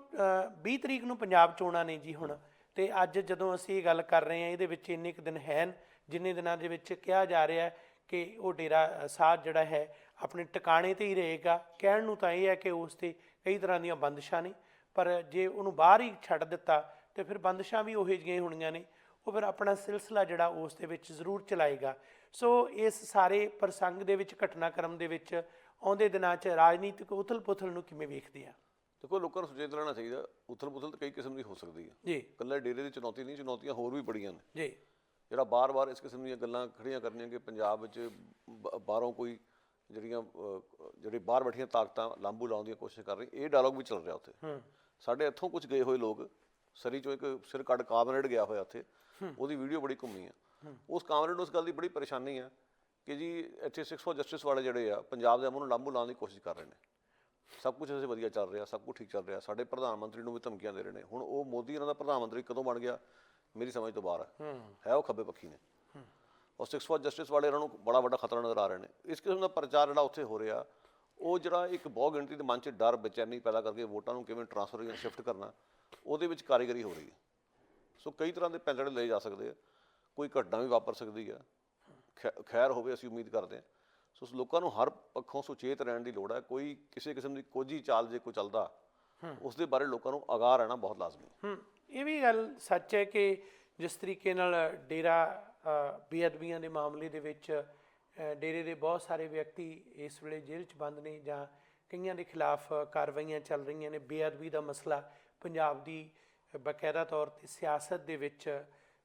20 ਤਰੀਕ ਨੂੰ ਪੰਜਾਬ ਚੋਣਾਂ ਨੇ ਜੀ ਹੁਣ, ਅਤੇ ਅੱਜ ਜਦੋਂ ਅਸੀਂ ਇਹ ਗੱਲ ਕਰ ਰਹੇ ਹਾਂ ਇਹਦੇ ਵਿੱਚ ਇੰਨੇ ਕੁ ਦਿਨ ਹੈ ਜਿੰਨੇ ਦਿਨਾਂ ਦੇ ਵਿੱਚ ਕਿਹਾ ਜਾ ਰਿਹਾ ਕਿ ਉਹ ਡੇਰਾ ਸਾਧ ਜਿਹੜਾ ਹੈ ਆਪਣੇ ਟਿਕਾਣੇ 'ਤੇ ਹੀ ਰਹੇਗਾ। ਕਹਿਣ ਨੂੰ ਤਾਂ ਇਹ ਹੈ ਕਿ ਉਸ 'ਤੇ ਕਈ ਤਰ੍ਹਾਂ ਦੀਆਂ ਬੰਦਿਸ਼ਾਂ ਨੇ, ਪਰ ਜੇ ਉਹਨੂੰ ਬਾਹਰ ਹੀ ਛੱਡ ਦਿੱਤਾ ਤਾਂ ਫਿਰ ਬੰਦਿਸ਼ਾਂ ਵੀ ਉਹੋ ਜਿਹੀਆਂ ਹੀ ਹੋਣੀਆਂ ਨੇ, ਉਹ ਫਿਰ ਆਪਣਾ ਸਿਲਸਿਲਾ ਜਿਹੜਾ ਉਸ ਦੇ ਵਿੱਚ ਜ਼ਰੂਰ ਚਲਾਏਗਾ। ਸੋ ਇਸ ਸਾਰੇ ਪ੍ਰਸੰਗ ਦੇ ਵਿੱਚ, ਘਟਨਾਕ੍ਰਮ ਦੇ ਵਿੱਚ ਆਉਂਦੇ ਦਿਨਾਂ 'ਚ ਰਾਜਨੀਤਿਕ ਉਥਲ ਪੁਥਲ ਨੂੰ ਕਿਵੇਂ ਵੇਖਦੇ ਆ? ਦੇਖੋ, ਲੋਕਾਂ ਨੂੰ ਸੁਚੇਤ ਰਹਿਣਾ ਚਾਹੀਦਾ। ਉਥਲ ਪੁਥਲ ਤਾਂ ਕਈ ਕਿਸਮ ਦੀ ਹੋ ਸਕਦੀ ਹੈ ਜੀ। ਇਕੱਲਾ ਡੇਰੇ ਦੀ ਚੁਣੌਤੀ ਨਹੀਂ, ਚੁਣੌਤੀਆਂ ਹੋਰ ਵੀ ਬੜੀਆਂ ਨੇ ਜੀ। ਜਿਹੜਾ ਬਾਰ-ਬਾਰ ਇਸ ਕਿਸਮ ਦੀਆਂ ਗੱਲਾਂ ਖੜੀਆਂ ਕਰਨੀਆਂ ਕਿ ਪੰਜਾਬ ਵਿੱਚ ਬਾਹਰੋਂ ਕੋਈ ਜਿਹੜੇ ਬਾਹਰ ਬੈਠੀਆਂ ਤਾਕਤਾਂ ਲਾਂਬੂ ਲਾਉਣ ਦੀਆਂ ਕੋਸ਼ਿਸ਼ ਕਰ ਰਹੀ, ਇਹ ਡਾਇਲੋਗ ਵੀ ਚੱਲ ਰਿਹਾ ਉੱਥੇ। ਸਾਡੇ ਇੱਥੋਂ ਕੁਝ ਗਏ ਹੋਏ ਲੋਕ, ਸਰੀ ਚੋਂ ਇੱਕ ਸਿਰ ਕੱਢ ਕਾਮਰੇਡ ਗਿਆ ਹੋਇਆ ਉੱਥੇ, ਉਹਦੀ ਵੀਡੀਓ ਬੜੀ ਘੁੰਮੀ ਆ। ਉਸ ਕਾਮਰੇਡ ਨੂੰ ਉਸ ਗੱਲ ਦੀ ਬੜੀ ਪਰੇਸ਼ਾਨੀ ਆ ਕਿ ਜੀ ਇੱਥੇ 6 ਫॉर ਜਸਟਿਸ ਵਾਲੇ ਜਿਹੜੇ ਆ ਪੰਜਾਬ ਦੇ ਅਮਨ ਨੂੰ ਲਾਂਬੂ ਲਾਉਣ ਦੀ ਕੋਸ਼ਿਸ਼ ਕਰ ਰਹੇ ਨੇ। ਸਭ ਕੁਝ ਅਸੀਂ ਵਧੀਆ ਚੱਲ ਰਿਹਾ, ਸਭ ਕੁਝ ਠੀਕ ਚੱਲ ਰਿਹਾ, ਸਾਡੇ ਪ੍ਰਧਾਨ ਮੰਤਰੀ ਨੂੰ ਵੀ ਧਮਕੀਆਂ ਦੇ ਰਹੇ ਨੇ। ਹੁਣ ਉਹ ਮੋਦੀ ਇਹਨਾਂ ਦਾ ਪ੍ਰਧਾਨ ਮੰਤਰੀ ਕਦੋਂ ਬਣ ਗਿਆ ਮੇਰੀ ਸਮਝ ਤੋਂ ਬਾਹਰ ਹੈ। ਉਹ ਖੱਬੇ ਪੱਖੀ ਨੇ, ਔਰ 6 ਫॉर ਜਸਟਿਸ ਵਾਲੇ ਇਹਨਾਂ ਨੂੰ ਬੜਾ ਵੱਡਾ ਖਤਰਾ ਨਜ਼ਰ ਆ ਰਹੇ ਨੇ। ਇਸ ਕਿਸਮ ਦਾ ਪ੍ਰਚਾਰ ਜਿਹੜਾ ਉੱਥੇ ਹੋ ਰਿਹਾ, ਉਹ ਜਿਹੜਾ ਇੱਕ ਬਹੁ ਗਿਣਤੀ ਦੇ ਮਨ 'ਚ ਡਰ ਬੇਚੈਨੀ ਪੈਦਾ ਕਰਕੇ ਵੋਟਾਂ ਨੂੰ ਕਿਵੇਂ ਟਰਾਂਸਫਰ ਜਾਂ ਸ਼ਿਫਟ ਕਰਨਾ, ਉਹਦੇ ਵਿੱਚ ਕਾਰੀਗਰੀ ਹੋ ਰਹੀ ਹੈ। ਸੋ ਕਈ ਤਰ੍ਹਾਂ ਦੇ ਪੈਂਤੜੇ ਲਏ ਜਾ ਸਕਦੇ ਆ, ਕੋਈ ਘਟਨਾ ਵੀ ਵਾਪਰ ਸਕਦੀ ਆ, ਖੈਰ ਹੋਵੇ ਅਸੀਂ ਉਮੀਦ ਕਰਦੇ ਹਾਂ। ਸੋ ਲੋਕਾਂ ਨੂੰ ਹਰ ਪੱਖੋਂ ਸੁਚੇਤ ਰਹਿਣ ਦੀ ਲੋੜ ਹੈ। ਕੋਈ ਕਿਸੇ ਕਿਸਮ ਦੀ ਕੋਝੀ ਚਾਲ ਜੇ ਕੋਈ ਚੱਲਦਾ, ਉਸ ਦੇ ਬਾਰੇ ਲੋਕਾਂ ਨੂੰ ਅਗਾਹ ਰਹਿਣਾ ਬਹੁਤ ਲਾਜ਼ਮੀ ਹੈ। ਇਹ ਵੀ ਗੱਲ ਸੱਚ ਹੈ ਕਿ ਜਿਸ ਤਰੀਕੇ ਨਾਲ ਡੇਰਾ ਬੇਅਦਬੀਆਂ ਦੇ ਮਾਮਲੇ ਦੇ ਵਿੱਚ ਡੇਰੇ ਦੇ ਬਹੁਤ ਸਾਰੇ ਵਿਅਕਤੀ ਇਸ ਵੇਲੇ ਜੇਲ੍ਹ 'ਚ ਬੰਦ ਨੇ, ਜਾਂ ਕਈਆਂ ਦੇ ਖਿਲਾਫ ਕਾਰਵਾਈਆਂ ਚੱਲ ਰਹੀਆਂ ਨੇ। ਬੇਅਦਬੀ ਦਾ ਮਸਲਾ ਪੰਜਾਬ ਦੀ ਬਾਕਾਇਦਾ ਤੌਰ 'ਤੇ ਸਿਆਸਤ ਦੇ ਵਿੱਚ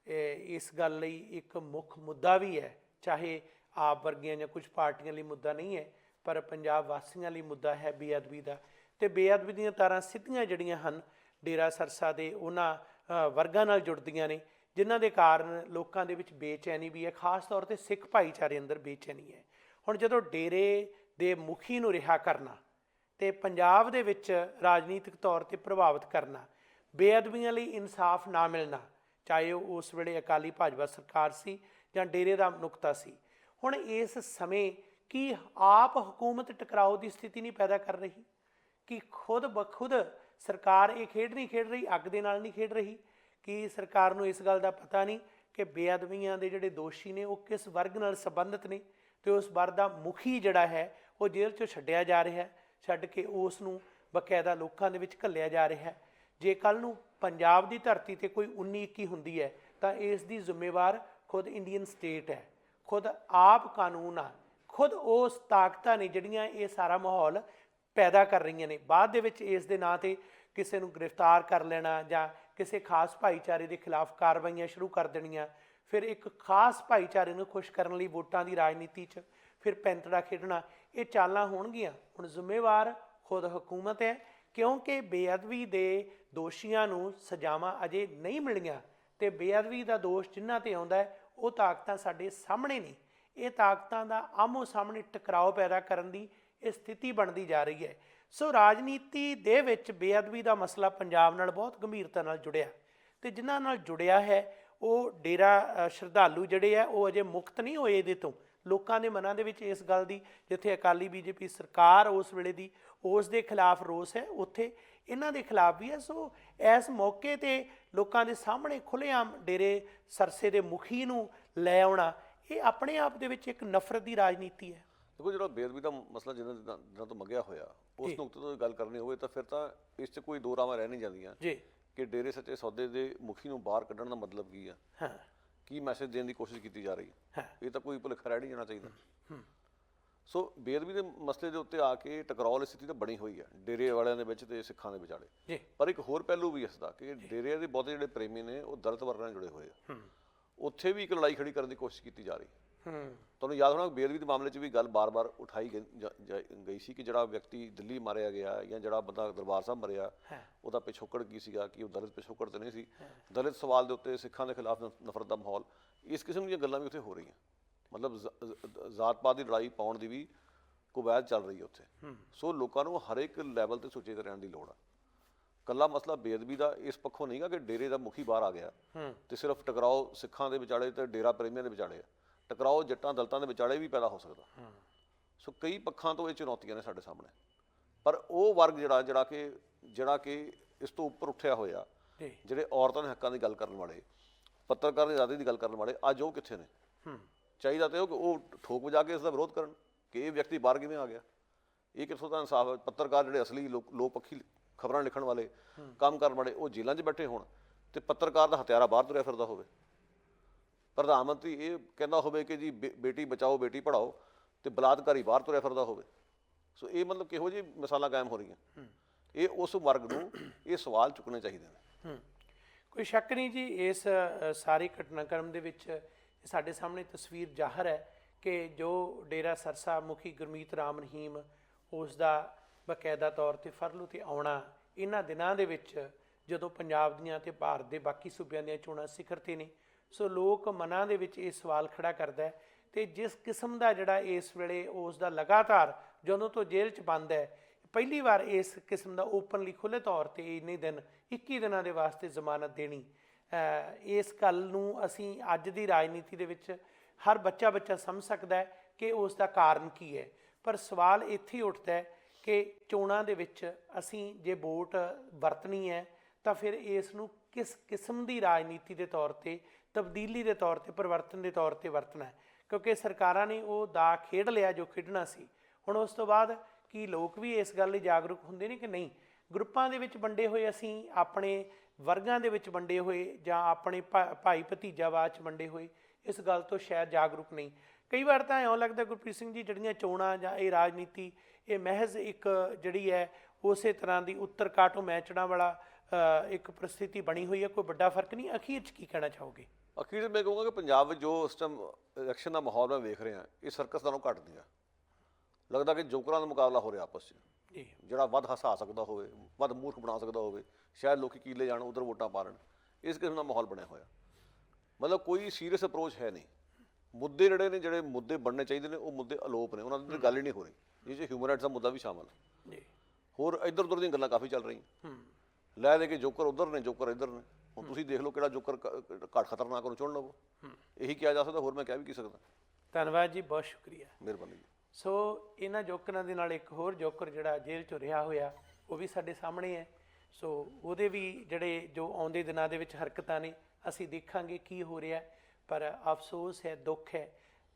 ਇਸ ਗੱਲ ਲਈ ਇੱਕ ਮੁੱਖ ਮੁੱਦਾ ਵੀ ਹੈ, ਚਾਹੇ ਆਪ ਵਰਗੀਆਂ ਜਾਂ ਕੁਝ ਪਾਰਟੀਆਂ ਲਈ ਮੁੱਦਾ ਨਹੀਂ ਹੈ, ਪਰ ਪੰਜਾਬ ਵਾਸੀਆਂ ਲਈ ਮੁੱਦਾ ਹੈ ਬੇਅਦਬੀ ਦਾ। ਅਤੇ ਬੇਅਦਬੀ ਦੀਆਂ ਤਾਰਾਂ ਸਿੱਧੀਆਂ ਜਿਹੜੀਆਂ ਹਨ ਡੇਰਾ ਸਰਸਾ ਦੇ ਉਹਨਾਂ ਵਰਗਾਂ ਨਾਲ ਜੁੜਦੀਆਂ ਨੇ, ਜਿਨ੍ਹਾਂ ਦੇ ਕਾਰਨ ਲੋਕਾਂ ਦੇ ਵਿੱਚ ਬੇਚੈਨੀ ਵੀ ਹੈ, ਖਾਸ ਤੌਰ 'ਤੇ ਸਿੱਖ ਭਾਈਚਾਰੇ ਅੰਦਰ ਬੇਚੈਨੀ ਹੈ। ਹੁਣ ਜਦੋਂ ਡੇਰੇ ਦੇ ਮੁਖੀ ਨੂੰ ਰਿਹਾ ਕਰਨਾ ਅਤੇ ਪੰਜਾਬ ਦੇ ਵਿੱਚ ਰਾਜਨੀਤਿਕ ਤੌਰ 'ਤੇ ਪ੍ਰਭਾਵਿਤ ਕਰਨਾ, ਬੇਅਦਬੀਆਂ ਲਈ ਇਨਸਾਫ ਨਾ ਮਿਲਣਾ, ਚਾਹੇ ਉਹ ਉਸ ਵੇਲੇ ਅਕਾਲੀ ਭਾਜਪਾ ਸਰਕਾਰ ਸੀ ਜਾਂ ਡੇਰੇ ਦਾ ਨੁਕਤਾ ਸੀ। ਹੁਣ ਇਸ ਸਮੇਂ ਕੀ ਆਪ ਹਕੂਮਤ ਟਕਰਾਓ ਦੀ ਸਥਿਤੀ ਨਹੀਂ ਪੈਦਾ ਕਰ ਰਹੀ ਕਿ ਖੁਦ ਬਖੁਦ ਸਰਕਾਰ ਇਹ ਖੇਡ ਨਹੀਂ ਖੇਡ ਰਹੀ, ਅੱਗ ਦੇ ਨਾਲ ਨਹੀਂ ਖੇਡ ਰਹੀ? ਕਿ ਸਰਕਾਰ ਨੂੰ ਇਸ ਗੱਲ ਦਾ ਪਤਾ ਨਹੀਂ ਕਿ ਬੇਅਦਬੀਆਂ ਦੇ ਜਿਹੜੇ ਦੋਸ਼ੀ ਨੇ ਉਹ ਕਿਸ ਵਰਗ ਨਾਲ ਸੰਬੰਧਿਤ ਨੇ, ਅਤੇ ਉਸ ਵਰਗ ਦਾ ਮੁਖੀ ਜਿਹੜਾ ਹੈ ਉਹ ਜੇਲ੍ਹ 'ਚੋਂ ਛੱਡਿਆ ਜਾ ਰਿਹਾ, ਛੱਡ ਕੇ ਉਸ ਨੂੰ ਬਕਾਇਦਾ ਲੋਕਾਂ ਦੇ ਵਿੱਚ ਘੱਲਿਆ ਜਾ ਰਿਹਾ। ਜੇ ਕੱਲ੍ਹ ਨੂੰ ਪੰਜਾਬ ਦੀ ਧਰਤੀ 'ਤੇ ਕੋਈ 19-21 ਹੁੰਦੀ ਹੈ ਤਾਂ ਇਸ ਦੀ ਜ਼ਿੰਮੇਵਾਰ ਖੁਦ ਇੰਡੀਅਨ ਸਟੇਟ ਹੈ, ਖੁਦ ਆਪ ਕਾਨੂੰਨ ਆ, ਖੁਦ ਉਸ ਤਾਕਤਾਂ ਨੇ ਜਿਹੜੀਆਂ ਇਹ ਸਾਰਾ ਮਾਹੌਲ ਪੈਦਾ ਕਰ ਰਹੀਆਂ ਨੇ। ਬਾਅਦ ਦੇ ਵਿੱਚ ਇਸ ਦੇ ਨਾਂ 'ਤੇ ਕਿਸੇ ਨੂੰ ਗ੍ਰਿਫਤਾਰ ਕਰ ਲੈਣਾ ਜਾਂ ਕਿਸੇ ਖਾਸ ਭਾਈਚਾਰੇ ਦੇ ਖਿਲਾਫ ਕਾਰਵਾਈਆਂ ਸ਼ੁਰੂ ਕਰ ਦੇਣੀਆਂ, ਫਿਰ ਇੱਕ ਖਾਸ ਭਾਈਚਾਰੇ ਨੂੰ ਖੁਸ਼ ਕਰਨ ਲਈ ਵੋਟਾਂ ਦੀ ਰਾਜਨੀਤੀ 'ਚ ਫਿਰ ਪੈਂਤੜਾ ਖੇਡਣਾ, ਇਹ ਚਾਲਾਂ ਹੋਣਗੀਆਂ। ਹੁਣ ਜ਼ਿੰਮੇਵਾਰ ਖੁਦ ਹਕੂਮਤ ਹੈ, ਕਿਉਂਕਿ ਬੇਅਦਬੀ ਦੇ ਦੋਸ਼ੀਆਂ ਨੂੰ ਸਜ਼ਾਵਾਂ ਅਜੇ ਨਹੀਂ ਮਿਲੀਆਂ, ਅਤੇ ਬੇਅਦਬੀ ਦਾ ਦੋਸ਼ ਜਿਨ੍ਹਾਂ 'ਤੇ ਆਉਂਦਾ ਹੈ ਉਹ ਤਾਕਤਾਂ ਸਾਡੇ ਸਾਹਮਣੇ ਨੇ। ਇਹ ਤਾਕਤਾਂ ਦਾ ਆਮੋ ਸਾਹਮਣੇ ਟਕਰਾਓ ਪੈਦਾ ਕਰਨ ਦੀ ਇਹ ਸਥਿਤੀ ਬਣਦੀ ਜਾ ਰਹੀ ਹੈ। ਸੋ ਰਾਜਨੀਤੀ ਦੇ ਵਿੱਚ ਬੇਅਦਬੀ ਦਾ ਮਸਲਾ ਪੰਜਾਬ ਨਾਲ ਬਹੁਤ ਗੰਭੀਰਤਾ ਨਾਲ ਜੁੜਿਆ, ਅਤੇ ਜਿਨ੍ਹਾਂ ਨਾਲ ਜੁੜਿਆ ਹੈ ਉਹ ਡੇਰਾ ਸ਼ਰਧਾਲੂ ਜਿਹੜੇ ਆ ਉਹ ਅਜੇ ਮੁਕਤ ਨਹੀਂ ਹੋਏ ਇਹਦੇ ਤੋਂ। ਲੋਕਾਂ ਦੇ ਮਨਾਂ ਦੇ ਵਿੱਚ ਇਸ ਗੱਲ ਦੀ, ਜਿੱਥੇ ਅਕਾਲੀ ਬੀਜੇਪੀ ਸਰਕਾਰ ਉਸ ਵੇਲੇ ਦੀ ਉਸ ਦੇ ਖਿਲਾਫ ਰੋਸ ਹੈ, ਉੱਥੇ ਇਹਨਾਂ ਦੇ ਖਿਲਾਫ ਵੀ ਹੈ। ਸੋ ਇਸ ਮੌਕੇ 'ਤੇ ਲੋਕਾਂ ਦੇ ਸਾਹਮਣੇ ਖੁੱਲ੍ਹੇਆਮ ਡੇਰੇ ਸਰਸੇ ਦੇ ਮੁਖੀ ਨੂੰ ਲੈ ਆਉਣਾ, ਇਹ ਆਪਣੇ ਆਪ ਦੇ ਵਿੱਚ ਇੱਕ ਨਫ਼ਰਤ ਦੀ ਰਾਜਨੀਤੀ ਹੈ। ਦੇਖੋ, ਜਿਹੜਾ ਬੇਅਦਬੀ ਦਾ ਮਸਲਾ ਜਿਨ੍ਹਾਂ ਤੋਂ ਮੰਗਿਆ ਹੋਇਆ, ਉਸ ਨੁਕਤੇ ਤੋਂ ਗੱਲ ਕਰਨੀ ਹੋਵੇ ਤਾਂ ਫਿਰ ਤਾਂ ਇਸ 'ਚ ਕੋਈ ਦੋ ਰਾਵਾਂ ਰਹਿ ਨਹੀਂ ਜਾਂਦੀਆਂ ਜੀ ਕਿ ਡੇਰੇ ਸੱਚੇ ਸੌਦੇ ਦੇ ਮੁਖੀ ਨੂੰ ਬਾਹਰ ਕੱਢਣ ਦਾ ਮਤਲਬ ਕੀ ਆ, ਕੀ ਮੈਸੇਜ ਦੇਣ ਦੀ ਕੋਸ਼ਿਸ਼ ਕੀਤੀ ਜਾ ਰਹੀ ਹੈ। ਇਹ ਤਾਂ ਕੋਈ ਭੁਲੇਖਾ ਰਹਿ ਨਹੀਂ ਜਾਣਾ ਚਾਹੀਦਾ। ਸੋ ਬੇਅਦਬੀ ਦੇ ਮਸਲੇ ਦੇ ਉੱਤੇ ਆ ਕੇ ਟਕਰਾਅ ਵਾਲੀ ਸਥਿਤੀ ਤਾਂ ਬਣੀ ਹੋਈ ਹੈ ਡੇਰੇ ਵਾਲਿਆਂ ਦੇ ਵਿੱਚ ਤੇ ਸਿੱਖਾਂ ਦੇ ਵਿਚਾਲੇ ਜੀ। ਪਰ ਇੱਕ ਹੋਰ ਪਹਿਲੂ ਵੀ ਇਸ ਦਾ ਕਿ ਡੇਰੇ ਦੇ ਬਹੁਤੇ ਜਿਹੜੇ ਪ੍ਰੇਮੀ ਨੇ ਉਹ ਦਲਿਤ ਵਰਗਾਂ ਨਾਲ ਜੁੜੇ ਹੋਏ ਆ, ਉੱਥੇ ਵੀ ਇੱਕ ਲੜਾਈ ਖੜੀ ਕਰਨ ਦੀ ਕੋਸ਼ਿਸ਼ ਕੀਤੀ ਜਾ ਰਹੀ। ਤੁਹਾਨੂੰ ਯਾਦ ਹੋਣਾ ਬੇਅਦਬੀ ਦੇ ਮਾਮਲੇ 'ਚ ਵੀ ਗੱਲ ਬਾਰ-ਬਾਰ ਉਠਾਈ ਗਈ ਸੀ ਕਿ ਜਿਹੜਾ ਵਿਅਕਤੀ ਦਿੱਲੀ ਮਾਰਿਆ ਗਿਆ ਜਾਂ ਜਿਹੜਾ ਬੰਦਾ ਦਰਬਾਰ ਸਾਹਿਬ ਮਰਿਆ ਉਹਦਾ ਪਿਛੋਕੜ ਕੀ ਸੀਗਾ, ਕਿ ਉਹ ਦਲਿਤ ਪਿਛੋਕੜ ਤੇ ਨਹੀਂ ਸੀ। ਦਲਿਤ ਸਵਾਲ ਦੇ ਉੱਤੇ ਸਿੱਖਾਂ ਦੇ ਖਿਲਾਫ ਨਫ਼ਰਤ ਦਾ ਮਾਹੌਲ, ਇਸ ਕਿਸਮ ਦੀਆਂ ਗੱਲਾਂ ਵੀ ਉੱਥੇ ਹੋ ਰਹੀਆਂ। ਮਤਲਬ ਜ਼ਾਤ-ਪਾਤ ਦੀ ਲੜਾਈ ਪਾਉਣ ਦੀ ਵੀ ਕੁਵੈਤ ਚੱਲ ਰਹੀ ਹੈ ਉੱਥੇ। ਸੋ ਲੋਕਾਂ ਨੂੰ ਹਰ ਇੱਕ ਲੈਵਲ ਤੇ ਸੁਚੇਤ ਰਹਿਣ ਦੀ ਲੋੜ ਆ। ਕੱਲਾ ਮਸਲਾ ਬੇਅਦਬੀ ਦਾ ਇਸ ਪੱਖੋਂ ਨਹੀਂਗਾ ਕਿ ਡੇਰੇ ਦਾ ਮੁਖੀ ਬਾਹਰ ਆ ਗਿਆ ਤੇ ਸਿਰਫ ਟਕਰਾਓ ਸਿੱਖਾਂ ਦੇ ਵਿਚਾਲੇ ਤੇ ਡੇਰਾ ਪ੍ਰੇਮੀਆਂ ਦੇ ਵਿਚਾਲੇ ਆ, ਟਕਰਾਓ ਜੱਟਾਂ ਦਲਤਾਂ ਦੇ ਵਿਚਾਲੇ ਵੀ ਪੈਦਾ ਹੋ ਸਕਦਾ। ਸੋ ਕਈ ਪੱਖਾਂ ਤੋਂ ਇਹ ਚੁਣੌਤੀਆਂ ਨੇ ਸਾਡੇ ਸਾਹਮਣੇ, ਪਰ ਉਹ ਵਰਗ ਜਿਹੜਾ ਕਿ ਇਸ ਤੋਂ ਉੱਪਰ ਉੱਠਿਆ ਹੋਇਆ, ਜਿਹੜੇ ਔਰਤਾਂ ਦੇ ਹੱਕਾਂ ਦੀ ਗੱਲ ਕਰਨ ਵਾਲੇ, ਪੱਤਰਕਾਰ ਦੀ ਆਜ਼ਾਦੀ ਦੀ ਗੱਲ ਕਰਨ ਵਾਲੇ, ਅੱਜ ਉਹ ਕਿੱਥੇ ਨੇ? ਚਾਹੀਦਾ ਤੇ ਉਹ ਠੋਕ ਵਜਾ ਕੇ ਇਸ ਦਾ ਵਿਰੋਧ ਕਰਨ ਕਿ ਇਹ ਵਿਅਕਤੀ ਬਾਹਰ ਕਿਵੇਂ ਆ ਗਿਆ, ਇਹ ਕਿੱਥੋਂ ਦਾ ਇਨਸਾਫ ਹੈ? ਪੱਤਰਕਾਰ ਜਿਹੜੇ ਅਸਲੀ ਲੋਕ ਪੱਖੀ ਖਬਰਾਂ ਲਿਖਣ ਵਾਲੇ, ਕੰਮ ਕਰਨ ਵਾਲੇ, ਉਹ ਜੇਲ੍ਹਾਂ 'ਚ ਬੈਠੇ ਹੋਣ ਤੇ ਪੱਤਰਕਾਰ ਦਾ ਹਥਿਆਰਾ ਬਾਹਰ ਤੁਰਿਆ ਫਿਰਦਾ ਹੋਵੇ। ਪ੍ਰਧਾਨ ਮੰਤਰੀ ਇਹ ਕਹਿੰਦਾ ਹੋਵੇ ਕਿ ਜੀ ਬੇਟੀ ਬਚਾਓ ਬੇਟੀ ਪੜ੍ਹਾਓ ਤੇ ਬਲਾਤਕਾਰੀ ਬਾਹਰ ਤੁਰਿਆ ਫਿਰਦਾ ਹੋਵੇ। ਸੋ ਇਹ ਮਤਲਬ ਕਿਹੋ ਜਿਹੀ ਮਿਸਾਲਾਂ ਕਾਇਮ ਹੋ ਰਹੀਆਂ? ਇਹ ਉਸ ਵਰਗ ਨੂੰ ਇਹ ਸਵਾਲ ਚੁੱਕਣੇ ਚਾਹੀਦੇ ਨੇ। ਕੋਈ ਸ਼ੱਕ ਨਹੀਂ ਜੀ, ਇਸ ਸਾਰੇ ਘਟਨਾਕ੍ਰਮ ਦੇ ਵਿੱਚ ਸਾਡੇ ਸਾਹਮਣੇ ਤਸਵੀਰ ਜ਼ਾਹਰ ਹੈ ਕਿ ਜੋ ਡੇਰਾ ਸਰਸਾ ਮੁਖੀ ਗੁਰਮੀਤ ਰਾਮ ਰਹੀਮ, ਉਸ ਦਾ ਬਕਾਇਦਾ ਤੌਰ 'ਤੇ ਫਰਲੂ 'ਤੇ ਆਉਣਾ ਇਹਨਾਂ ਦਿਨਾਂ ਦੇ ਵਿੱਚ, ਜਦੋਂ ਪੰਜਾਬ ਦੀਆਂ ਤੇ ਭਾਰਤ ਦੇ ਬਾਕੀ ਸੂਬਿਆਂ ਦੀਆਂ ਚੋਣਾਂ ਸਿਖਰ 'ਤੇ ਨੇ, ਸੋ ਲੋਕ ਮਨਾਂ ਦੇ ਵਿੱਚ ਇਹ ਸਵਾਲ ਖੜਾ ਕਰਦਾ ਹੈ। ਤੇ ਜਿਸ ਕਿਸਮ ਦਾ ਜਿਹੜਾ ਇਸ ਵੇਲੇ ਉਸ ਦਾ ਲਗਾਤਾਰ ਜਦੋਂ ਤੋਂ ਜੇਲ੍ਹ 'ਚ ਬੰਦ ਹੈ, ਪਹਿਲੀ ਵਾਰ ਇਸ ਕਿਸਮ ਦਾ ਓਪਨਲੀ ਖੁੱਲ੍ਹੇ ਤੌਰ 'ਤੇ ਇੰਨੇ ਦਿਨ 21 ਦਿਨਾਂ ਦੇ ਵਾਸਤੇ ਜ਼ਮਾਨਤ ਦੇਣੀ, ਇਸ ਗੱਲ ਨੂੰ ਅਸੀਂ ਅੱਜ ਦੀ ਰਾਜਨੀਤੀ ਦੇ ਵਿੱਚ ਹਰ ਬੱਚਾ ਸਮਝ ਸਕਦਾ ਹੈ ਕਿ ਉਸ ਦਾ ਕਾਰਨ ਕੀ ਹੈ। ਪਰ ਸਵਾਲ ਇੱਥੇ ਹੀ ਉੱਠਦਾ ਹੈ ਕਿ ਚੋਣਾਂ ਦੇ ਵਿੱਚ ਅਸੀਂ ਜੇ ਵੋਟ ਵਰਤਣੀ ਹੈ ਤਾਂ ਫਿਰ ਇਸ ਨੂੰ ਕਿਸ ਕਿਸਮ ਦੀ ਰਾਜਨੀਤੀ ਦੇ ਤੌਰ 'ਤੇ, ਤਬਦੀਲੀ ਦੇ ਤੌਰ 'ਤੇ, ਪਰਿਵਰਤਨ ਦੇ ਤੌਰ 'ਤੇ ਵਰਤਣਾ ਹੈ। ਕਿਉਂਕਿ ਸਰਕਾਰਾਂ ਨੇ ਉਹ ਦਾ ਖੇਡ ਲਿਆ ਜੋ ਖੇਡਣਾ ਸੀ। ਹੁਣ ਉਸ ਤੋਂ ਬਾਅਦ ਕੀ ਲੋਕ ਵੀ ਇਸ ਗੱਲ ਲਈ ਜਾਗਰੂਕ ਹੁੰਦੇ ਨੇ ਕਿ ਨਹੀਂ? ਗਰੁੱਪਾਂ ਦੇ ਵਿੱਚ ਵੰਡੇ ਹੋਏ, ਅਸੀਂ ਆਪਣੇ ਵਰਗਾਂ ਦੇ ਵਿੱਚ ਵੰਡੇ ਹੋਏ ਜਾਂ ਆਪਣੇ ਭਾਈ ਭਤੀਜਾਵਾਦ 'ਚ ਵੰਡੇ ਹੋਏ, ਇਸ ਗੱਲ ਤੋਂ ਸ਼ਾਇਦ ਜਾਗਰੂਕ ਨਹੀਂ। ਕਈ ਵਾਰ ਤਾਂ ਇਉਂ ਲੱਗਦਾ ਗੁਰਪ੍ਰੀਤ ਸਿੰਘ ਜੀ, ਜਿਹੜੀਆਂ ਚੋਣਾਂ ਜਾਂ ਇਹ ਰਾਜਨੀਤੀ, ਇਹ ਮਹਿਜ਼ ਇੱਕ ਜਿਹੜੀ ਹੈ ਉਸੇ ਤਰ੍ਹਾਂ ਦੀ ਉੱਤਰ ਕਾਟੋ ਮੈਚੜਾਂ ਵਾਲਾ ਇੱਕ ਪ੍ਰਸਥਿਤੀ ਬਣੀ ਹੋਈ ਹੈ, ਕੋਈ ਵੱਡਾ ਫਰਕ ਨਹੀਂ। ਅਖੀਰ 'ਚ ਕੀ ਕਹਿਣਾ ਚਾਹੋਗੇ? ਅਖੀਰ ਮੈਂ ਕਹੂੰਗਾ ਕਿ ਪੰਜਾਬ ਵਿੱਚ ਜੋ ਇਸ ਟਾਈਮ ਇਲੈਕਸ਼ਨ ਦਾ ਮਾਹੌਲ ਮੈਂ ਵੇਖ ਰਿਹਾ, ਇਹ ਸਰਕਸ ਨਾਲੋਂ ਘੱਟ ਨਹੀਂ ਆ। ਲੱਗਦਾ ਕਿ ਜੋਕਰਾਂ ਦਾ ਮੁਕਾਬਲਾ ਹੋ ਰਿਹਾ ਆਪਸ 'ਚ, ਜਿਹੜਾ ਵੱਧ ਹਸਾ ਸਕਦਾ ਹੋਵੇ, ਵੱਧ ਮੂਰਖ ਬਣਾ ਸਕਦਾ ਹੋਵੇ, ਸ਼ਾਇਦ ਲੋਕ ਕੀਲੇ ਜਾਣ ਉੱਧਰ ਵੋਟਾਂ ਪਾ ਲੈਣ, ਇਸ ਕਿਸਮ ਦਾ ਮਾਹੌਲ ਬਣਿਆ ਹੋਇਆ। ਮਤਲਬ ਕੋਈ ਸੀਰੀਅਸ ਅਪਰੋਚ ਹੈ ਨਹੀਂ। ਮੁੱਦੇ ਜਿਹੜੇ ਮੁੱਦੇ ਬਣਨੇ ਚਾਹੀਦੇ ਨੇ, ਉਹ ਮੁੱਦੇ ਅਲੋਪ ਨੇ, ਉਹਨਾਂ ਦੀ ਗੱਲ ਹੀ ਨਹੀਂ ਹੋ ਰਹੀ। ਜਿਸ 'ਚ ਹਿਊਮਨ ਰਾਈਟਸ ਦਾ ਮੁੱਦਾ ਵੀ ਸ਼ਾਮਲ ਹੈ। ਹੋਰ ਇੱਧਰ ਉੱਧਰ ਦੀਆਂ ਗੱਲਾਂ ਕਾਫੀ ਚੱਲ ਰਹੀਆਂ, ਲੈ ਦੇ ਕੇ ਜੋਕਰ ਉੱਧਰ ਨੇ, ਜੋਕਰ ਇੱਧਰ ਨੇ। ਹੁਣ ਤੁਸੀਂ ਦੇਖ ਲਓ ਕਿਹੜਾ ਜੋਕਰ ਘੱਟ ਖਤਰਨਾਕ ਉਹਨੂੰ ਚੁਣ ਲਵੋ, ਇਹੀ ਕਿਹਾ ਜਾ ਸਕਦਾ। ਹੋਰ ਮੈਂ ਕਹਿ ਵੀ ਕੀ ਸਕਦਾ। ਧੰਨਵਾਦ ਜੀ, ਬਹੁਤ ਸ਼ੁਕਰੀਆ, ਮਿਹਰਬਾਨੀ ਜੀ। ਸੋ ਇਹਨਾਂ ਜੋਕਰਾਂ ਦੇ ਨਾਲ ਇੱਕ ਹੋਰ ਜੋਕਰ ਜਿਹੜਾ ਜੇਲ੍ਹ 'ਚੋਂ ਰਿਹਾ ਹੋਇਆ, ਉਹ ਵੀ ਸਾਡੇ ਸਾਹਮਣੇ ਹੈ। ਸੋ ਉਹਦੇ ਵੀ ਜਿਹੜੇ ਜੋ ਆਉਂਦੇ ਦਿਨਾਂ ਦੇ ਵਿੱਚ ਹਰਕਤਾਂ ਨੇ, ਅਸੀਂ ਦੇਖਾਂਗੇ ਕੀ ਹੋ ਰਿਹਾ। ਪਰ ਅਫਸੋਸ ਹੈ, ਦੁੱਖ ਹੈ,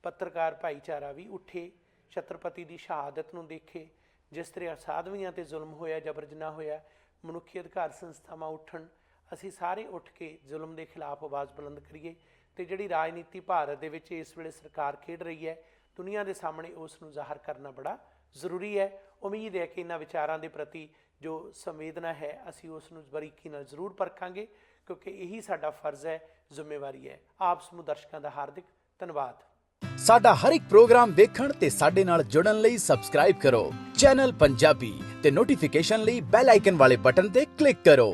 ਪੱਤਰਕਾਰ ਭਾਈਚਾਰਾ ਵੀ ਉੱਠੇ, ਛਤਰਪਤੀ ਦੀ ਸ਼ਹਾਦਤ ਨੂੰ ਦੇਖੇ, ਜਿਸ ਤਰ੍ਹਾਂ ਸਾਧਵੀਆਂ 'ਤੇ ਜ਼ੁਲਮ ਹੋਇਆ, ਜਬਰ ਜਨਾਹ ਹੋਇਆ, ਮਨੁੱਖੀ ਅਧਿਕਾਰ ਸੰਸਥਾਵਾਂ ਉੱਠਣ, ਅਸੀਂ ਸਾਰੇ ਉੱਠ ਕੇ ਜ਼ੁਲਮ ਦੇ ਖਿਲਾਫ ਆਵਾਜ਼ ਬੁਲੰਦ ਕਰੀਏ। ਤੇ ਜਿਹੜੀ ਰਾਜਨੀਤੀ ਭਾਰਤ ਦੇ ਵਿੱਚ ਇਸ ਵੇਲੇ ਸਰਕਾਰ ਖੇਡ ਰਹੀ ਹੈ, ਦੁਨੀਆ ਦੇ ਸਾਹਮਣੇ ਉਸ ਨੂੰ ਜ਼ਾਹਰ ਕਰਨਾ ਬੜਾ ਜ਼ਰੂਰੀ ਹੈ। ਉਮੀਦ ਹੈ ਕਿ ਇਹਨਾਂ ਵਿਚਾਰਾਂ ਦੇ ਪ੍ਰਤੀ ਜੋ ਸੰਵੇਦਨਾ ਹੈ, ਅਸੀਂ ਉਸ ਨੂੰ ਬਰੀਕੀ ਨਾਲ ਜ਼ਰੂਰ ਪਰਖਾਂਗੇ, ਕਿਉਂਕਿ ਇਹੀ ਸਾਡਾ ਫਰਜ਼ ਹੈ, ਜ਼ਿੰਮੇਵਾਰੀ ਹੈ। ਆਪ ਸਮੂਹ ਦਰਸ਼ਕਾਂ ਦਾ ਹਾਰਦਿਕ ਧੰਨਵਾਦ। ਸਾਡਾ ਹਰ ਇੱਕ ਪ੍ਰੋਗਰਾਮ ਦੇਖਣ ਤੇ ਸਾਡੇ ਨਾਲ ਜੁੜਨ ਲਈ ਸਬਸਕ੍ਰਾਈਬ ਕਰੋ ਚੈਨਲ ਪੰਜਾਬੀ ਤੇ ਨੋਟੀਫਿਕੇਸ਼ਨ ਲਈ ਬੈਲ ਆਈਕਨ ਵਾਲੇ ਬਟਨ ਤੇ ਕਲਿੱਕ ਕਰੋ।